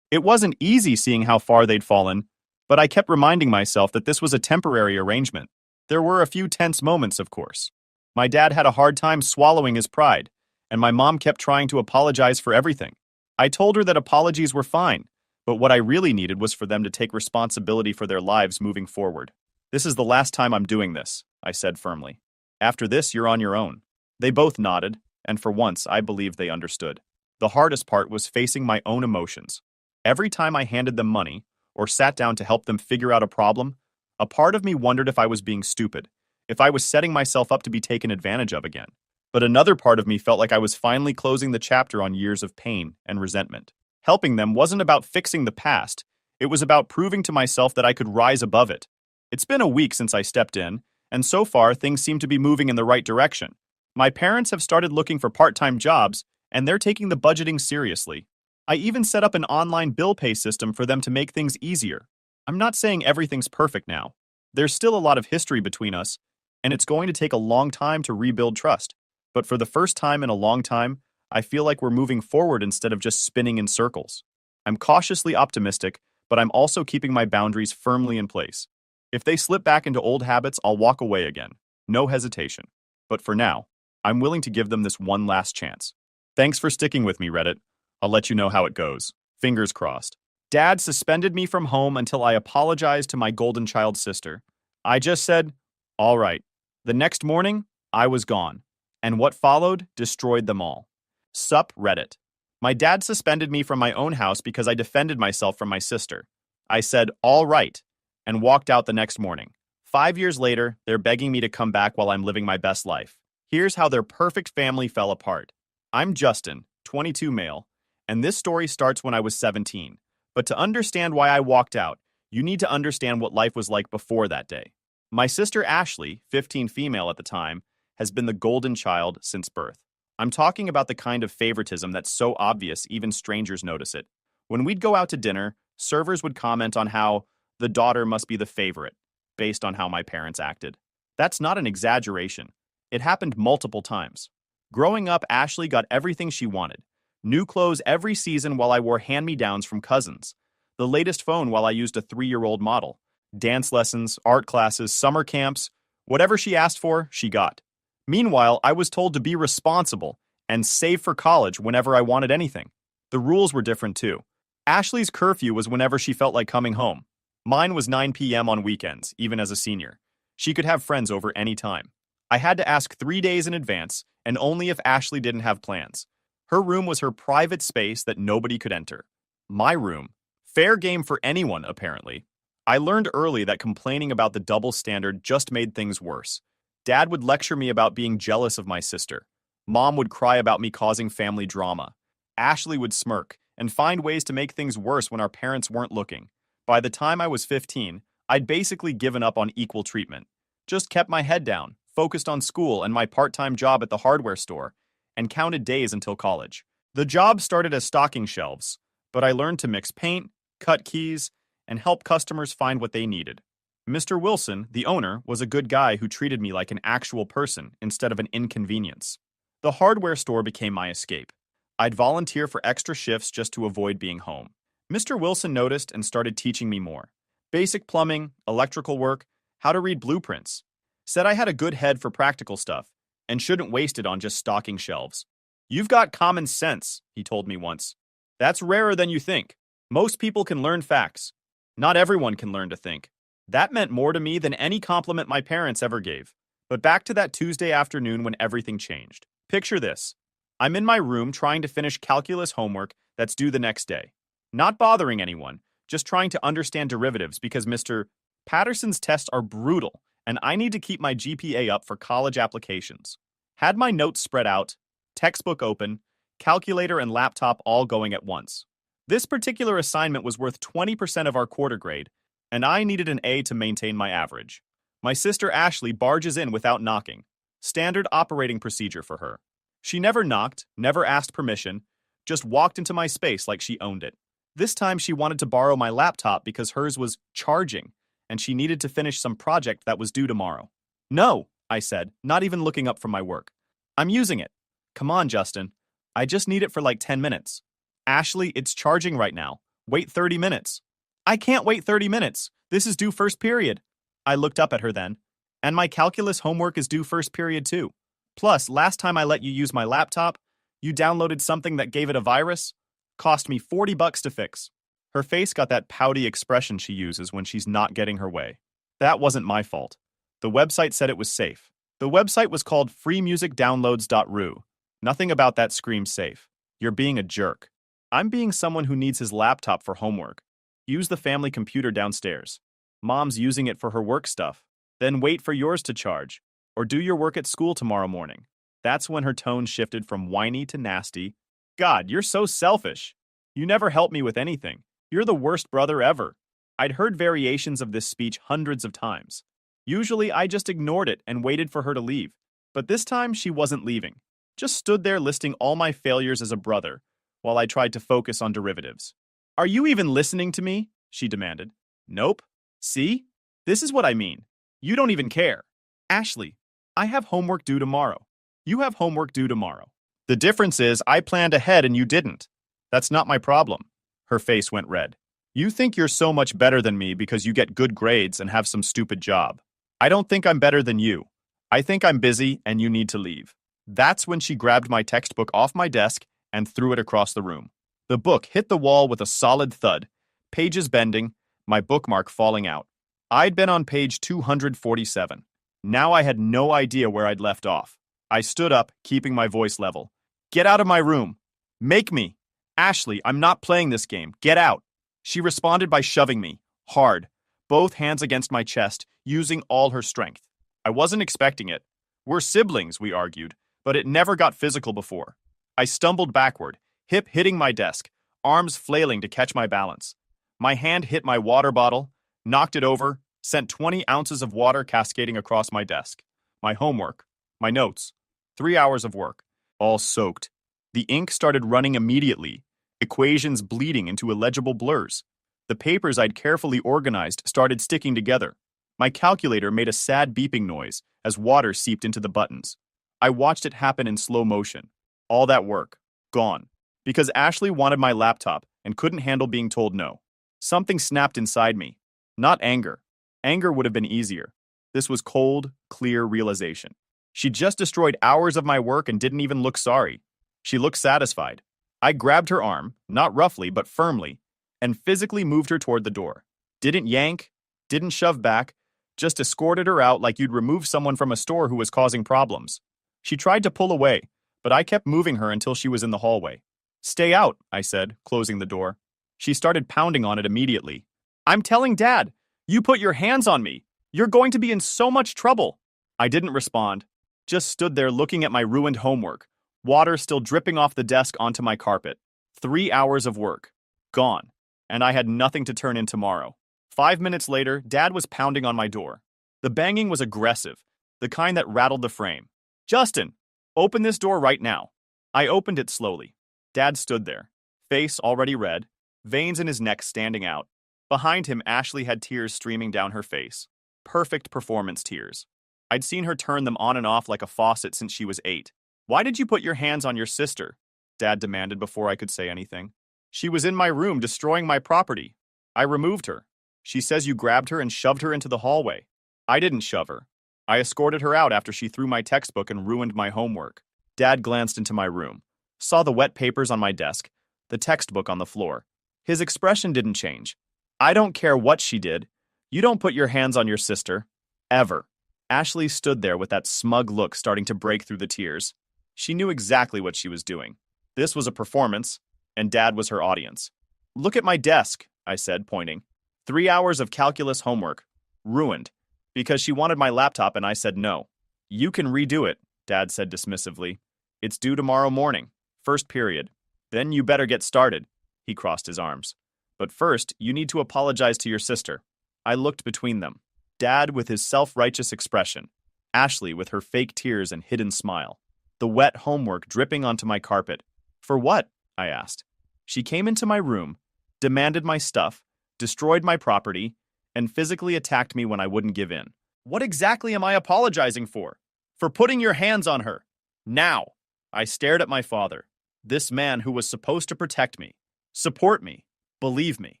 It wasn't easy seeing how far they'd fallen, but I kept reminding myself that this was a temporary arrangement. There were a few tense moments, of course. My dad had a hard time swallowing his pride, and my mom kept trying to apologize for everything. I told her that apologies were fine, but what I really needed was for them to take responsibility for their lives moving forward. "This is the last time I'm doing this," I said firmly. "After this, you're on your own." They both nodded, and for once, I believed they understood. The hardest part was facing my own emotions. Every time I handed them money, or sat down to help them figure out a problem, a part of me wondered if I was being stupid, if I was setting myself up to be taken advantage of again. But another part of me felt like I was finally closing the chapter on years of pain and resentment. Helping them wasn't about fixing the past, it was about proving to myself that I could rise above it. It's been a week since I stepped in, and so far things seem to be moving in the right direction. My parents have started looking for part-time jobs, and they're taking the budgeting seriously. I even set up an online bill pay system for them to make things easier. I'm not saying everything's perfect now. There's still a lot of history between us, and it's going to take a long time to rebuild trust. But for the first time in a long time, I feel like we're moving forward instead of just spinning in circles. I'm cautiously optimistic, but I'm also keeping my boundaries firmly in place. If they slip back into old habits, I'll walk away again. No hesitation. But for now, I'm willing to give them this one last chance. Thanks for sticking with me, Reddit. I'll let you know how it goes. Fingers crossed. Dad suspended me from home until I apologized to my golden child sister. I just said, "All right." The next morning, I was gone. And what followed destroyed them all. Sup, Reddit. My dad suspended me from my own house because I defended myself from my sister. I said, "All right," and walked out the next morning. 5 years later, they're begging me to come back while I'm living my best life. Here's how their perfect family fell apart. I'm Justin, 22 male, and this story starts when I was 17. But to understand why I walked out, you need to understand what life was like before that day. My sister Ashley, 15 female at the time, has been the golden child since birth. I'm talking about the kind of favoritism that's so obvious even strangers notice it. When we'd go out to dinner, servers would comment on how the daughter must be the favorite, based on how my parents acted. That's not an exaggeration. It happened multiple times. Growing up, Ashley got everything she wanted. New clothes every season while I wore hand-me-downs from cousins. The latest phone while I used a 3-year-old model. Dance lessons, art classes, summer camps. Whatever she asked for, she got. Meanwhile, I was told to be responsible and save for college whenever I wanted anything. The rules were different too. Ashley's curfew was whenever she felt like coming home. Mine was 9 p.m. on weekends, even as a senior. She could have friends over any time. I had to ask 3 days in advance, and only if Ashley didn't have plans. Her room was her private space that nobody could enter. My room. Fair game for anyone, apparently. I learned early that complaining about the double standard just made things worse. Dad would lecture me about being jealous of my sister. Mom would cry about me causing family drama. Ashley would smirk and find ways to make things worse when our parents weren't looking. By the time I was 15, I'd basically given up on equal treatment. Just kept my head down, focused on school and my part-time job at the hardware store, and counted days until college. The job started as stocking shelves, but I learned to mix paint, cut keys, and help customers find what they needed. Mr. Wilson, the owner, was a good guy who treated me like an actual person instead of an inconvenience. The hardware store became my escape. I'd volunteer for extra shifts just to avoid being home. Mr. Wilson noticed and started teaching me more. Basic plumbing, electrical work, how to read blueprints. Said I had a good head for practical stuff and shouldn't waste it on just stocking shelves. "You've got common sense," he told me once. "That's rarer than you think. Most people can learn facts. Not everyone can learn to think." That meant more to me than any compliment my parents ever gave. But back to that Tuesday afternoon when everything changed. Picture this. I'm in my room trying to finish calculus homework that's due the next day. Not bothering anyone, just trying to understand derivatives because Mr. Patterson's tests are brutal and I need to keep my GPA up for college applications. Had my notes spread out, textbook open, calculator and laptop all going at once. This particular assignment was worth 20% of our quarter grade, and I needed an A to maintain my average. My sister Ashley barges in without knocking. Standard operating procedure for her. She never knocked, never asked permission, just walked into my space like she owned it. This time she wanted to borrow my laptop because hers was charging, and she needed to finish some project that was due tomorrow. "No," I said, not even looking up from my work. "I'm using it." "Come on, Justin. I just need it for like 10 minutes. "Ashley, it's charging right now. Wait 30 minutes. "I can't wait 30 minutes. This is due first period." I looked up at her then. "And my calculus homework is due first period too. Plus, last time I let you use my laptop, you downloaded something that gave it a virus. Cost me $40 to fix." Her face got that pouty expression she uses when she's not getting her way. That wasn't my fault. The website said it was safe. The website was called freemusicdownloads.ru. Nothing about that screams safe. You're being a jerk. I'm being someone who needs his laptop for homework. Use the family computer downstairs. Mom's using it for her work stuff. Then wait for yours to charge. Or do your work at school tomorrow morning. That's when her tone shifted from whiny to nasty. "God, you're so selfish. You never help me with anything. You're the worst brother ever." I'd heard variations of this speech hundreds of times. Usually I just ignored it and waited for her to leave. But this time she wasn't leaving. Just stood there listing all my failures as a brother, while I tried to focus on derivatives. "Are you even listening to me?" she demanded. "Nope. See? This is what I mean. You don't even care. Ashley, I have homework due tomorrow. You have homework due tomorrow. The difference is I planned ahead and you didn't. That's not my problem." Her face went red. "You think you're so much better than me because you get good grades and have some stupid job. I don't think I'm better than you. I think I'm busy and you need to leave." That's when she grabbed my textbook off my desk and threw it across the room. The book hit the wall with a solid thud, pages bending, my bookmark falling out. I'd been on page 247. Now I had no idea where I'd left off. I stood up, keeping my voice level. "Get out of my room. Make me. Ashley, I'm not playing this game. Get out." She responded by shoving me, hard, both hands against my chest, using all her strength. I wasn't expecting it. We're siblings, we argued, but it never got physical before. I stumbled backward, hip hitting my desk, arms flailing to catch my balance. My hand hit my water bottle, knocked it over, sent 20 ounces of water cascading across my desk. My homework, my notes, 3 hours of work, all soaked. The ink started running immediately, equations bleeding into illegible blurs. The papers I'd carefully organized started sticking together. My calculator made a sad beeping noise as water seeped into the buttons. I watched it happen in slow motion. All that work, gone. Because Ashley wanted my laptop and couldn't handle being told no. Something snapped inside me. Not anger. Anger would have been easier. This was cold, clear realization. She just destroyed hours of my work and didn't even look sorry. She looked satisfied. I grabbed her arm, not roughly but firmly, and physically moved her toward the door. Didn't yank, didn't shove back, just escorted her out like you'd remove someone from a store who was causing problems. She tried to pull away, but I kept moving her until she was in the hallway. "Stay out," I said, closing the door. She started pounding on it immediately. "I'm telling Dad, you put your hands on me. You're going to be in so much trouble." I didn't respond, just stood there looking at my ruined homework, water still dripping off the desk onto my carpet. 3 hours of work. Gone. And I had nothing to turn in tomorrow. 5 minutes later, Dad was pounding on my door. The banging was aggressive, the kind that rattled the frame. "Justin, open this door right now." I opened it slowly. Dad stood there, face already red, veins in his neck standing out. Behind him, Ashley had tears streaming down her face. Perfect performance tears. I'd seen her turn them on and off like a faucet since she was 8. "Why did you put your hands on your sister?" Dad demanded before I could say anything. "She was in my room destroying my property. I removed her. She says you grabbed her and shoved her into the hallway." "I didn't shove her. I escorted her out after she threw my textbook and ruined my homework." Dad glanced into my room, saw the wet papers on my desk, the textbook on the floor. His expression didn't change. "I don't care what she did. You don't put your hands on your sister. Ever." Ashley stood there with that smug look starting to break through the tears. She knew exactly what she was doing. This was a performance, and Dad was her audience. "Look at my desk," I said, pointing. 3 hours of calculus homework. Ruined. Because she wanted my laptop and I said no. "You can redo it," Dad said dismissively. "It's due tomorrow morning. First period. Then you better get started." He crossed his arms. "But first, you need to apologize to your sister." I looked between them. Dad with his self-righteous expression. Ashley with her fake tears and hidden smile. The wet homework dripping onto my carpet. "For what?" I asked. She came into my room, demanded my stuff, destroyed my property, and physically attacked me when I wouldn't give in. "What exactly am I apologizing for?" "For putting your hands on her. Now." I stared at my father, this man who was supposed to protect me, support me, believe me.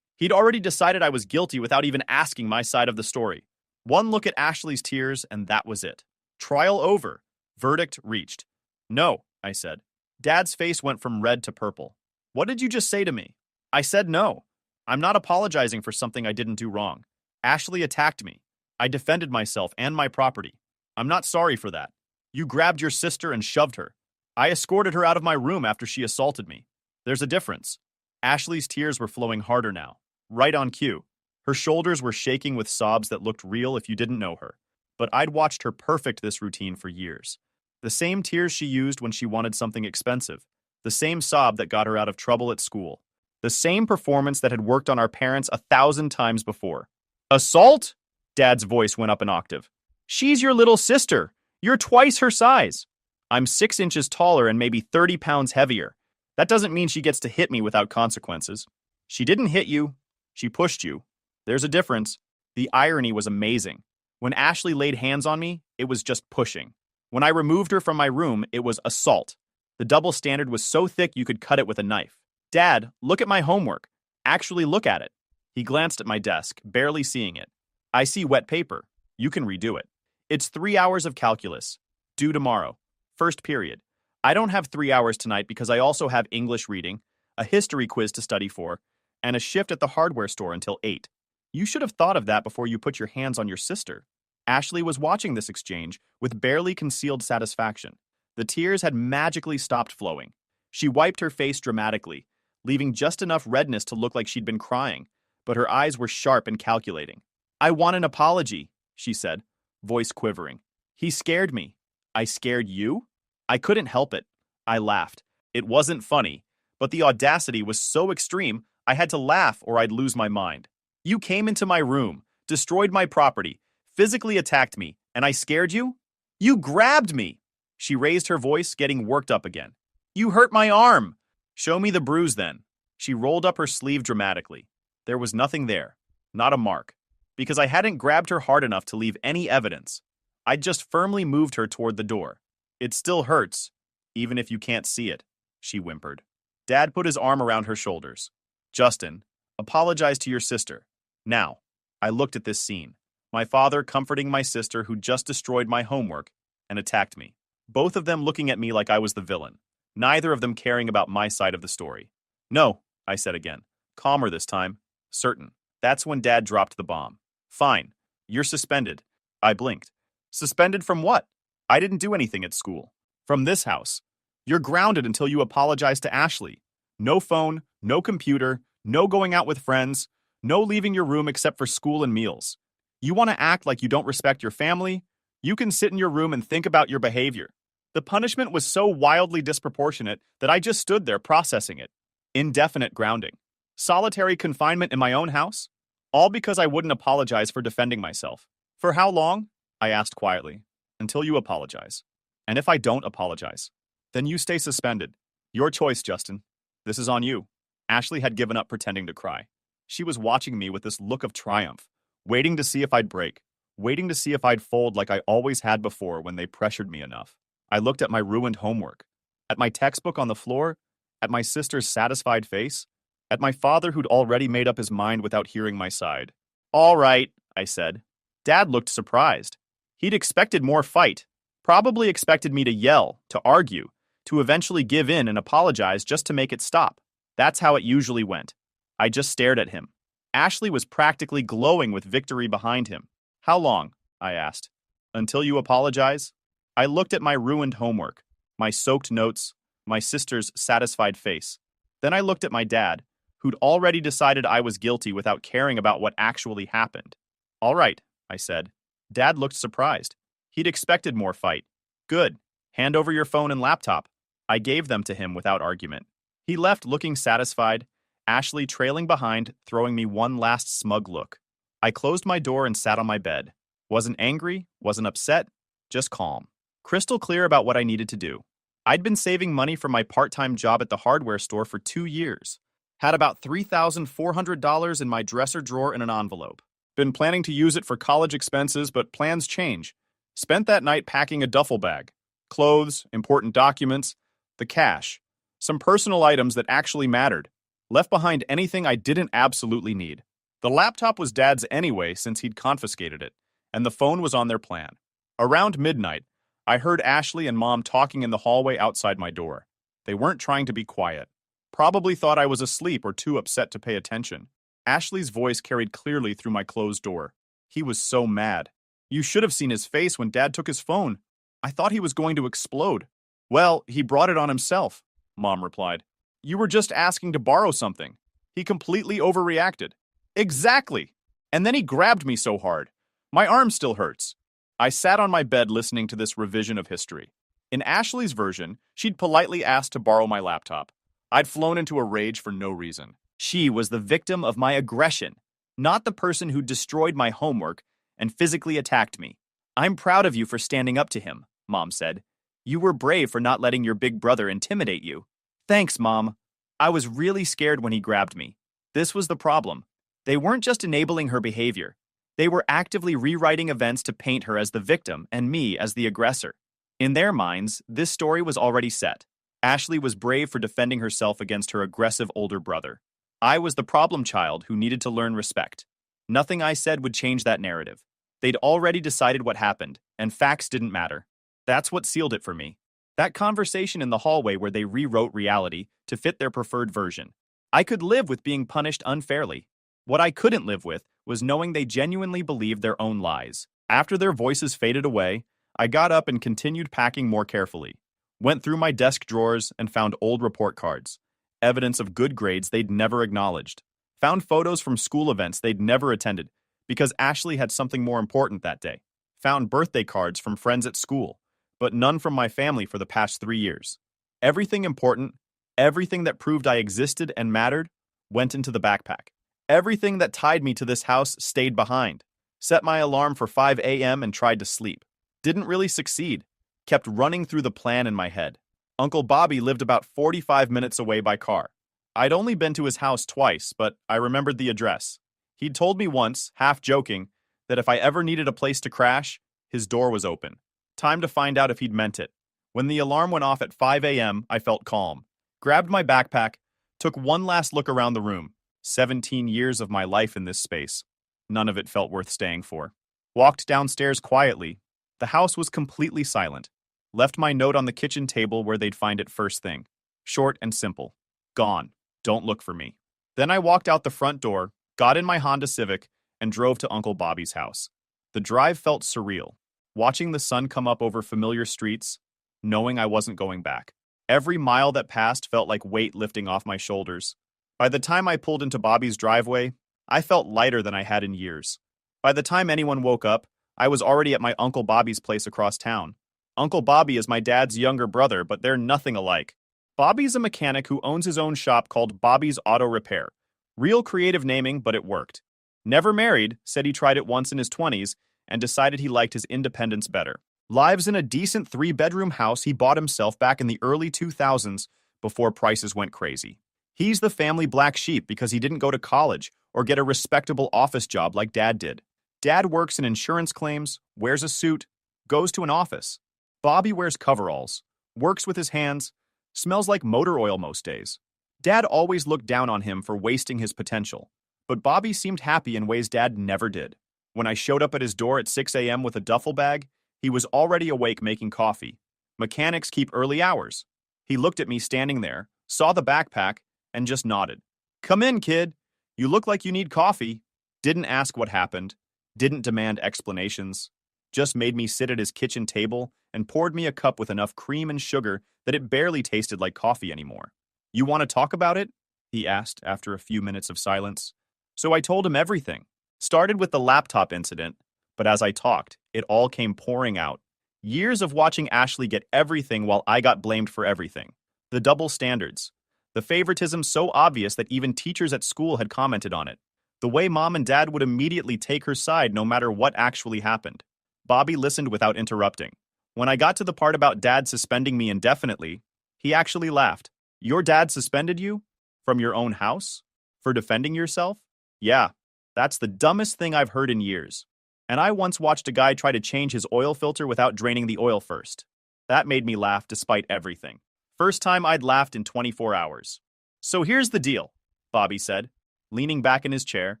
He'd already decided I was guilty without even asking my side of the story. One look at Ashley's tears, and that was it. Trial over. Verdict reached. "No," I said. Dad's face went from red to purple. "What did you just say to me?" I said no. I'm not apologizing for something I didn't do wrong. Ashley attacked me. I defended myself and my property. I'm not sorry for that. You grabbed your sister and shoved her. I escorted her out of my room after she assaulted me. There's a difference. Ashley's tears were flowing harder now, right on cue. Her shoulders were shaking with sobs that looked real if you didn't know her. But I'd watched her perfect this routine for years. The same tears she used when she wanted something expensive. The same sob that got her out of trouble at school. The same performance that had worked on our parents 1,000 times before. "Assault?" Dad's voice went up an octave. "She's your little sister. You're twice her size. I'm 6 inches taller and maybe 30 pounds heavier. That doesn't mean she gets to hit me without consequences. She didn't hit you. She pushed you. There's a difference." The irony was amazing. When Ashley laid hands on me, it was just pushing. When I removed her from my room, it was assault. The double standard was so thick you could cut it with a knife. "Dad, look at my homework. Actually look at it." He glanced at my desk, barely seeing it. "I see wet paper. You can redo it. It's 3 hours of calculus. Due tomorrow. First period. I don't have 3 hours tonight because I also have English reading, a history quiz to study for, and a shift at the hardware store until 8. You should have thought of that before you put your hands on your sister." Ashley was watching this exchange with barely concealed satisfaction. The tears had magically stopped flowing. She wiped her face dramatically, leaving just enough redness to look like she'd been crying, but her eyes were sharp and calculating. "I want an apology," she said, voice quivering. "He scared me." "I scared you?" I couldn't help it. I laughed. It wasn't funny, but the audacity was so extreme I had to laugh or I'd lose my mind. "You came into my room, destroyed my property, physically attacked me, and I scared you? You grabbed me!" She raised her voice, getting worked up again. "You hurt my arm!" "Show me the bruise then." She rolled up her sleeve dramatically. There was nothing there, not a mark, because I hadn't grabbed her hard enough to leave any evidence. I'd just firmly moved her toward the door. "It still hurts, even if you can't see it," she whimpered. Dad put his arm around her shoulders. "Justin, apologize to your sister. Now." I looked at this scene. My father comforting my sister who just destroyed my homework and attacked me. Both of them looking at me like I was the villain. neither of them caring about my side of the story. No, I said again, calmer this time, certain. That's when Dad dropped the bomb. Fine, you're suspended. I blinked. Suspended from what? I didn't do anything at school. From this house. You're grounded until you apologize to Ashley. No phone, no computer, no going out with friends, no leaving your room except for school and meals. You want to act like you don't respect your family? You can sit in your room and think about your behavior. The punishment was so wildly disproportionate that I just stood there processing it. Indefinite grounding. Solitary confinement in my own house? All because I wouldn't apologize for defending myself. For how long? I asked quietly. Until you apologize. And if I don't apologize, then you stay suspended. Your choice, Justin. This is on you. Ashley had given up pretending to cry. She was watching me with this look of triumph, waiting to see if I'd break, waiting to see if I'd fold like I always had before when they pressured me enough. I looked at my ruined homework, at my textbook on the floor, at my sister's satisfied face, at my father who'd already made up his mind without hearing my side. All right, I said. Dad looked surprised. He'd expected more fight, probably expected me to yell, to argue, to eventually give in and apologize just to make it stop. That's how it usually went. I just stared at him. Ashley was practically glowing with victory behind him. How long? I asked. Until you apologize? I looked at my ruined homework, my soaked notes, my sister's satisfied face. Then I looked at my dad, who'd already decided I was guilty without caring about what actually happened. All right, I said. Dad looked surprised. He'd expected more fight. Good. Hand over your phone and laptop. I gave them to him without argument. He left looking satisfied, Ashley trailing behind, throwing me one last smug look. I closed my door and sat on my bed. Wasn't angry, wasn't upset, just calm. Crystal clear about what I needed to do. I'd been saving money for my part-time job at the hardware store for 2 years. Had about $3,400 in my dresser drawer in an envelope. Been planning to use it for college expenses, but plans change. Spent that night packing a duffel bag. Clothes, important documents, the cash. Some personal items that actually mattered. Left behind anything I didn't absolutely need. The laptop was Dad's anyway since he'd confiscated it, and the phone was on their plan. Around midnight, I heard Ashley and Mom talking in the hallway outside my door. They weren't trying to be quiet. Probably thought I was asleep or too upset to pay attention. Ashley's voice carried clearly through my closed door. He was so mad. You should have seen his face when Dad took his phone. I thought he was going to explode. Well, he brought it on himself, Mom replied. You were just asking to borrow something. He completely overreacted. Exactly. And then he grabbed me so hard. My arm still hurts. I sat on my bed listening to this revision of history. In Ashley's version, she'd politely asked to borrow my laptop. I'd flown into a rage for no reason. She was the victim of my aggression, not the person who destroyed my homework and physically attacked me. I'm proud of you for standing up to him, Mom said. You were brave for not letting your big brother intimidate you. Thanks, Mom. I was really scared when he grabbed me. This was the problem. They weren't just enabling her behavior. They were actively rewriting events to paint her as the victim and me as the aggressor. In their minds, this story was already set. Ashley was brave for defending herself against her aggressive older brother. I was the problem child who needed to learn respect. Nothing I said would change that narrative. They'd already decided what happened, and facts didn't matter. That's what sealed it for me. That conversation in the hallway where they rewrote reality to fit their preferred version. I could live with being punished unfairly. What I couldn't live with was knowing they genuinely believed their own lies. After their voices faded away, I got up and continued packing more carefully. Went through my desk drawers and found old report cards, evidence of good grades they'd never acknowledged. Found photos from school events they'd never attended because Ashley had something more important that day. Found birthday cards from friends at school, but none from my family for the past 3 years. Everything important, everything that proved I existed and mattered, went into the backpack. Everything that tied me to this house stayed behind. Set my alarm for 5 a.m. and tried to sleep. Didn't really succeed. Kept running through the plan in my head. Uncle Bobby lived about 45 minutes away by car. I'd only been to his house twice, but I remembered the address. He'd told me once, half joking, that if I ever needed a place to crash, his door was open. Time to find out if he'd meant it. When the alarm went off at 5 a.m., I felt calm. Grabbed my backpack, took one last look around the room. 17 years of my life in this space. None of it felt worth staying for. Walked downstairs quietly. The house was completely silent. Left my note on the kitchen table where they'd find it first thing. Short and simple. Gone. Don't look for me. Then I walked out the front door, got in my Honda Civic, and drove to Uncle Bobby's house. The drive felt surreal. Watching the sun come up over familiar streets, knowing I wasn't going back. Every mile that passed felt like weight lifting off my shoulders. By the time I pulled into Bobby's driveway, I felt lighter than I had in years. By the time anyone woke up, I was already at my Uncle Bobby's place across town. Uncle Bobby is my dad's younger brother, but they're nothing alike. Bobby's a mechanic who owns his own shop called Bobby's Auto Repair. Real creative naming, but it worked. Never married, said he tried it once in his 20s and decided he liked his independence better. Lives in a decent 3-bedroom house he bought himself back in the early 2000s before prices went crazy. He's the family black sheep because he didn't go to college or get a respectable office job like Dad did. Dad works in insurance claims, wears a suit, goes to an office. Bobby wears coveralls, works with his hands, smells like motor oil most days. Dad always looked down on him for wasting his potential, but Bobby seemed happy in ways Dad never did. When I showed up at his door at 6 a.m. with a duffel bag, he was already awake making coffee. Mechanics keep early hours. He looked at me standing there, saw the backpack, and just nodded. Come in, kid. You look like you need coffee. Didn't ask what happened. Didn't demand explanations. Just made me sit at his kitchen table and poured me a cup with enough cream and sugar that it barely tasted like coffee anymore. You want to talk about it? He asked after a few minutes of silence. So I told him everything. Started with the laptop incident, but as I talked, it all came pouring out. Years of watching Ashley get everything while I got blamed for everything. The double standards. The favoritism so obvious that even teachers at school had commented on it. The way Mom and Dad would immediately take her side no matter what actually happened. Bobby listened without interrupting. When I got to the part about Dad suspending me indefinitely, he actually laughed. Your dad suspended you? From your own house? For defending yourself? Yeah, that's the dumbest thing I've heard in years. And I once watched a guy try to change his oil filter without draining the oil first. That made me laugh despite everything. First time I'd laughed in 24 hours. So here's the deal, Bobby said, leaning back in his chair.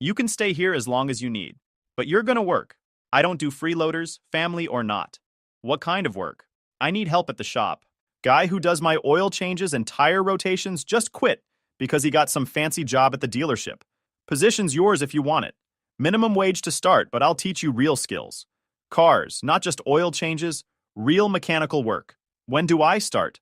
You can stay here as long as you need, but you're gonna work. I don't do freeloaders, family or not. What kind of work? I need help at the shop. Guy who does my oil changes and tire rotations just quit because he got some fancy job at the dealership. Position's yours if you want it. Minimum wage to start, but I'll teach you real skills. Cars, not just oil changes, real mechanical work. When do I start?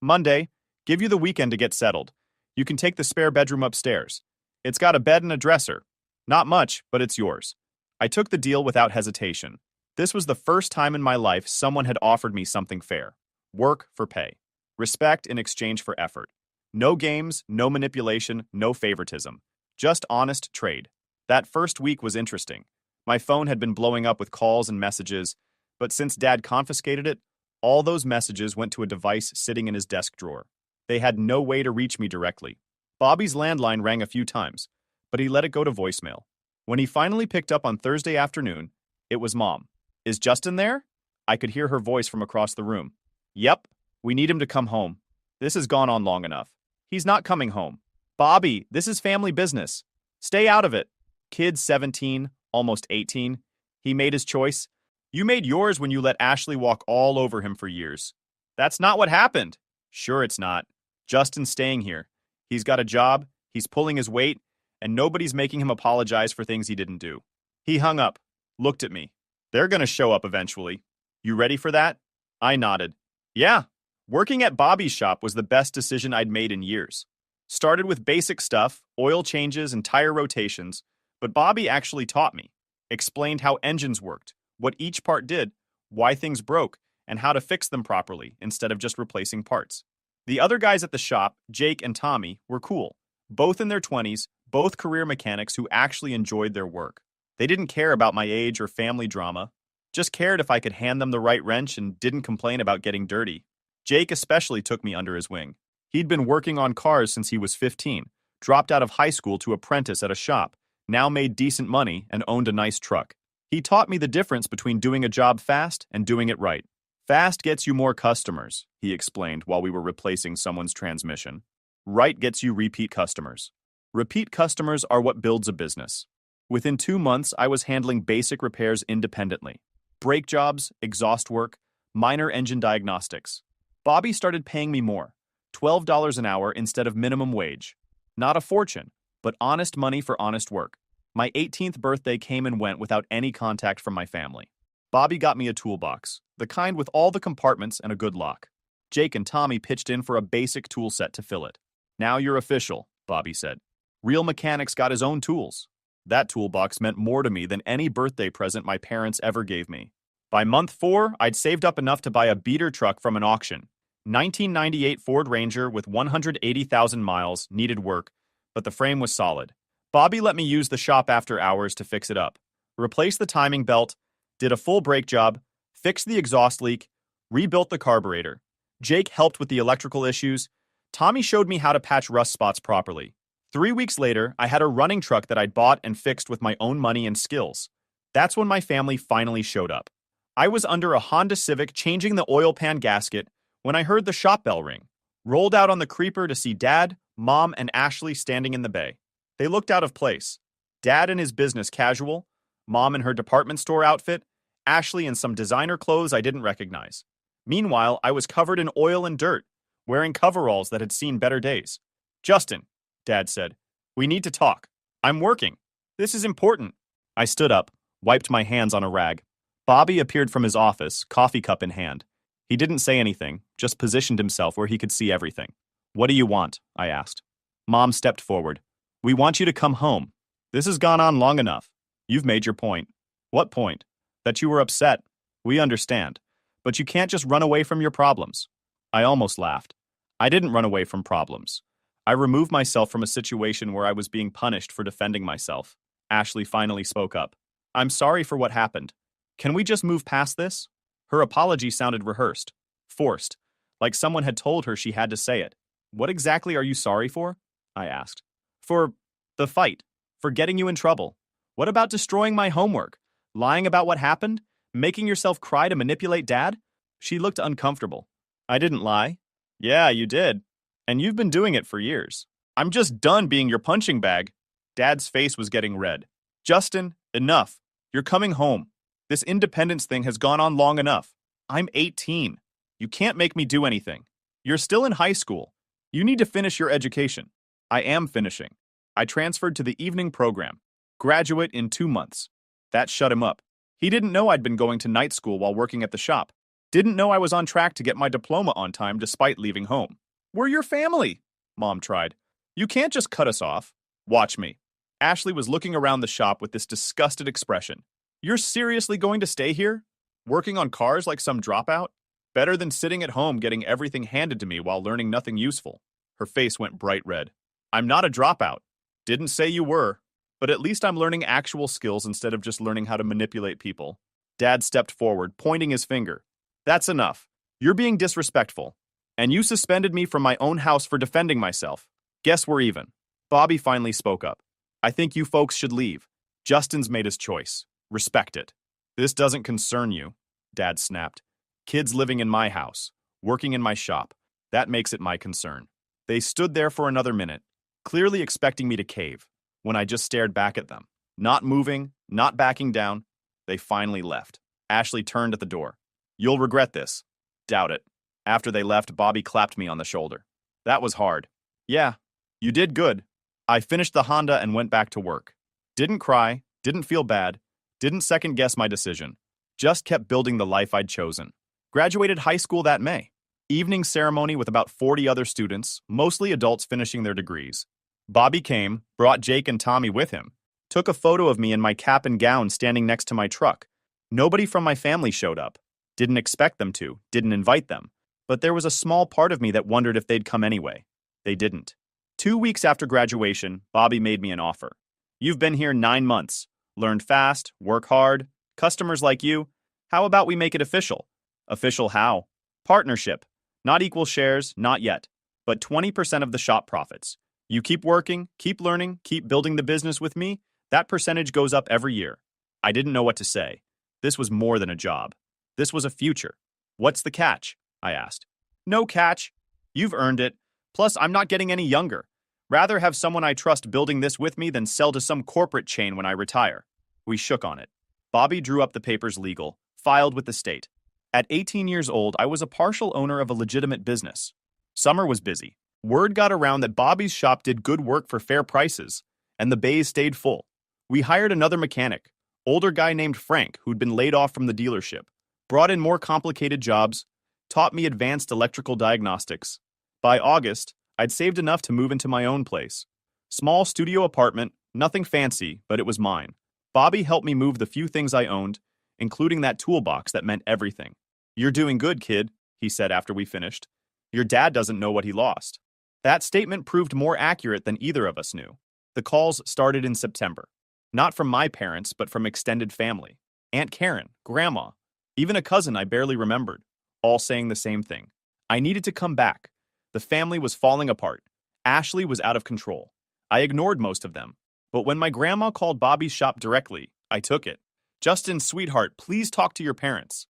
Monday. Give you the weekend to get settled. You can take the spare bedroom upstairs. It's got a bed and a dresser. Not much, but it's yours. I took the deal without hesitation. This was the first time in my life someone had offered me something fair. Work for pay. Respect in exchange for effort. No games, no manipulation, no favoritism. Just honest trade. That first week was interesting. My phone had been blowing up with calls and messages, but since Dad confiscated it, all those messages went to a device sitting in his desk drawer. They had no way to reach me directly. Bobby's landline rang a few times, but he let it go to voicemail. When he finally picked up on Thursday afternoon, it was Mom. Is Justin there? I could hear her voice from across the room. Yep, we need him to come home. This has gone on long enough. He's not coming home. Bobby, this is family business. Stay out of it. Kid's 17, almost 18. He made his choice. You made yours when you let Ashley walk all over him for years. That's not what happened. Sure it's not. Justin's staying here. He's got a job, he's pulling his weight, and nobody's making him apologize for things he didn't do. He hung up, looked at me. They're gonna show up eventually. You ready for that? I nodded. Yeah. Working at Bobby's shop was the best decision I'd made in years. Started with basic stuff, oil changes and tire rotations, but Bobby actually taught me. Explained how engines worked, what each part did, why things broke, and how to fix them properly instead of just replacing parts. The other guys at the shop, Jake and Tommy, were cool. Both in their 20s, both career mechanics who actually enjoyed their work. They didn't care about my age or family drama, just cared if I could hand them the right wrench and didn't complain about getting dirty. Jake especially took me under his wing. He'd been working on cars since he was 15, dropped out of high school to apprentice at a shop, now made decent money and owned a nice truck. He taught me the difference between doing a job fast and doing it right. Fast gets you more customers, he explained while we were replacing someone's transmission. Right gets you repeat customers. Repeat customers are what builds a business. Within 2 months, I was handling basic repairs independently. Brake jobs, exhaust work, minor engine diagnostics. Bobby started paying me more, $12 an hour instead of minimum wage. Not a fortune, but honest money for honest work. My 18th birthday came and went without any contact from my family. Bobby got me a toolbox, the kind with all the compartments and a good lock. Jake and Tommy pitched in for a basic tool set to fill it. Now you're official, Bobby said. Real mechanics got his own tools. That toolbox meant more to me than any birthday present my parents ever gave me. By month 4, I'd saved up enough to buy a beater truck from an auction. 1998 Ford Ranger with 180,000 miles, needed work, but the frame was solid. Bobby let me use the shop after hours to fix it up. Replaced the timing belt, did a full brake job, fixed the exhaust leak, rebuilt the carburetor. Jake helped with the electrical issues. Tommy showed me how to patch rust spots properly. 3 weeks later, I had a running truck that I'd bought and fixed with my own money and skills. That's when my family finally showed up. I was under a Honda Civic changing the oil pan gasket when I heard the shop bell ring. Rolled out on the creeper to see Dad, Mom, and Ashley standing in the bay. They looked out of place. Dad in his business casual, Mom in her department store outfit, Ashley in some designer clothes I didn't recognize. Meanwhile, I was covered in oil and dirt, wearing coveralls that had seen better days. "Justin," Dad said, "we need to talk. I'm working. This is important." I stood up, wiped my hands on a rag. Bobby appeared from his office, coffee cup in hand. He didn't say anything, just positioned himself where he could see everything. "What do you want?" I asked. Mom stepped forward. "We want you to come home. This has gone on long enough. You've made your point." "What point?" "That you were upset. We understand. But you can't just run away from your problems." I almost laughed. I didn't run away from problems. I removed myself from a situation where I was being punished for defending myself. Ashley finally spoke up. "I'm sorry for what happened. Can we just move past this?" Her apology sounded rehearsed, forced, like someone had told her she had to say it. "What exactly are you sorry for?" I asked. "For the fight, for getting you in trouble. What about destroying my homework? Lying about what happened? Making yourself cry to manipulate Dad?" She looked uncomfortable. "I didn't lie." "Yeah, you did. And you've been doing it for years. I'm just done being your punching bag." Dad's face was getting red. "Justin, enough. You're coming home. This independence thing has gone on long enough. I'm 18. You can't make me do anything. You're still in high school. You need to finish your education." "I am finishing. I transferred to the evening program. Graduate in 2 months." That shut him up. He didn't know I'd been going to night school while working at the shop. Didn't know I was on track to get my diploma on time despite leaving home. "We're your family," Mom tried. "You can't just cut us off." "Watch me." Ashley was looking around the shop with this disgusted expression. "You're seriously going to stay here? Working on cars like some dropout? Better than sitting at home getting everything handed to me while learning nothing useful." Her face went bright red. "I'm not a dropout. Didn't say you were. But at least I'm learning actual skills instead of just learning how to manipulate people." Dad stepped forward, pointing his finger. "That's enough. You're being disrespectful. And you suspended me from my own house for defending myself. Guess we're even." Bobby finally spoke up. "I think you folks should leave. Justin's made his choice. Respect it." "This doesn't concern you," Dad snapped. "Kids living in my house, working in my shop. That makes it my concern." They stood there for another minute, clearly expecting me to cave, when I just stared back at them. Not moving, not backing down. They finally left. Ashley turned at the door. "You'll regret this." "Doubt it." After they left, Bobby clapped me on the shoulder. "That was hard." "Yeah, you did good." I finished the Honda and went back to work. Didn't cry, didn't feel bad, didn't second guess my decision. Just kept building the life I'd chosen. Graduated high school that May. Evening ceremony with about 40 other students, mostly adults finishing their degrees. Bobby came, brought Jake and Tommy with him. Took a photo of me in my cap and gown standing next to my truck. Nobody from my family showed up. Didn't expect them to, didn't invite them. But there was a small part of me that wondered if they'd come anyway. They didn't. 2 weeks after graduation, Bobby made me an offer. "You've been here 9 months. Learned fast, work hard, customers like you. How about we make it official?" "Official how?" "Partnership. Not equal shares, not yet. But 20% of the shop profits. You keep working, keep learning, keep building the business with me, that percentage goes up every year." I didn't know what to say. This was more than a job. This was a future. "What's the catch?" I asked. "No catch. You've earned it. Plus, I'm not getting any younger. Rather have someone I trust building this with me than sell to some corporate chain when I retire." We shook on it. Bobby drew up the papers legal, filed with the state. At 18 years old, I was a partial owner of a legitimate business. Summer was busy. Word got around that Bobby's shop did good work for fair prices, and the bays stayed full. We hired another mechanic, older guy named Frank, who'd been laid off from the dealership, brought in more complicated jobs, taught me advanced electrical diagnostics. By August, I'd saved enough to move into my own place. Small studio apartment, nothing fancy, but it was mine. Bobby helped me move the few things I owned, including that toolbox that meant everything. "You're doing good, kid," he said after we finished. "Your dad doesn't know what he lost." That statement proved more accurate than either of us knew. The calls started in September. Not from my parents, but from extended family. Aunt Karen, Grandma, even a cousin I barely remembered, all saying the same thing. I needed to come back. The family was falling apart. Ashley was out of control. I ignored most of them. But when my grandma called Bobby's shop directly, I took it. "Justin, sweetheart, please talk to your parents."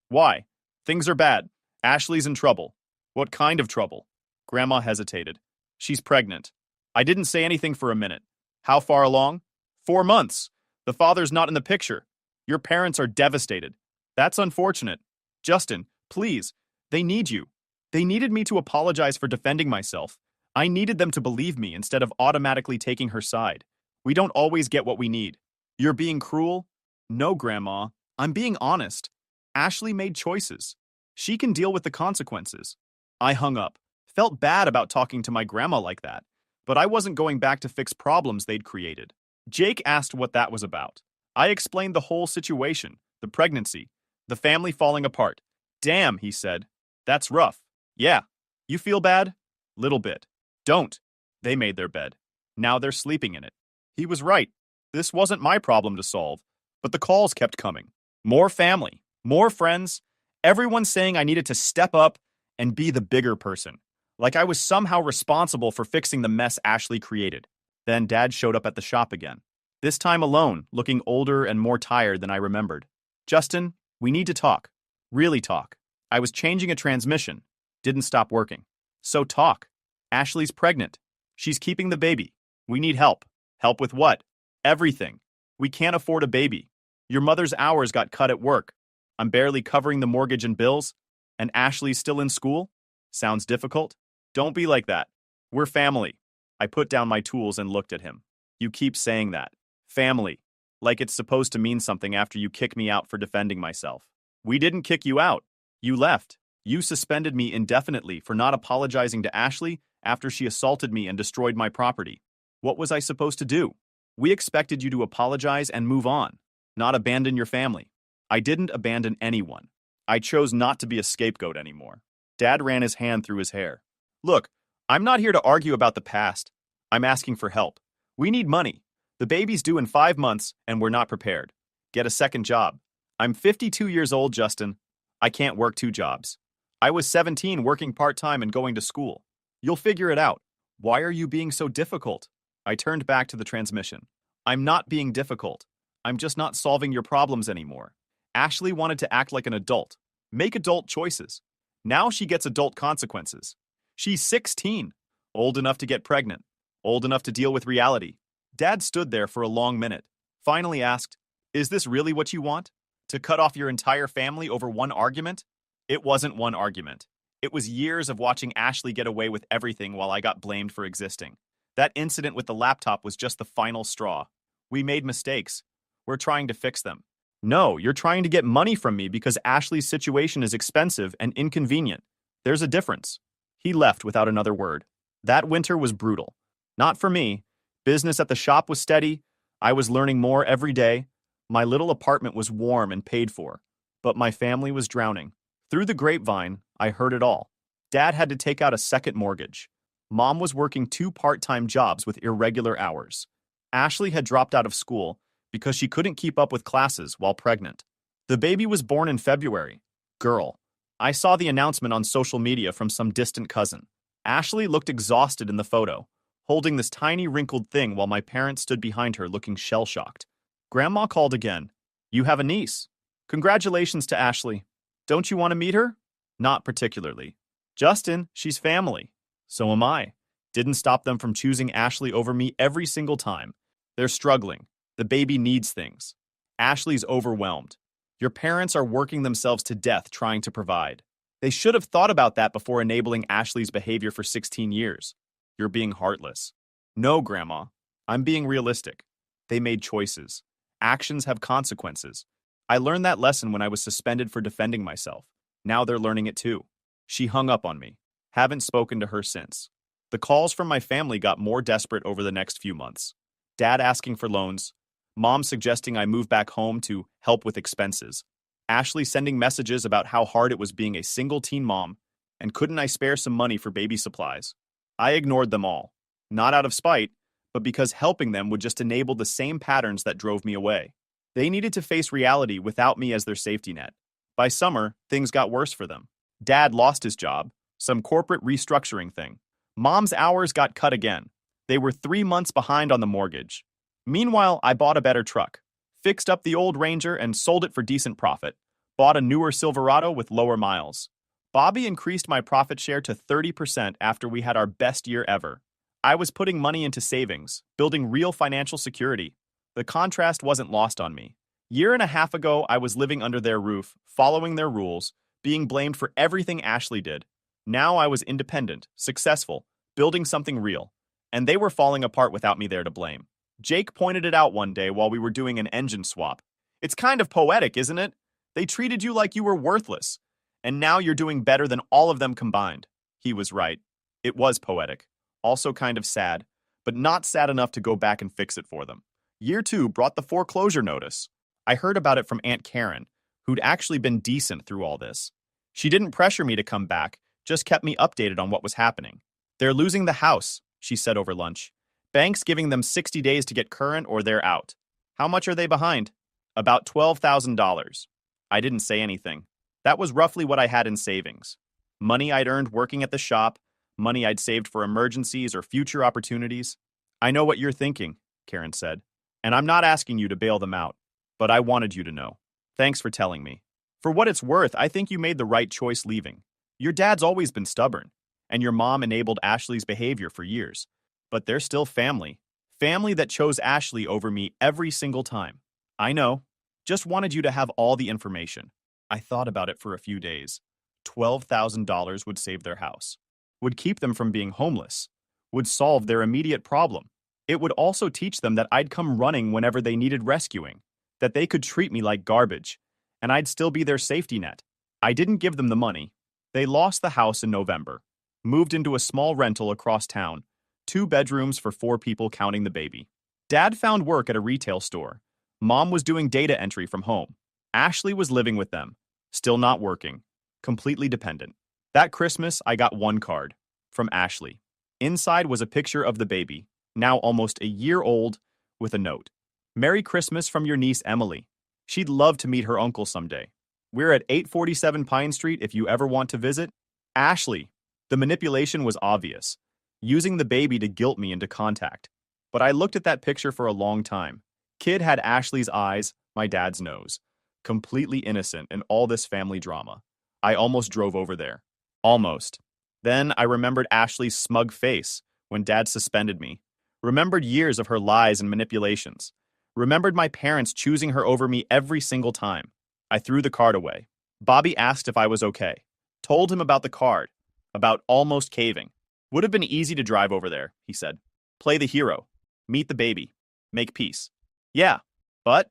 "Why?" "Things are bad. Ashley's in trouble." "What kind of trouble?" Grandma hesitated. "She's pregnant." I didn't say anything for a minute. "How far along?" 4 months. The father's not in the picture. Your parents are devastated." "That's unfortunate." "Justin, please. They need you." They needed me to apologize for defending myself. I needed them to believe me instead of automatically taking her side. We don't always get what we need. "You're being cruel?" "No, Grandma. I'm being honest. Ashley made choices. She can deal with the consequences." I hung up. Felt bad about talking to my grandma like that, but I wasn't going back to fix problems they'd created. Jake asked what that was about. I explained the whole situation, the pregnancy, the family falling apart. "Damn," he said. "That's rough." "Yeah. You feel bad?" "Little bit." "Don't." They made their bed. Now they're sleeping in it. He was right. This wasn't my problem to solve, but the calls kept coming. More family, more friends, everyone saying I needed to step up and be the bigger person. Like I was somehow responsible for fixing the mess Ashley created. Then Dad showed up at the shop again. This time alone, looking older and more tired than I remembered. "Justin, we need to talk. Really talk. I was changing a transmission. Didn't stop working." "So talk." "Ashley's pregnant. She's keeping the baby. We need help." "Help with what?" "Everything. We can't afford a baby. Your mother's hours got cut at work. I'm barely covering the mortgage and bills. And Ashley's still in school? Sounds difficult? Don't be like that. We're family." I put down my tools and looked at him. "You keep saying that. Family. Like it's supposed to mean something after you kick me out for defending myself." "We didn't kick you out. You left. You suspended me indefinitely for not apologizing to Ashley after she assaulted me and destroyed my property. What was I supposed to do? We expected you to apologize and move on, not abandon your family." "I didn't abandon anyone. I chose not to be a scapegoat anymore." Dad ran his hand through his hair. "Look, I'm not here to argue about the past. I'm asking for help. We need money. The baby's due in 5 months, and we're not prepared. Get a second job. I'm 52 years old, Justin. I can't work 2 jobs. I was 17 working part-time and going to school. You'll figure it out. Why are you being so difficult?" I turned back to the transmission. "I'm not being difficult. I'm just not solving your problems anymore. Ashley wanted to act like an adult, make adult choices. Now she gets adult consequences. She's 16, old enough to get pregnant, old enough to deal with reality." Dad stood there for a long minute, finally asked, "Is this really what you want? To cut off your entire family over one argument?" It wasn't one argument. It was years of watching Ashley get away with everything while I got blamed for existing. That incident with the laptop was just the final straw. We made mistakes. We're trying to fix them. "No, you're trying to get money from me because Ashley's situation is expensive and inconvenient. There's a difference." He left without another word. That winter was brutal. Not for me. Business at the shop was steady. I was learning more every day. My little apartment was warm and paid for. But my family was drowning. Through the grapevine, I heard it all. Dad had to take out a second mortgage. Mom was working 2 part-time jobs with irregular hours. Ashley had dropped out of school because she couldn't keep up with classes while pregnant. The baby was born in February. Girl. I saw the announcement on social media from some distant cousin. Ashley looked exhausted in the photo, holding this tiny wrinkled thing while my parents stood behind her looking shell-shocked. Grandma called again. "You have a niece. Congratulations to Ashley. Don't you want to meet her?" "Not particularly." "Justin, she's family." "So am I." Didn't stop them from choosing Ashley over me every single time. They're struggling. The baby needs things. Ashley's overwhelmed. Your parents are working themselves to death trying to provide. They should have thought about that before enabling Ashley's behavior for 16 years. You're being heartless. No, Grandma. I'm being realistic. They made choices. Actions have consequences. I learned that lesson when I was suspended for defending myself. Now they're learning it too. She hung up on me. Haven't spoken to her since. The calls from my family got more desperate over the next few months. Dad asking for loans. Mom suggesting I move back home to help with expenses. Ashley sending messages about how hard it was being a single teen mom, and couldn't I spare some money for baby supplies. I ignored them all. Not out of spite, but because helping them would just enable the same patterns that drove me away. They needed to face reality without me as their safety net. By summer, things got worse for them. Dad lost his job, some corporate restructuring thing. Mom's hours got cut again. They were 3 months behind on the mortgage. Meanwhile, I bought a better truck, fixed up the old Ranger and sold it for decent profit, bought a newer Silverado with lower miles. Bobby increased my profit share to 30% after we had our best year ever. I was putting money into savings, building real financial security. The contrast wasn't lost on me. Year and a half ago, I was living under their roof, following their rules, being blamed for everything Ashley did. Now I was independent, successful, building something real. And they were falling apart without me there to blame. Jake pointed it out one day while we were doing an engine swap. It's kind of poetic, isn't it? They treated you like you were worthless. And now you're doing better than all of them combined. He was right. It was poetic. Also kind of sad, but not sad enough to go back and fix it for them. Year 2 brought the foreclosure notice. I heard about it from Aunt Karen, who'd actually been decent through all this. She didn't pressure me to come back, just kept me updated on what was happening. They're losing the house, she said over lunch. Bank's giving them 60 days to get current or they're out. How much are they behind? About $12,000. I didn't say anything. That was roughly what I had in savings. Money I'd earned working at the shop, money I'd saved for emergencies or future opportunities. I know what you're thinking, Karen said, and I'm not asking you to bail them out, but I wanted you to know. Thanks for telling me. For what it's worth, I think you made the right choice leaving. Your dad's always been stubborn, and your mom enabled Ashley's behavior for years. But they're still family. Family that chose Ashley over me every single time. I know. Just wanted you to have all the information. I thought about it for a few days. $12,000 would save their house. Would keep them from being homeless. Would solve their immediate problem. It would also teach them that I'd come running whenever they needed rescuing. That they could treat me like garbage. And I'd still be their safety net. I didn't give them the money. They lost the house in November. Moved into a small rental across town. 2 bedrooms for 4 people counting the baby. Dad found work at a retail store. Mom was doing data entry from home. Ashley was living with them. Still not working. Completely dependent. That Christmas, I got one card. From Ashley. Inside was a picture of the baby, now almost a year old, with a note. Merry Christmas from your niece Emily. She'd love to meet her uncle someday. We're at 847 Pine Street if you ever want to visit. Ashley. The manipulation was obvious. Using the baby to guilt me into contact. But I looked at that picture for a long time. Kid had Ashley's eyes, my dad's nose. Completely innocent in all this family drama. I almost drove over there. Almost. Then I remembered Ashley's smug face when Dad suspended me. Remembered years of her lies and manipulations. Remembered my parents choosing her over me every single time. I threw the card away. Bobby asked if I was okay. Told him about the card. About almost caving. Would have been easy to drive over there, he said. Play the hero. Meet the baby. Make peace. Yeah, but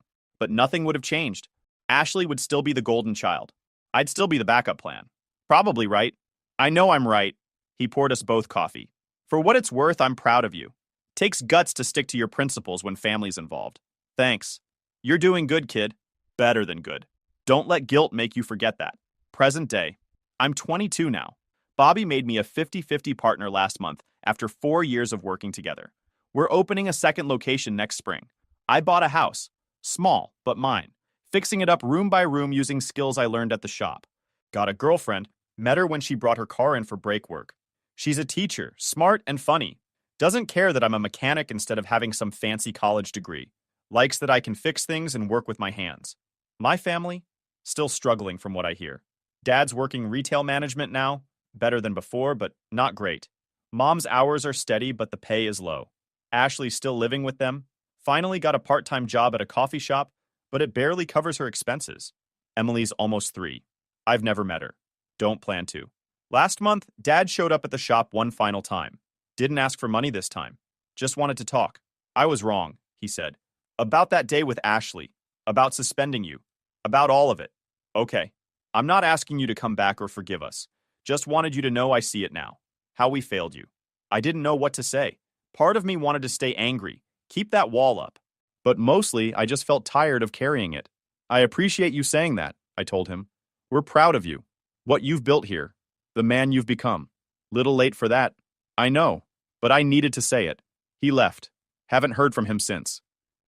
nothing would have changed. Ashley would still be the golden child. I'd still be the backup plan. Probably right. I know I'm right. He poured us both coffee. For what it's worth, I'm proud of you. Takes guts to stick to your principles when family's involved. Thanks. You're doing good, kid. Better than good. Don't let guilt make you forget that. Present day. I'm 22 now. Bobby made me a 50-50 partner last month after 4 years of working together. We're opening a second location next spring. I bought a house. Small, but mine. Fixing it up room by room using skills I learned at the shop. Got a girlfriend. Met her when she brought her car in for brake work. She's a teacher, smart and funny. Doesn't care that I'm a mechanic instead of having some fancy college degree. Likes that I can fix things and work with my hands. My family? Still struggling from what I hear. Dad's working retail management now. Better than before, but not great. Mom's hours are steady, but the pay is low. Ashley's still living with them. Finally got a part-time job at a coffee shop, but it barely covers her expenses. Emily's almost 3. I've never met her. Don't plan to. Last month, Dad showed up at the shop one final time. Didn't ask for money this time. Just wanted to talk. I was wrong, he said. About that day with Ashley. About suspending you. About all of it. Okay. I'm not asking you to come back or forgive us. Just wanted you to know I see it now. How we failed you. I didn't know what to say. Part of me wanted to stay angry. Keep that wall up. But mostly, I just felt tired of carrying it. I appreciate you saying that, I told him. We're proud of you. What you've built here. The man you've become. Little late for that. I know. But I needed to say it. He left. Haven't heard from him since.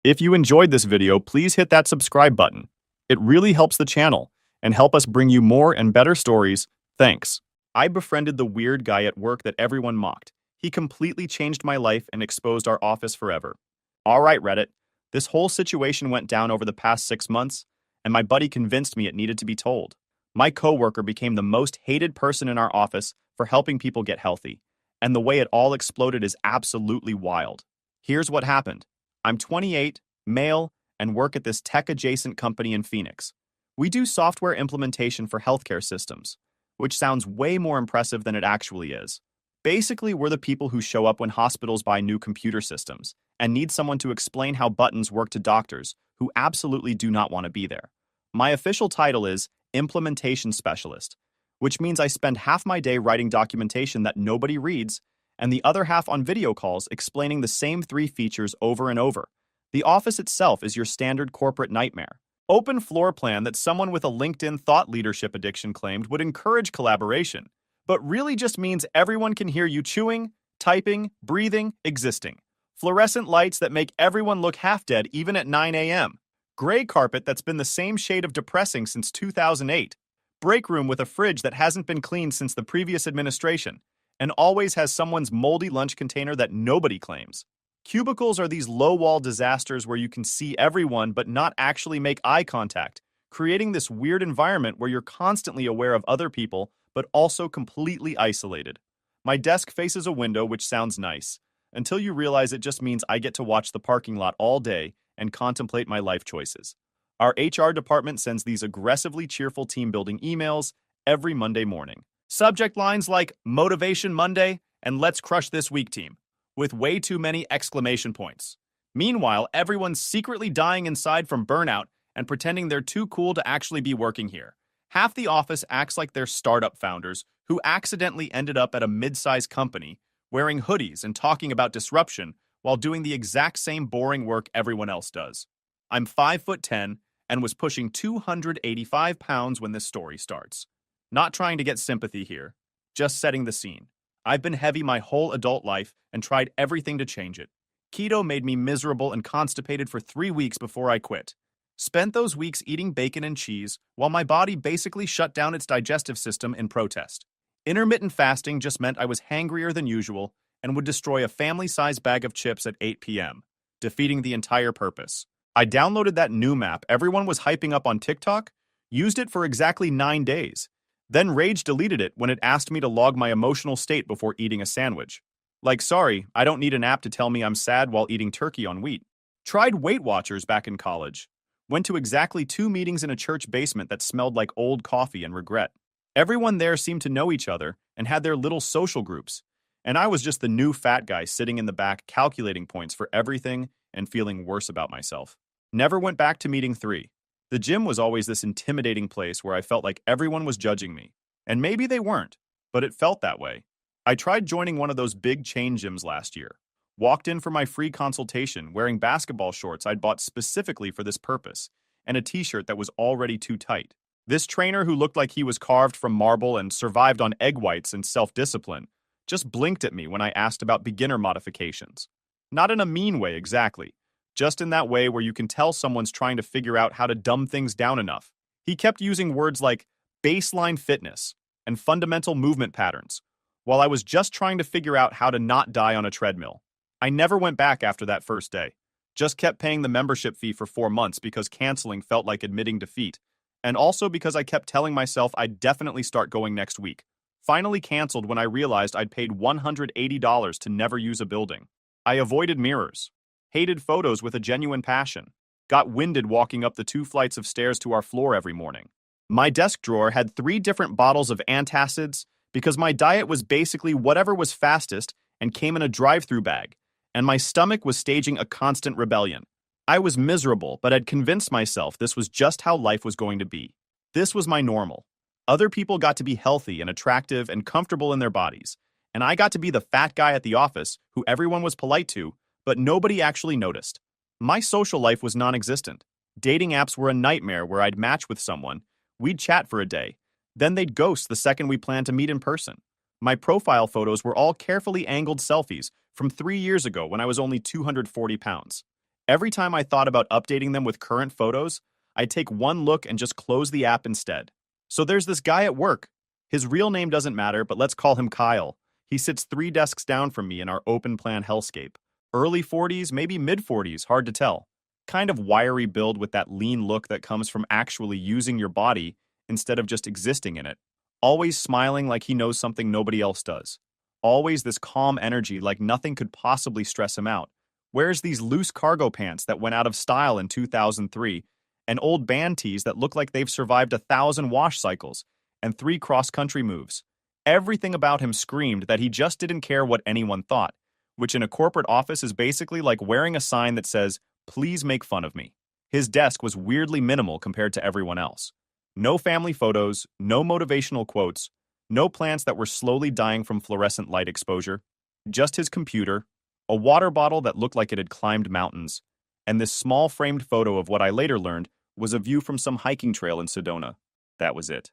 If you enjoyed this video, please hit that subscribe button. It really helps the channel and help us bring you more and better stories. Thanks. I befriended the weird guy at work that everyone mocked. He completely changed my life and exposed our office forever. All right, Reddit. This whole situation went down over the past 6 months, and my buddy convinced me it needed to be told. My coworker became the most hated person in our office for helping people get healthy, and the way it all exploded is absolutely wild. Here's what happened. I'm 28, male, and work at this tech-adjacent company in Phoenix. We do software implementation for healthcare systems, which sounds way more impressive than it actually is. Basically, we're the people who show up when hospitals buy new computer systems and need someone to explain how buttons work to doctors who absolutely do not want to be there. My official title is Implementation Specialist, which means I spend half my day writing documentation that nobody reads and the other half on video calls explaining the same 3 features over and over. The office itself is your standard corporate nightmare. Open floor plan that someone with a LinkedIn thought leadership addiction claimed would encourage collaboration, but really just means everyone can hear you chewing, typing, breathing, existing. Fluorescent lights that make everyone look half dead even at 9 a.m. Gray carpet that's been the same shade of depressing since 2008. Break room with a fridge that hasn't been cleaned since the previous administration, and always has someone's moldy lunch container that nobody claims. Cubicles are these low-wall disasters where you can see everyone but not actually make eye contact, creating this weird environment where you're constantly aware of other people but also completely isolated. My desk faces a window, which sounds nice, until you realize it just means I get to watch the parking lot all day and contemplate my life choices. Our HR department sends these aggressively cheerful team-building emails every Monday morning. Subject lines like Motivation Monday and Let's Crush This Week Team, with way too many exclamation points. Meanwhile, everyone's secretly dying inside from burnout and pretending they're too cool to actually be working here. Half the office acts like they're startup founders who accidentally ended up at a mid-sized company, wearing hoodies and talking about disruption while doing the exact same boring work everyone else does. I'm 5'10" and was pushing 285 pounds when this story starts. Not trying to get sympathy here, just setting the scene. I've been heavy my whole adult life and tried everything to change it. Keto made me miserable and constipated for 3 weeks before I quit. Spent those weeks eating bacon and cheese while my body basically shut down its digestive system in protest. Intermittent fasting just meant I was hangrier than usual and would destroy a family-sized bag of chips at 8 p.m., defeating the entire purpose. I downloaded that new map everyone was hyping up on TikTok, used it for exactly 9 days, then rage deleted it when it asked me to log my emotional state before eating a sandwich. Like, sorry, I don't need an app to tell me I'm sad while eating turkey on wheat. Tried Weight Watchers back in college. Went to exactly 2 meetings in a church basement that smelled like old coffee and regret. Everyone there seemed to know each other and had their little social groups, and I was just the new fat guy sitting in the back calculating points for everything and feeling worse about myself. Never went back to meeting 3. The gym was always this intimidating place where I felt like everyone was judging me. And maybe they weren't, but it felt that way. I tried joining one of those big chain gyms last year. Walked in for my free consultation wearing basketball shorts I'd bought specifically for this purpose, and a t-shirt that was already too tight. This trainer, who looked like he was carved from marble and survived on egg whites and self-discipline, just blinked at me when I asked about beginner modifications. Not in a mean way exactly, just in that way where you can tell someone's trying to figure out how to dumb things down enough. He kept using words like baseline fitness and fundamental movement patterns, while I was just trying to figure out how to not die on a treadmill. I never went back after that first day. Just kept paying the membership fee for 4 months because canceling felt like admitting defeat, and also because I kept telling myself I'd definitely start going next week. Finally canceled when I realized I'd paid $180 to never use a building. I avoided mirrors, hated photos with a genuine passion, got winded walking up the 2 flights of stairs to our floor every morning. My desk drawer had 3 different bottles of antacids because my diet was basically whatever was fastest and came in a drive-through bag, and my stomach was staging a constant rebellion. I was miserable, but had convinced myself this was just how life was going to be. This was my normal. Other people got to be healthy and attractive and comfortable in their bodies, and I got to be the fat guy at the office who everyone was polite to, but nobody actually noticed. My social life was non-existent. Dating apps were a nightmare where I'd match with someone, we'd chat for a day, then they'd ghost the second we planned to meet in person. My profile photos were all carefully angled selfies from 3 years ago when I was only 240 pounds. Every time I thought about updating them with current photos, I'd take one look and just close the app instead. So there's this guy at work. His real name doesn't matter, but let's call him Kyle. He sits 3 desks down from me in our open plan hellscape. Early 40s, maybe mid 40s, hard to tell. Kind of wiry build with that lean look that comes from actually using your body instead of just existing in it. Always smiling like he knows something nobody else does. Always this calm energy like nothing could possibly stress him out. Wears these loose cargo pants that went out of style in 2003, and old band tees that look like they've survived 1,000 wash cycles, and 3 cross-country moves. Everything about him screamed that he just didn't care what anyone thought, which in a corporate office is basically like wearing a sign that says, "Please make fun of me." His desk was weirdly minimal compared to everyone else. No family photos, no motivational quotes, no plants that were slowly dying from fluorescent light exposure, just his computer, a water bottle that looked like it had climbed mountains, and this small framed photo of what I later learned was a view from some hiking trail in Sedona. That was it.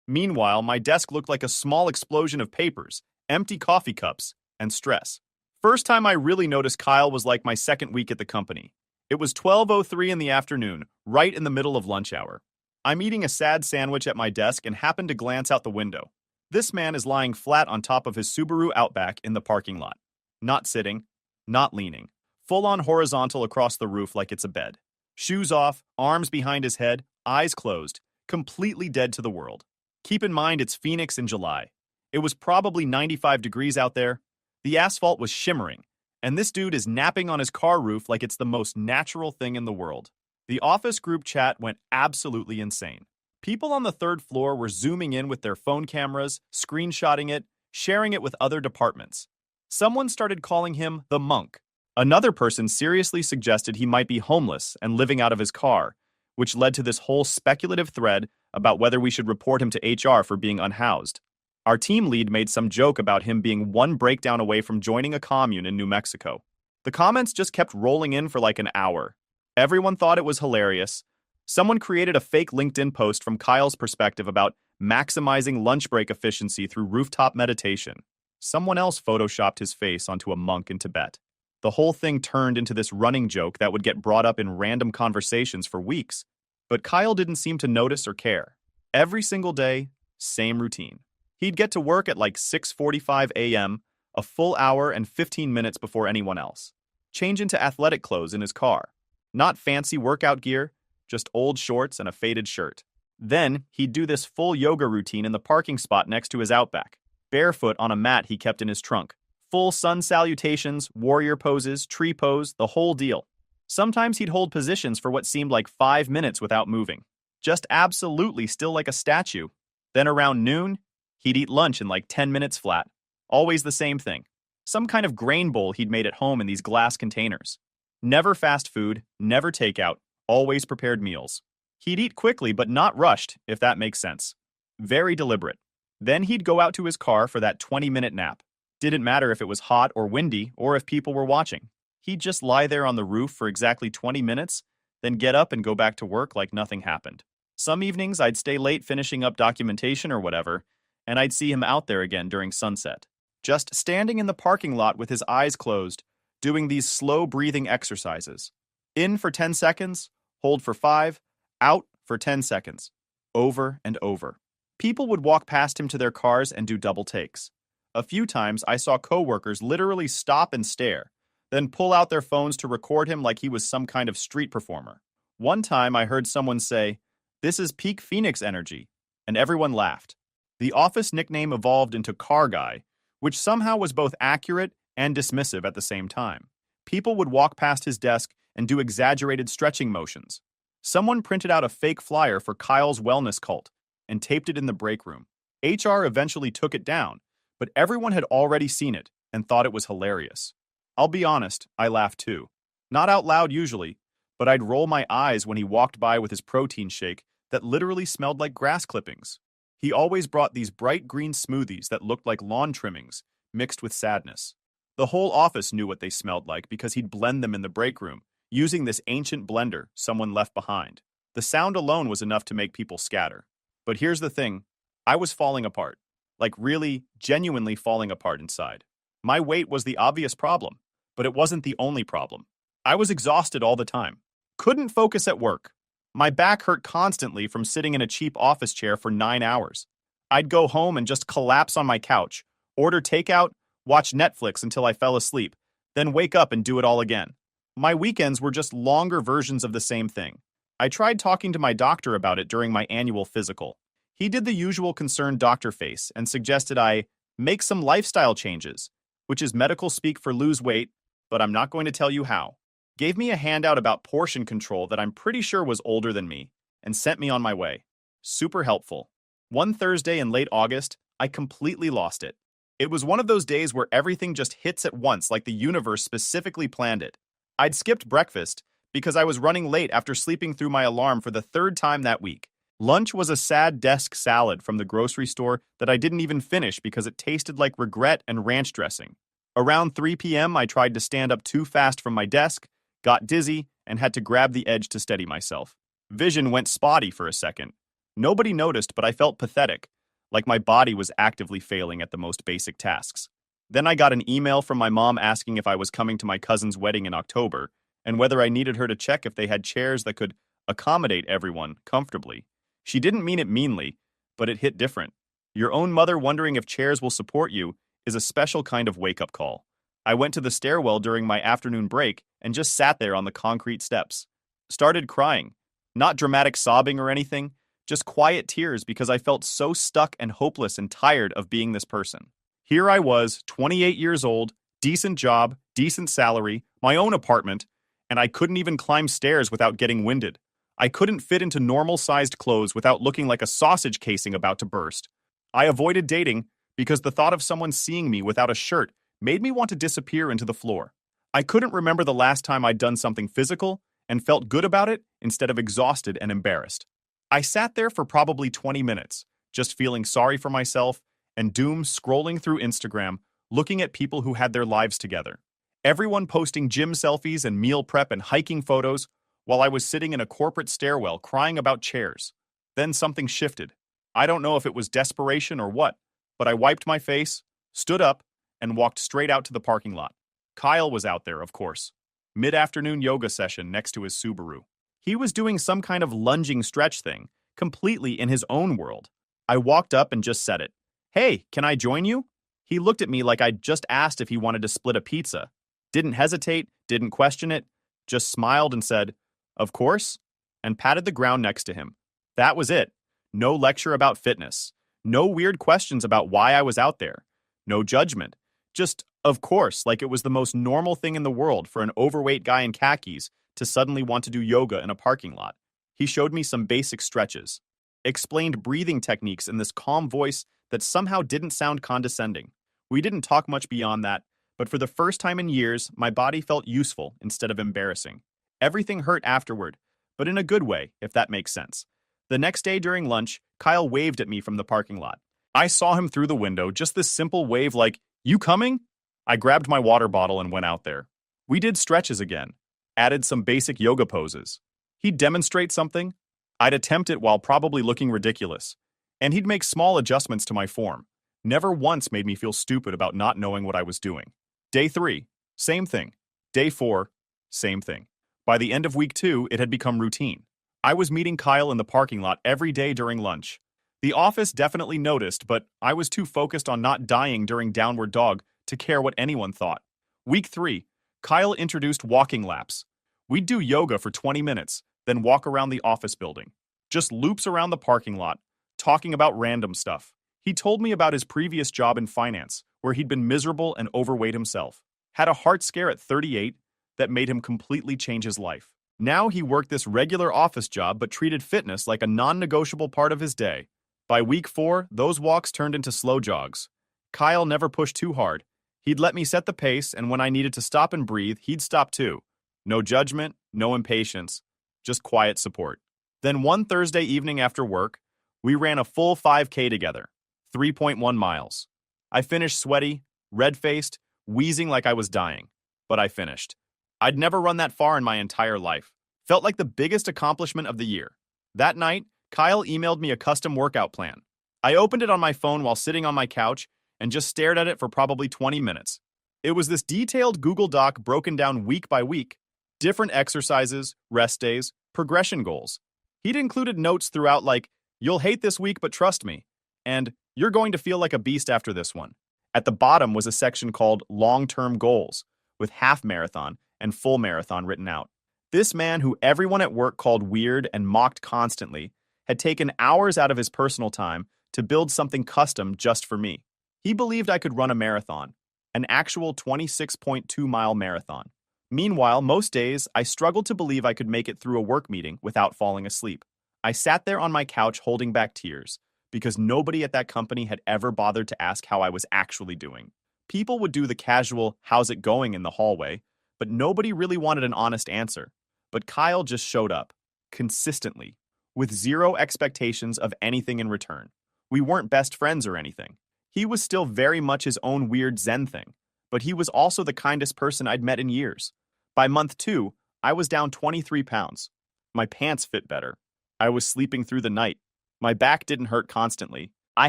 Meanwhile, my desk looked like a small explosion of papers, empty coffee cups, and stress. First time I really noticed Kyle was like my second week at the company. It was 12:03 in the afternoon, right in the middle of lunch hour. I'm eating a sad sandwich at my desk and happen to glance out the window. This man is lying flat on top of his Subaru Outback in the parking lot. Not sitting, not leaning. Full-on horizontal across the roof like it's a bed. Shoes off, arms behind his head, eyes closed, completely dead to the world. Keep in mind it's Phoenix in July. It was probably 95 degrees out there. The asphalt was shimmering, and this dude is napping on his car roof like it's the most natural thing in the world. The office group chat went absolutely insane. People on the 3rd floor were zooming in with their phone cameras, screenshotting it, sharing it with other departments. Someone started calling him the monk. Another person seriously suggested he might be homeless and living out of his car, which led to this whole speculative thread about whether we should report him to HR for being unhoused. Our team lead made some joke about him being one breakdown away from joining a commune in New Mexico. The comments just kept rolling in for like an hour. Everyone thought it was hilarious. Someone created a fake LinkedIn post from Kyle's perspective about maximizing lunch break efficiency through rooftop meditation. Someone else photoshopped his face onto a monk in Tibet. The whole thing turned into this running joke that would get brought up in random conversations for weeks. But Kyle didn't seem to notice or care. Every single day, same routine. He'd get to work at like 6:45 a.m., a full hour and 15 minutes before anyone else. Change into athletic clothes in his car. Not fancy workout gear, just old shorts and a faded shirt. Then, he'd do this full yoga routine in the parking spot next to his Outback, barefoot on a mat he kept in his trunk. Full sun salutations, warrior poses, tree pose, the whole deal. Sometimes he'd hold positions for what seemed like 5 minutes without moving. Just absolutely still like a statue. Then around noon, he'd eat lunch in like 10 minutes flat. Always the same thing. Some kind of grain bowl he'd made at home in these glass containers. Never fast food, never takeout, always prepared meals. He'd eat quickly but not rushed, if that makes sense. Very deliberate. Then he'd go out to his car for that 20-minute nap. Didn't matter if it was hot or windy or if people were watching. He'd just lie there on the roof for exactly 20 minutes, then get up and go back to work like nothing happened. Some evenings I'd stay late finishing up documentation or whatever, and I'd see him out there again during sunset. Just standing in the parking lot with his eyes closed, doing these slow breathing exercises. In for 10 seconds, hold for 5, out for 10 seconds. Over and over. People would walk past him to their cars and do double takes. A few times I saw coworkers literally stop and stare, then pull out their phones to record him like he was some kind of street performer. One time I heard someone say, "This is peak Phoenix energy," and everyone laughed. The office nickname evolved into Car Guy, which somehow was both accurate and dismissive at the same time. People would walk past his desk and do exaggerated stretching motions. Someone printed out a fake flyer for Kyle's wellness cult and taped it in the break room. HR eventually took it down, but everyone had already seen it and thought it was hilarious. I'll be honest, I laughed too. Not out loud usually, but I'd roll my eyes when he walked by with his protein shake that literally smelled like grass clippings. He always brought these bright green smoothies that looked like lawn trimmings, mixed with sadness. The whole office knew what they smelled like because he'd blend them in the break room, using this ancient blender someone left behind. The sound alone was enough to make people scatter. But here's the thing, I was falling apart. Like really, genuinely falling apart inside. My weight was the obvious problem, but it wasn't the only problem. I was exhausted all the time. Couldn't focus at work. My back hurt constantly from sitting in a cheap office chair for 9 hours. I'd go home and just collapse on my couch, order takeout, watch Netflix until I fell asleep, then wake up and do it all again. My weekends were just longer versions of the same thing. I tried talking to my doctor about it during my annual physical. He did the usual concerned doctor face and suggested I make some lifestyle changes, which is medical speak for lose weight, but I'm not going to tell you how. Gave me a handout about portion control that I'm pretty sure was older than me, and sent me on my way. Super helpful. One Thursday in late August, I completely lost it. It was one of those days where everything just hits at once like the universe specifically planned it. I'd skipped breakfast because I was running late after sleeping through my alarm for the third time that week. Lunch was a sad desk salad from the grocery store that I didn't even finish because it tasted like regret and ranch dressing. Around 3 p.m., I tried to stand up too fast from my desk, got dizzy, and had to grab the edge to steady myself. Vision went spotty for a second. Nobody noticed, but I felt pathetic, like my body was actively failing at the most basic tasks. Then I got an email from my mom asking if I was coming to my cousin's wedding in October, and whether I needed her to check if they had chairs that could accommodate everyone comfortably. She didn't mean it meanly, but it hit different. Your own mother wondering if chairs will support you is a special kind of wake-up call. I went to the stairwell during my afternoon break and just sat there on the concrete steps. Started crying. Not dramatic sobbing or anything, just quiet tears because I felt so stuck and hopeless and tired of being this person. Here I was, 28 years old, decent job, decent salary, my own apartment, and I couldn't even climb stairs without getting winded. I couldn't fit into normal-sized clothes without looking like a sausage casing about to burst. I avoided dating because the thought of someone seeing me without a shirt made me want to disappear into the floor. I couldn't remember the last time I'd done something physical and felt good about it instead of exhausted and embarrassed. I sat there for probably 20 minutes, just feeling sorry for myself and doom scrolling through Instagram, looking at people who had their lives together. Everyone posting gym selfies and meal prep and hiking photos while I was sitting in a corporate stairwell crying about chairs. Then something shifted. I don't know if it was desperation or what, but I wiped my face, stood up, and walked straight out to the parking lot. Kyle was out there, of course. Mid-afternoon yoga session next to his Subaru. He was doing some kind of lunging stretch thing, completely in his own world. I walked up and just said it. Hey, can I join you? He looked at me like I'd just asked if he wanted to split a pizza. Didn't hesitate, didn't question it, just smiled and said, of course, and patted the ground next to him. That was it. No lecture about fitness. No weird questions about why I was out there. No judgment. Just, of course, like it was the most normal thing in the world for an overweight guy in khakis to suddenly want to do yoga in a parking lot. He showed me some basic stretches, explained breathing techniques in this calm voice that somehow didn't sound condescending. We didn't talk much beyond that, but for the first time in years, my body felt useful instead of embarrassing. Everything hurt afterward, but in a good way, if that makes sense. The next day during lunch, Kyle waved at me from the parking lot. I saw him through the window, just this simple wave like, you coming? I grabbed my water bottle and went out there. We did stretches again, added some basic yoga poses. He'd demonstrate something. I'd attempt it while probably looking ridiculous. And he'd make small adjustments to my form. Never once made me feel stupid about not knowing what I was doing. Day 3, same thing. Day 4, same thing. By the end of week 2, it had become routine. I was meeting Kyle in the parking lot every day during lunch. The office definitely noticed, but I was too focused on not dying during Downward Dog to care what anyone thought. Week 3, Kyle introduced walking laps. We'd do yoga for 20 minutes, then walk around the office building. Just loops around the parking lot, talking about random stuff. He told me about his previous job in finance, where he'd been miserable and overweight himself. Had a heart scare at 38 that made him completely change his life. Now he worked this regular office job but treated fitness like a non-negotiable part of his day. By week 4, those walks turned into slow jogs. Kyle never pushed too hard. He'd let me set the pace, and when I needed to stop and breathe, he'd stop too. No judgment, no impatience, just quiet support. Then one Thursday evening after work, we ran a full 5K together, 3.1 miles. I finished sweaty, red-faced, wheezing like I was dying. But I finished. I'd never run that far in my entire life. Felt like the biggest accomplishment of the year. That night, Kyle emailed me a custom workout plan. I opened it on my phone while sitting on my couch and just stared at it for probably 20 minutes. It was this detailed Google Doc broken down week by week. Different exercises, rest days, progression goals. He'd included notes throughout like, "You'll hate this week, but trust me," and "You're going to feel like a beast after this one." At the bottom was a section called Long-Term Goals, with half marathon and full marathon written out. This man, who everyone at work called weird and mocked constantly, had taken hours out of his personal time to build something custom just for me. He believed I could run a marathon, an actual 26.2-mile marathon. Meanwhile, most days, I struggled to believe I could make it through a work meeting without falling asleep. I sat there on my couch holding back tears, because nobody at that company had ever bothered to ask how I was actually doing. People would do the casual, "How's it going?" in the hallway, but nobody really wanted an honest answer. But Kyle just showed up, consistently, with zero expectations of anything in return. We weren't best friends or anything. He was still very much his own weird Zen thing, but he was also the kindest person I'd met in years. By month 2, I was down 23 pounds. My pants fit better. I was sleeping through the night. My back didn't hurt constantly. I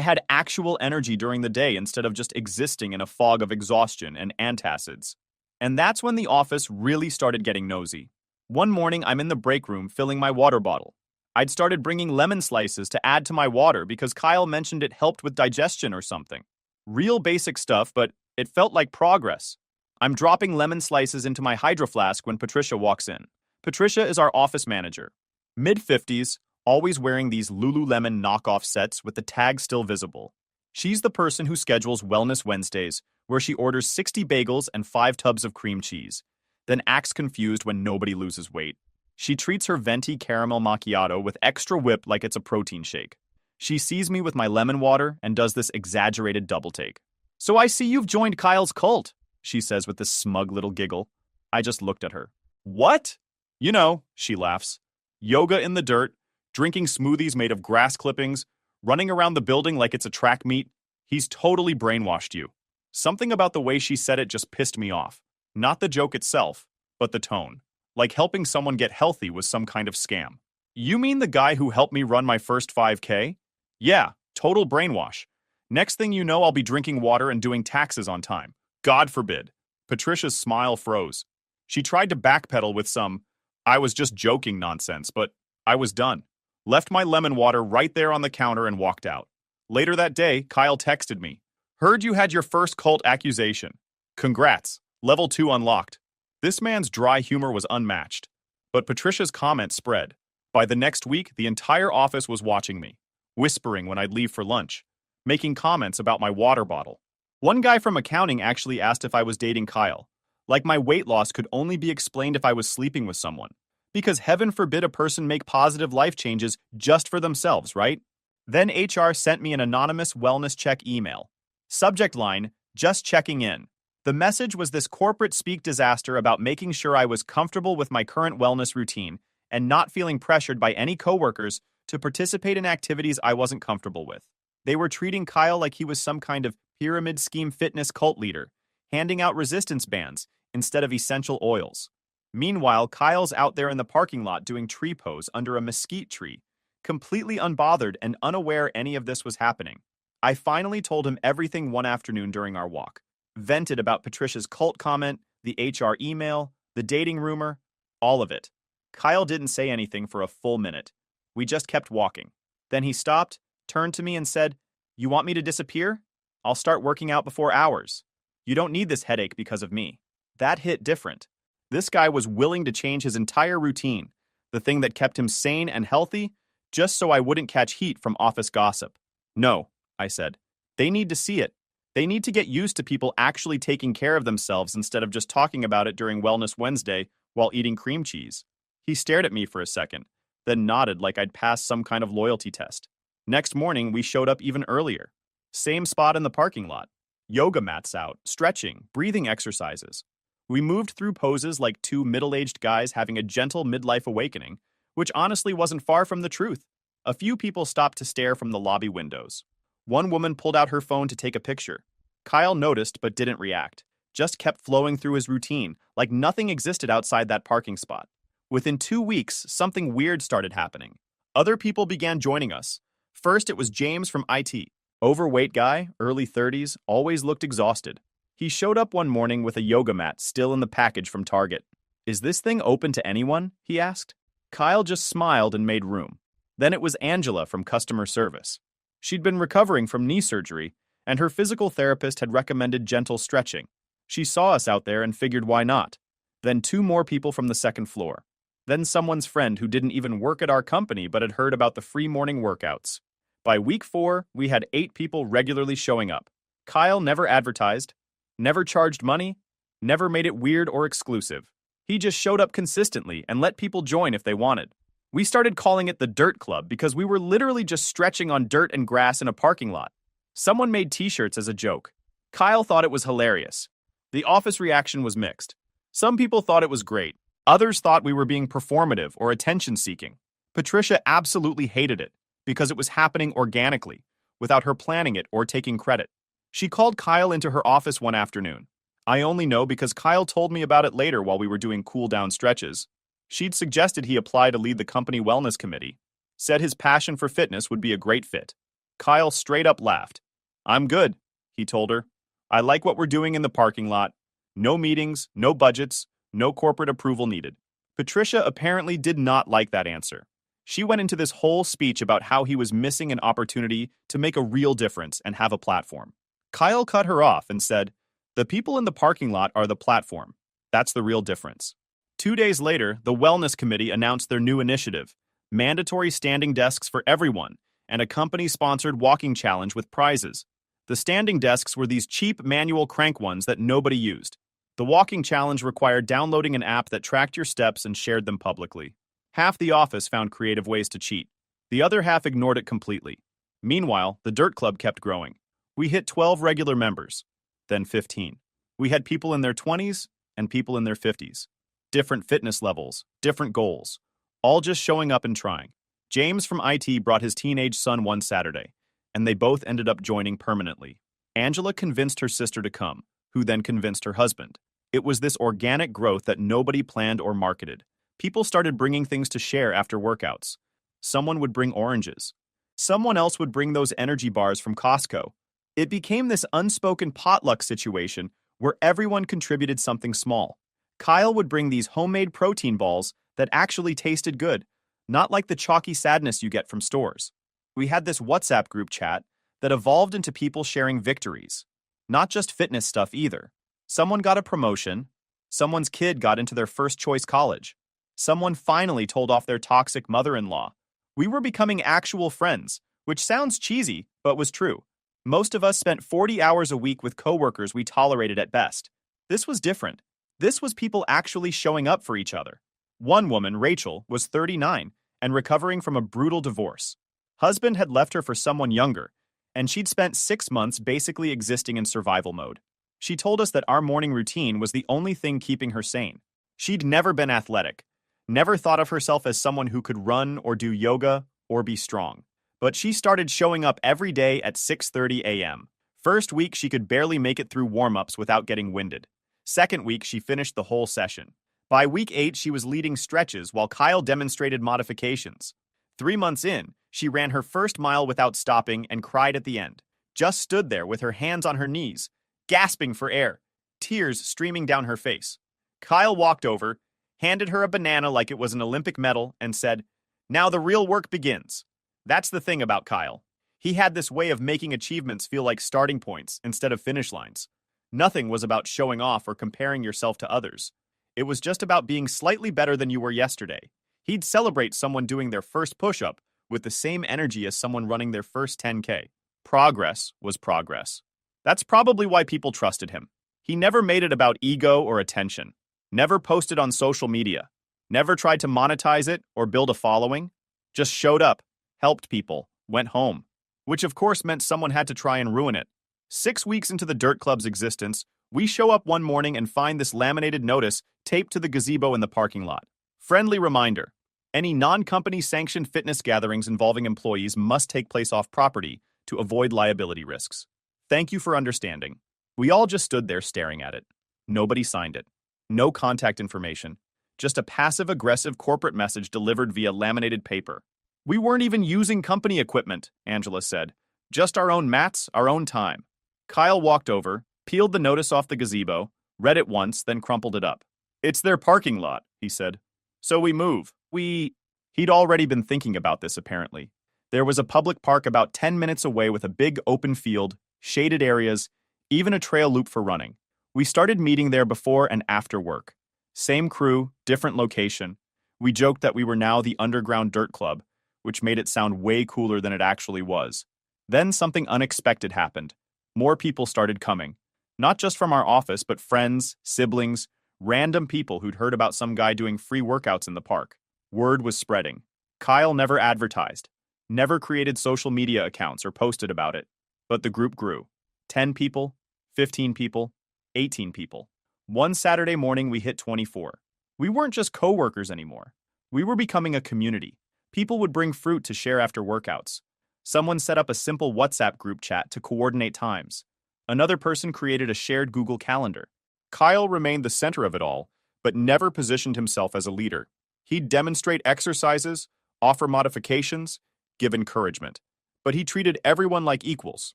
had actual energy during the day instead of just existing in a fog of exhaustion and antacids. And that's when the office really started getting nosy. One morning, I'm in the break room filling my water bottle. I'd started bringing lemon slices to add to my water because Kyle mentioned it helped with digestion or something. Real basic stuff, but it felt like progress. I'm dropping lemon slices into my hydro flask when Patricia walks in. Patricia is our office manager. Mid-50s, always wearing these Lululemon knockoff sets with the tag still visible. She's the person who schedules Wellness Wednesdays, where she orders 60 bagels and 5 tubs of cream cheese, then acts confused when nobody loses weight. She treats her venti caramel macchiato with extra whip like it's a protein shake. She sees me with my lemon water and does this exaggerated double take. "So I see you've joined Kyle's cult," she says with this smug little giggle. I just looked at her. "What?" "You know," she laughs. "Yoga in the dirt, drinking smoothies made of grass clippings, running around the building like it's a track meet. He's totally brainwashed you." Something about the way she said it just pissed me off. Not the joke itself, but the tone. Like helping someone get healthy was some kind of scam. "You mean the guy who helped me run my first 5K? Yeah, total brainwash. Next thing you know, I'll be drinking water and doing taxes on time. God forbid." Patricia's smile froze. She tried to backpedal with some, "I was just joking" nonsense, but I was done. Left my lemon water right there on the counter and walked out. Later that day, Kyle texted me. "Heard you had your first cult accusation. Congrats, level 2 unlocked." This man's dry humor was unmatched. But Patricia's comment spread. By the next week, the entire office was watching me, whispering when I'd leave for lunch, making comments about my water bottle. One guy from accounting actually asked if I was dating Kyle, like my weight loss could only be explained if I was sleeping with someone. Because heaven forbid a person make positive life changes just for themselves, right? Then HR sent me an anonymous wellness check email. Subject line, "Just checking in." The message was this corporate speak disaster about making sure I was comfortable with my current wellness routine and not feeling pressured by any coworkers to participate in activities I wasn't comfortable with. They were treating Kyle like he was some kind of pyramid scheme fitness cult leader, handing out resistance bands instead of essential oils. Meanwhile, Kyle's out there in the parking lot doing tree pose under a mesquite tree, completely unbothered and unaware any of this was happening. I finally told him everything one afternoon during our walk. Vented about Patricia's cult comment, the HR email, the dating rumor, all of it. Kyle didn't say anything for a full minute. We just kept walking. Then he stopped, turned to me and said, "You want me to disappear? I'll start working out before hours. You don't need this headache because of me." That hit different. This guy was willing to change his entire routine, the thing that kept him sane and healthy, just so I wouldn't catch heat from office gossip. "No," I said. "They need to see it. They need to get used to people actually taking care of themselves instead of just talking about it during Wellness Wednesday while eating cream cheese." He stared at me for a second, then nodded like I'd passed some kind of loyalty test. Next morning, we showed up even earlier. Same spot in the parking lot. Yoga mats out, stretching, breathing exercises. We moved through poses like two middle-aged guys having a gentle midlife awakening, which honestly wasn't far from the truth. A few people stopped to stare from the lobby windows. One woman pulled out her phone to take a picture. Kyle noticed but didn't react, just kept flowing through his routine like nothing existed outside that parking spot. Within 2 weeks, something weird started happening. Other people began joining us. First, it was James from IT. Overweight guy, early 30s, always looked exhausted. He showed up one morning with a yoga mat still in the package from Target. "Is this thing open to anyone?" he asked. Kyle just smiled and made room. Then it was Angela from customer service. She'd been recovering from knee surgery, and her physical therapist had recommended gentle stretching. She saw us out there and figured why not. Then 2 more people from the second floor. Then someone's friend who didn't even work at our company but had heard about the free morning workouts. By week 4, we had 8 people regularly showing up. Kyle never advertised, never charged money, never made it weird or exclusive. He just showed up consistently and let people join if they wanted. We started calling it the Dirt Club because we were literally just stretching on dirt and grass in a parking lot. Someone made t-shirts as a joke. Kyle thought it was hilarious. The office reaction was mixed. Some people thought it was great. Others thought we were being performative or attention-seeking. Patricia absolutely hated it because it was happening organically, without her planning it or taking credit. She called Kyle into her office one afternoon. I only know because Kyle told me about it later while we were doing cool-down stretches. She'd suggested he apply to lead the company wellness committee, said his passion for fitness would be a great fit. Kyle straight up laughed. "I'm good," he told her. "I like what we're doing in the parking lot. No meetings, no budgets, no corporate approval needed." Patricia apparently did not like that answer. She went into this whole speech about how he was missing an opportunity to make a real difference and have a platform. Kyle cut her off and said, "The people in the parking lot are the platform. That's the real difference." 2 days later, the Wellness Committee announced their new initiative, mandatory standing desks for everyone, and a company-sponsored walking challenge with prizes. The standing desks were these cheap manual crank ones that nobody used. The walking challenge required downloading an app that tracked your steps and shared them publicly. Half the office found creative ways to cheat. The other half ignored it completely. Meanwhile, the Dirt Club kept growing. We hit 12 regular members, then 15. We had people in their 20s and people in their 50s. Different fitness levels, different goals, all just showing up and trying. James from IT brought his teenage son one Saturday, and they both ended up joining permanently. Angela convinced her sister to come, who then convinced her husband. It was this organic growth that nobody planned or marketed. People started bringing things to share after workouts. Someone would bring oranges. Someone else would bring those energy bars from Costco. It became this unspoken potluck situation where everyone contributed something small. Kyle would bring these homemade protein balls that actually tasted good, not like the chalky sadness you get from stores. We had this WhatsApp group chat that evolved into people sharing victories. Not just fitness stuff either. Someone got a promotion. Someone's kid got into their first choice college. Someone finally told off their toxic mother-in-law. We were becoming actual friends, which sounds cheesy, but was true. Most of us spent 40 hours a week with coworkers we tolerated at best. This was different. This was people actually showing up for each other. One woman, Rachel, was 39 and recovering from a brutal divorce. Husband had left her for someone younger, and she'd spent 6 months basically existing in survival mode. She told us that our morning routine was the only thing keeping her sane. She'd never been athletic, never thought of herself as someone who could run or do yoga or be strong. But she started showing up every day at 6:30 a.m. First week, she could barely make it through warm-ups without getting winded. Second week, she finished the whole session. By week 8, she was leading stretches while Kyle demonstrated modifications. 3 months in, she ran her first mile without stopping and cried at the end. Just stood there with her hands on her knees, gasping for air, tears streaming down her face. Kyle walked over, handed her a banana like it was an Olympic medal, and said, "Now the real work begins." That's the thing about Kyle. He had this way of making achievements feel like starting points instead of finish lines. Nothing was about showing off or comparing yourself to others. It was just about being slightly better than you were yesterday. He'd celebrate someone doing their first push-up with the same energy as someone running their first 10K. Progress was progress. That's probably why people trusted him. He never made it about ego or attention. Never posted on social media. Never tried to monetize it or build a following. Just showed up, helped people, went home. Which of course meant someone had to try and ruin it. 6 weeks into the Dirt Club's existence, we show up one morning and find this laminated notice taped to the gazebo in the parking lot. Friendly reminder: any non-company sanctioned fitness gatherings involving employees must take place off property to avoid liability risks. Thank you for understanding. We all just stood there staring at it. Nobody signed it. No contact information. Just a passive-aggressive corporate message delivered via laminated paper. We weren't even using company equipment, Angela said. Just our own mats, our own time. Kyle walked over, peeled the notice off the gazebo, read it once, then crumpled it up. It's their parking lot, he said. So we move. He'd already been thinking about this, apparently. There was a public park about 10 minutes away with a big open field, shaded areas, even a trail loop for running. We started meeting there before and after work. Same crew, different location. We joked that we were now the Underground Dirt Club, which made it sound way cooler than it actually was. Then something unexpected happened. More people started coming. Not just from our office, but friends, siblings, random people who'd heard about some guy doing free workouts in the park. Word was spreading. Kyle never advertised, never created social media accounts or posted about it. But the group grew. 10 people, 15 people, 18 people. One Saturday morning, we hit 24. We weren't just co-workers anymore. We were becoming a community. People would bring fruit to share after workouts. Someone set up a simple WhatsApp group chat to coordinate times. Another person created a shared Google Calendar. Kyle remained the center of it all, but never positioned himself as a leader. He'd demonstrate exercises, offer modifications, give encouragement. But he treated everyone like equals.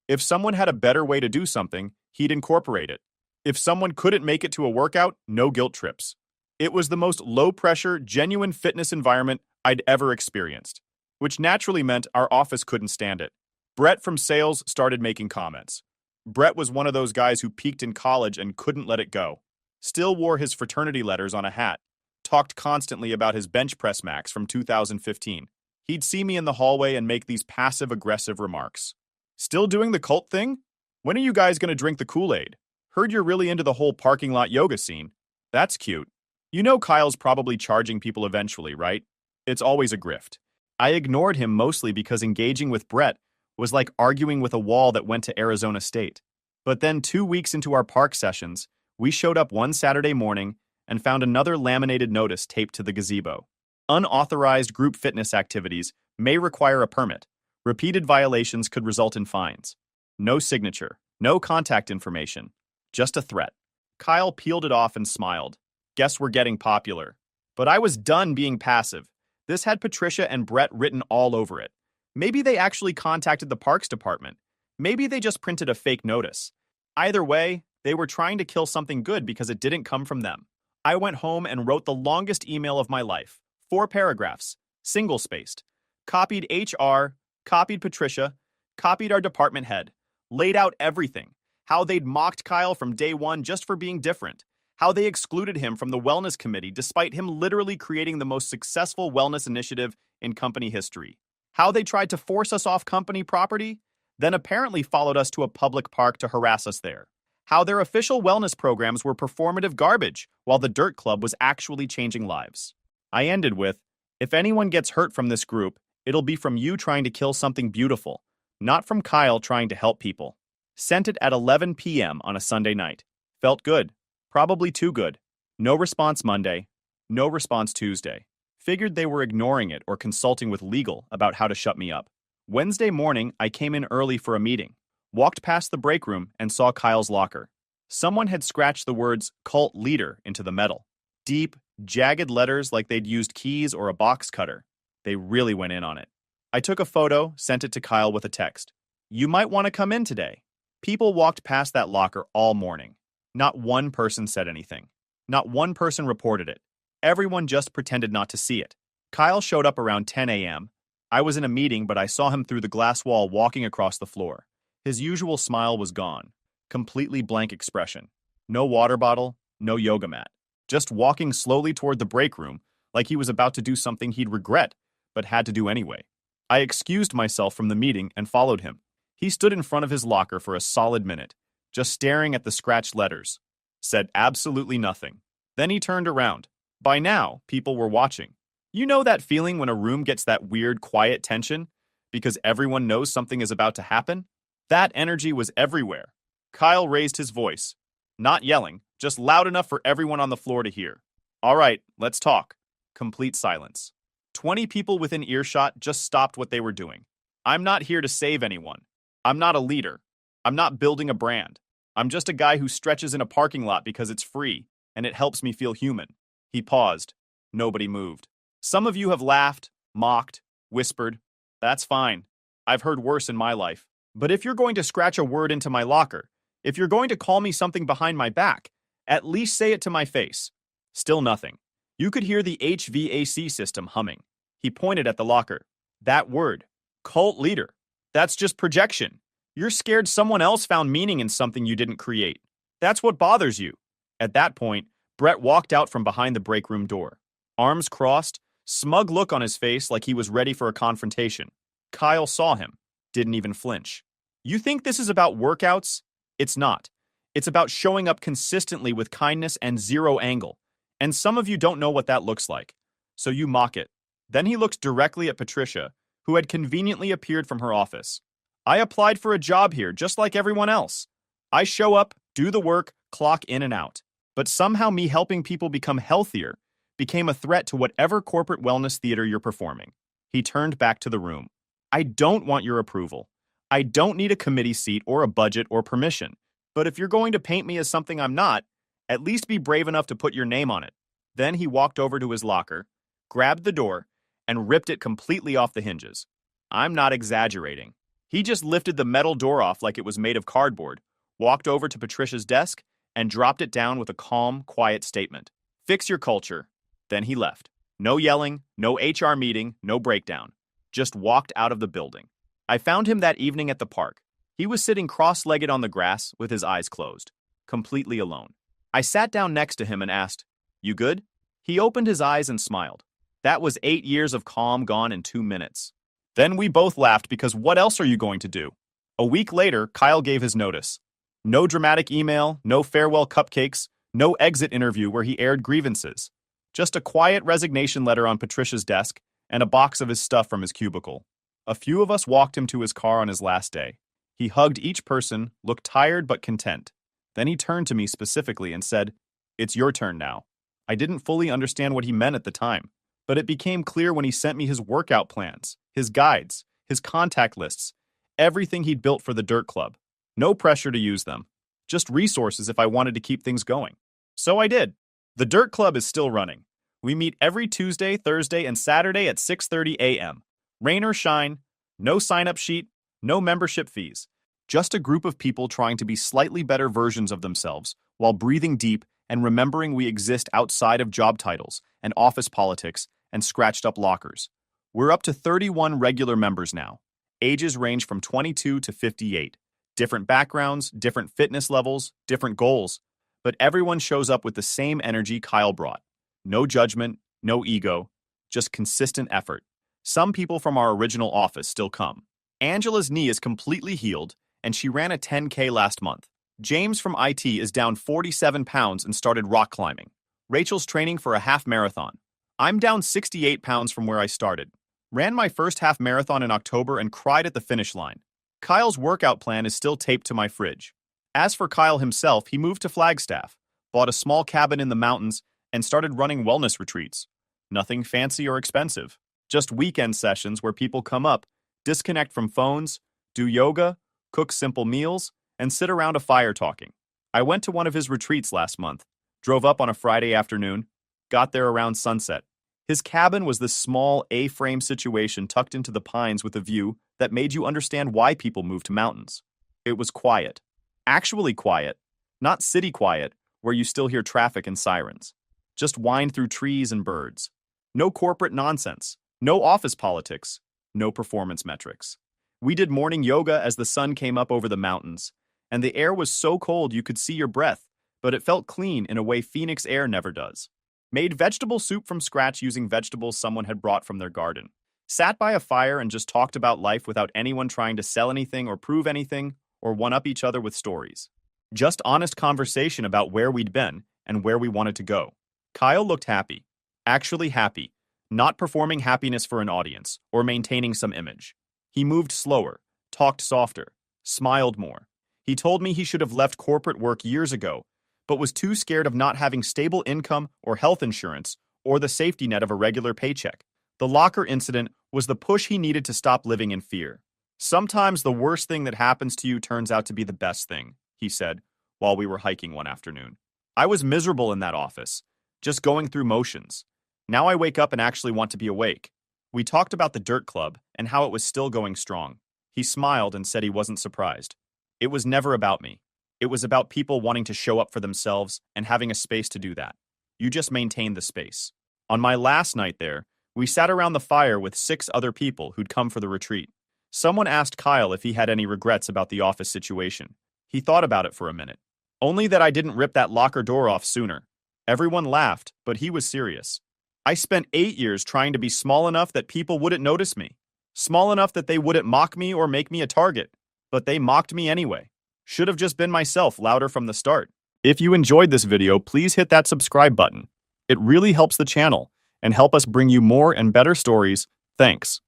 If someone had a better way to do something, he'd incorporate it. If someone couldn't make it to a workout, no guilt trips. It was the most low-pressure, genuine fitness environment I'd ever experienced, which naturally meant our office couldn't stand it. Brett from sales started making comments. Brett was one of those guys who peaked in college and couldn't let it go. Still wore his fraternity letters on a hat. Talked constantly about his bench press max from 2015. He'd see me in the hallway and make these passive-aggressive remarks. Still doing the cult thing? When are you guys going to drink the Kool-Aid? Heard you're really into the whole parking lot yoga scene. That's cute. You know Kyle's probably charging people eventually, right? It's always a grift. I ignored him mostly because engaging with Brett was like arguing with a wall that went to Arizona State. But then 2 weeks into our park sessions, we showed up one Saturday morning and found another laminated notice taped to the gazebo. Unauthorized group fitness activities may require a permit. Repeated violations could result in fines. No signature, no contact information, just a threat. Kyle peeled it off and smiled. Guess we're getting popular. But I was done being passive. This had Patricia and Brett written all over it. Maybe they actually contacted the parks department. Maybe they just printed a fake notice. Either way, they were trying to kill something good because it didn't come from them. I went home and wrote the longest email of my life. 4 paragraphs, single-spaced. Copied HR, copied Patricia, copied our department head. Laid out everything. How they'd mocked Kyle from day one just for being different. How they excluded him from the wellness committee despite him literally creating the most successful wellness initiative in company history. How they tried to force us off company property, then apparently followed us to a public park to harass us there. How their official wellness programs were performative garbage, while the Dirt Club was actually changing lives. I ended with, if anyone gets hurt from this group, it'll be from you trying to kill something beautiful, not from Kyle trying to help people. Sent it at 11 p.m. on a Sunday night. Felt good. Probably too good. No response Monday. No response Tuesday. Figured they were ignoring it or consulting with legal about how to shut me up. Wednesday morning, I came in early for a meeting. Walked past the break room and saw Kyle's locker. Someone had scratched the words cult leader into the metal. Deep, jagged letters like they'd used keys or a box cutter. They really went in on it. I took a photo, sent it to Kyle with a text. You might want to come in today. People walked past that locker all morning. Not one person said anything. Not one person reported it. Everyone just pretended not to see it. Kyle showed up around 10 a.m. I was in a meeting, but I saw him through the glass wall walking across the floor. His usual smile was gone. Completely blank expression. No water bottle, no yoga mat. Just walking slowly toward the break room like he was about to do something he'd regret, but had to do anyway. I excused myself from the meeting and followed him. He stood in front of his locker for a solid minute, just staring at the scratched letters. Said absolutely nothing. Then he turned around. By now, people were watching. You know that feeling when a room gets that weird, quiet tension because everyone knows something is about to happen? That energy was everywhere. Kyle raised his voice, not yelling, just loud enough for everyone on the floor to hear. All right, let's talk. Complete silence. 20 people within earshot just stopped what they were doing. I'm not here to save anyone. I'm not a leader. I'm not building a brand. I'm just a guy who stretches in a parking lot because it's free, and it helps me feel human. He paused. Nobody moved. Some of you have laughed, mocked, whispered. That's fine. I've heard worse in my life. But if you're going to scratch a word into my locker, if you're going to call me something behind my back, at least say it to my face. Still nothing. You could hear the HVAC system humming. He pointed at the locker. That word. Cult leader. That's just projection. You're scared someone else found meaning in something you didn't create. That's what bothers you. At that point, Brett walked out from behind the break room door. Arms crossed, smug look on his face like he was ready for a confrontation. Kyle saw him. Didn't even flinch. You think this is about workouts? It's not. It's about showing up consistently with kindness and zero angle. And some of you don't know what that looks like. So you mock it. Then he looked directly at Patricia, who had conveniently appeared from her office. I applied for a job here just like everyone else. I show up, do the work, clock in and out. But somehow me helping people become healthier became a threat to whatever corporate wellness theater you're performing. He turned back to the room. I don't want your approval. I don't need a committee seat or a budget or permission. But if you're going to paint me as something I'm not, at least be brave enough to put your name on it. Then he walked over to his locker, grabbed the door, and ripped it completely off the hinges. I'm not exaggerating. He just lifted the metal door off like it was made of cardboard, walked over to Patricia's desk, and dropped it down with a calm, quiet statement. Fix your culture. Then he left. No yelling, no HR meeting, no breakdown. Just walked out of the building. I found him that evening at the park. He was sitting cross-legged on the grass with his eyes closed, completely alone. I sat down next to him and asked, "You good?" He opened his eyes and smiled. That was 8 years of calm gone in 2 minutes. Then we both laughed because what else are you going to do? A week later, Kyle gave his notice. No dramatic email, no farewell cupcakes, no exit interview where he aired grievances. Just a quiet resignation letter on Patricia's desk and a box of his stuff from his cubicle. A few of us walked him to his car on his last day. He hugged each person, looked tired but content. Then he turned to me specifically and said, "It's your turn now." I didn't fully understand what he meant at the time, but it became clear when he sent me his workout plans, his guides, his contact lists, everything he'd built for the Dirt Club. No pressure to use them, just resources if I wanted to keep things going. So I did. The Dirt Club is still running. We meet every Tuesday, Thursday, and Saturday at 6:30 a.m. Rain or shine, no sign-up sheet, no membership fees. Just a group of people trying to be slightly better versions of themselves while breathing deep and remembering we exist outside of job titles and office politics and scratched-up lockers. We're up to 31 regular members now. Ages range from 22 to 58. Different backgrounds, different fitness levels, different goals. But everyone shows up with the same energy Kyle brought. No judgment, no ego, just consistent effort. Some people from our original office still come. Angela's knee is completely healed, and she ran a 10K last month. James from IT is down 47 pounds and started rock climbing. Rachel's training for a half marathon. I'm down 68 pounds from where I started. Ran my first half marathon in October and cried at the finish line. Kyle's workout plan is still taped to my fridge. As for Kyle himself, he moved to Flagstaff, bought a small cabin in the mountains, and started running wellness retreats. Nothing fancy or expensive. Just weekend sessions where people come up, disconnect from phones, do yoga, cook simple meals, and sit around a fire talking. I went to one of his retreats last month, drove up on a Friday afternoon, got there around sunset. His cabin was this small A-frame situation tucked into the pines with a view that made you understand why people move to mountains. It was quiet. Actually quiet. Not city quiet, where you still hear traffic and sirens. Just wind through trees and birds. No corporate nonsense. No office politics. No performance metrics. We did morning yoga as the sun came up over the mountains, and the air was so cold you could see your breath, but it felt clean in a way Phoenix air never does. Made vegetable soup from scratch using vegetables someone had brought from their garden. Sat by a fire and just talked about life without anyone trying to sell anything or prove anything or one-up each other with stories. Just honest conversation about where we'd been and where we wanted to go. Kyle looked happy. Actually happy, not performing happiness for an audience or maintaining some image. He moved slower, talked softer, smiled more. He told me he should have left corporate work years ago, but was too scared of not having stable income or health insurance or the safety net of a regular paycheck. The locker incident was the push he needed to stop living in fear. Sometimes the worst thing that happens to you turns out to be the best thing, he said, while we were hiking one afternoon. I was miserable in that office, just going through motions. Now I wake up and actually want to be awake. We talked about the Dirt Club and how it was still going strong. He smiled and said he wasn't surprised. It was never about me. It was about people wanting to show up for themselves and having a space to do that. You just maintain the space. On my last night there, we sat around the fire with 6 other people who'd come for the retreat. Someone asked Kyle if he had any regrets about the office situation. He thought about it for a minute. Only that I didn't rip that locker door off sooner. Everyone laughed, but he was serious. I spent 8 years trying to be small enough that people wouldn't notice me. Small enough that they wouldn't mock me or make me a target. But they mocked me anyway. Should have just been myself louder from the start. If you enjoyed this video, please hit that subscribe button. It really helps the channel and help us bring you more and better stories. Thanks.